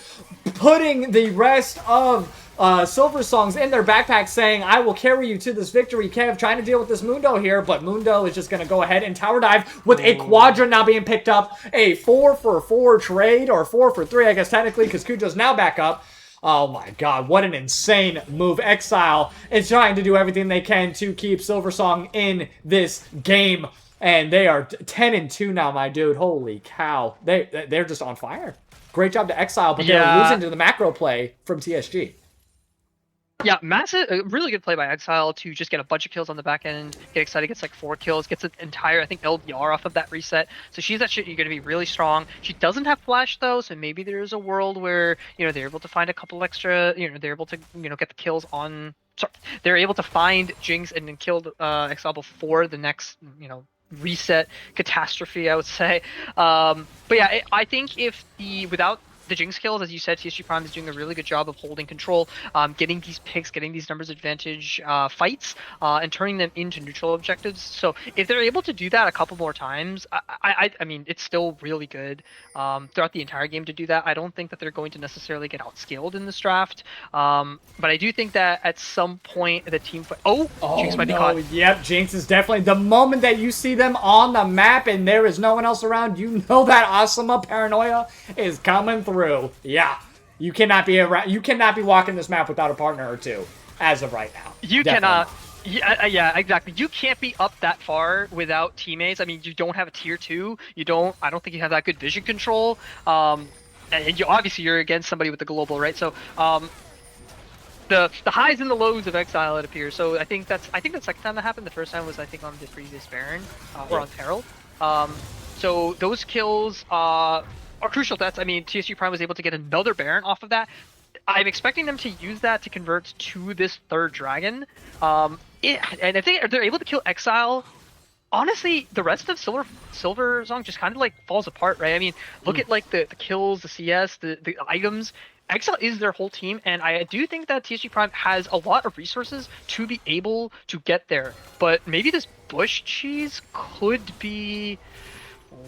Speaker 1: putting the rest of Silversongs in their backpack, saying, I will carry you to this victory. Kev trying to deal with this Mundo here, but Mundo is just going to go ahead and tower dive with a quadrant now being picked up. A 4-for-4 trade, or 4-for-3, I guess technically, because Kujo's now back up. Oh my god, what an insane move. Exile is trying to do everything they can to keep Silversong in this game. And they are 10-2 now, my dude. Holy cow. They're just on fire. Great job to Exile, but they're losing to the macro play from TSG.
Speaker 2: Yeah, massive, really good play by Exile to just get a bunch of kills on the back end. Get excited, gets like 4 kills, gets an entire, I think, LDR off of that reset. So she's actually going to be really strong. She doesn't have flash though, so maybe there's a world where they're able to find a couple extra. They're able to get the kills on. Sorry, they're able to find Jinx and then kill Exile before the next reset catastrophe, I would say. But yeah, I think if without the Jinx kills, as you said, TSG Prime is doing a really good job of holding control, getting these picks, getting these numbers advantage fights, and turning them into neutral objectives. So if they're able to do that a couple more times, I mean, it's still really good throughout the entire game to do that. I don't think that they're going to necessarily get outscaled in this draft, but I do think that at some point the team Jinx might be caught.
Speaker 1: Yep, Jinx is definitely the moment that you see them on the map and there is no one else around. You know that Asuma Paranoia is coming through. Yeah, you cannot be around. You cannot be walking this map without a partner or two, as of right now.
Speaker 2: You cannot. Yeah, exactly. You can't be up that far without teammates. I mean, you don't have a tier 2. I don't think you have that good vision control. And obviously you're against somebody with the global, right? So the highs and the lows of Exile, it appears. So I think the second time that happened. The first time was, I think, on the previous Baron or on Peril. So those kills are crucial deaths. I mean, TSG Prime was able to get another Baron off of that. I'm expecting them to use that to convert to this third dragon. And if they're able to kill Exile, honestly, the rest of Silversong just kind of like falls apart, right? I mean, look at like the kills, the CS, the items. Exile is their whole team, and I do think that TSG Prime has a lot of resources to be able to get there. But maybe this bush cheese could be...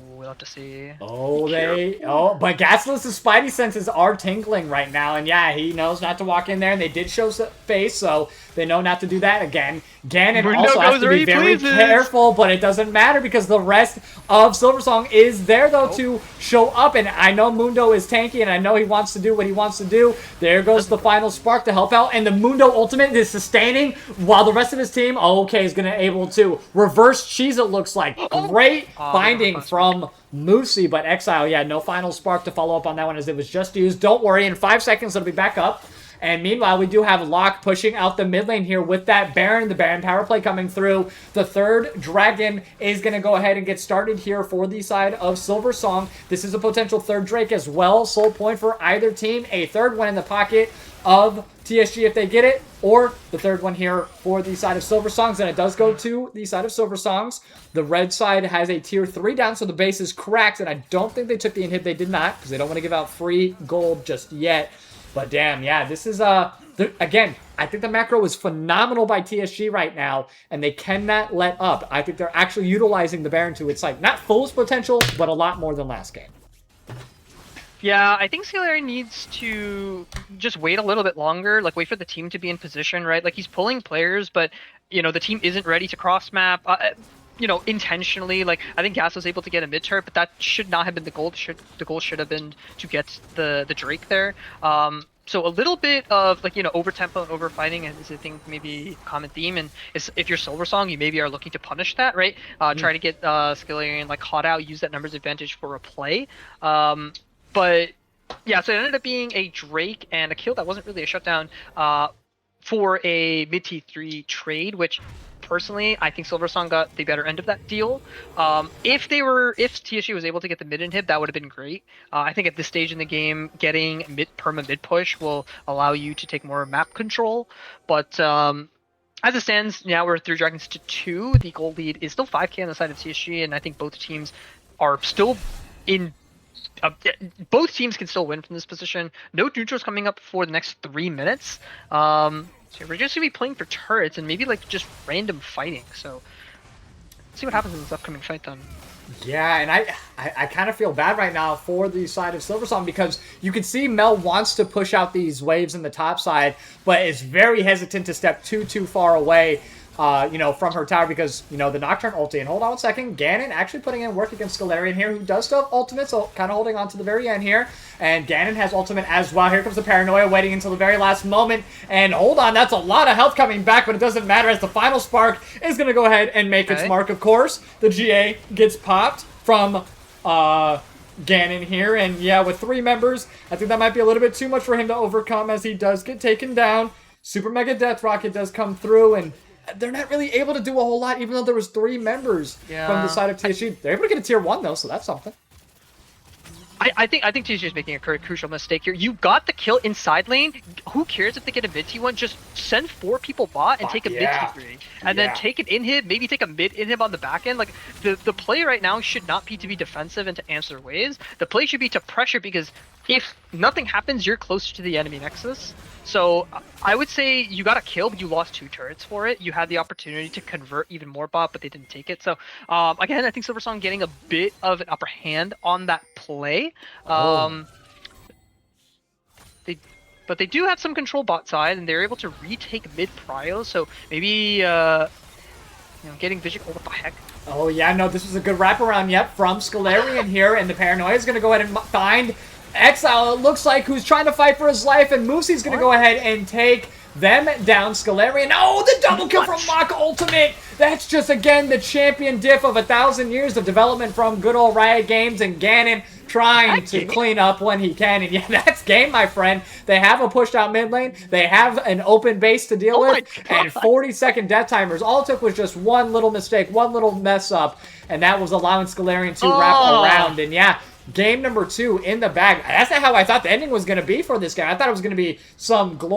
Speaker 2: We'll have to see. But Gasolus's spidey senses are tingling right now, and yeah, he knows not to walk in there, and they did show face, so they know not to do that again. Ganon also has to be very careful, but it doesn't matter because the rest of Silversong is there, though, to show up, and I know Mundo is tanky, and I know he wants to do what he wants to do. There goes the final spark to help out, and the Mundo ultimate is sustaining, while the rest of his team, is going to able to reverse cheese, it looks like. Great binding from Musi, but Exile, yeah, no final spark to follow up on that one as it was just used. Don't worry, in 5 seconds it'll be back up. And meanwhile, we do have Locke pushing out the mid lane here with that Baron. The Baron power play coming through. The third dragon is going to go ahead and get started here for the side of Silversong. This is a potential third Drake as well. Soul point for either team. A third one in the pocket
Speaker 1: of TSG if they get it, or the third one here for the side of Silversongs, and it does go to the side of Silversongs. The red side has a tier 3 down, so the base is cracked, and I don't think they took the inhib. They did not, because they don't want to give out free gold just yet. But damn, yeah, this is, again, I think the macro is phenomenal by TSG right now, and they cannot let up. I think they're actually utilizing the Baron to its, like, not fullest potential, but a lot more than last game.
Speaker 2: Yeah, I think Scalary needs to just wait a little bit longer, like wait for the team to be in position, right? Like he's pulling players, but you know the team isn't ready to cross map. You know, intentionally. Like I think Gas was able to get a mid turret, but that should not have been the goal. The goal should have been to get the Drake there. So a little bit of like, you know, over tempo and over fighting is I think maybe a common theme, and if you're Silversong, you maybe are looking to punish that, right? Try to get Scalarian like caught out, use that numbers advantage for a play. But yeah, so it ended up being a Drake and a kill that wasn't really a shutdown for a mid T3 trade, which personally I think Silversong got the better end of that deal. If TSG was able to get the mid inhib, that would have been great. I think at this stage in the game, getting perma mid push will allow you to take more map control. But as it stands, now we're 3 dragons to 2. The gold lead is still 5k on the side of TSG, and I think both teams are still in. Both teams can still win from this position. No neutrals coming up for the next 3 minutes. So we're just gonna be playing for turrets and maybe like just random fighting. So let's see what happens in this upcoming fight then.
Speaker 1: Yeah, and I kind of feel bad right now for the side of Silversong because you can see Mel wants to push out these waves in the top side, but is very hesitant to step too far away. You know, from her tower because, you know, the Nocturne ulti. And hold on one second. Ganon actually putting in work against Scalarian here, who does still have ultimate, so kind of holding on to the very end here. And Ganon has ultimate as well. Here comes the Paranoia waiting until the very last moment. And hold on, that's a lot of health coming back, but it doesn't matter as the final spark is going to go ahead and make its mark, of course. The GA gets popped from Ganon here. And yeah, with 3 members, I think that might be a little bit too much for him to overcome as he does get taken down. Super Mega Death Rocket does come through, and they're not really able to do a whole lot, even though there was 3 members from the side of TSG. They're able to get a tier 1 though, so that's something.
Speaker 2: I think TSG is making a crucial mistake here. You got the kill in side lane. Who cares if they get a mid T1? Just send 4 people bot and take a mid T3, and then take an inhib. Maybe take a mid inhib on the back end. Like the play right now should not be to be defensive and to answer waves. The play should be to pressure because if nothing happens, you're closer to the enemy nexus. So I would say you got a kill, but you lost 2 turrets for it. You had the opportunity to convert even more bot, but they didn't take it. So again, I think Silversong getting a bit of an upper hand on that play. But they do have some control bot side, and they're able to retake mid prio. So maybe you know, getting vision. Oh, what the heck?
Speaker 1: Oh yeah, no, this was a good wraparound. Yep, from Scalarian here, and the Paranoia is going to go ahead and find Exile, it looks like, who's trying to fight for his life, and Moosey's going to go ahead and take them down. Scalarian. Oh, the double kill from Mach Ultimate! That's just, again, the champion diff of 1,000 years of development from good old Riot Games, and Ganon trying to clean up when he can. And yeah, that's game, my friend. They have a pushed out mid lane. They have an open base to deal with, and 40-second death timers. All it took was just one little mistake, one little mess up, and that was allowing Scalarian to wrap around. And yeah, game number 2 in the bag. That's not how I thought the ending was going to be for this game. I thought it was going to be some glorious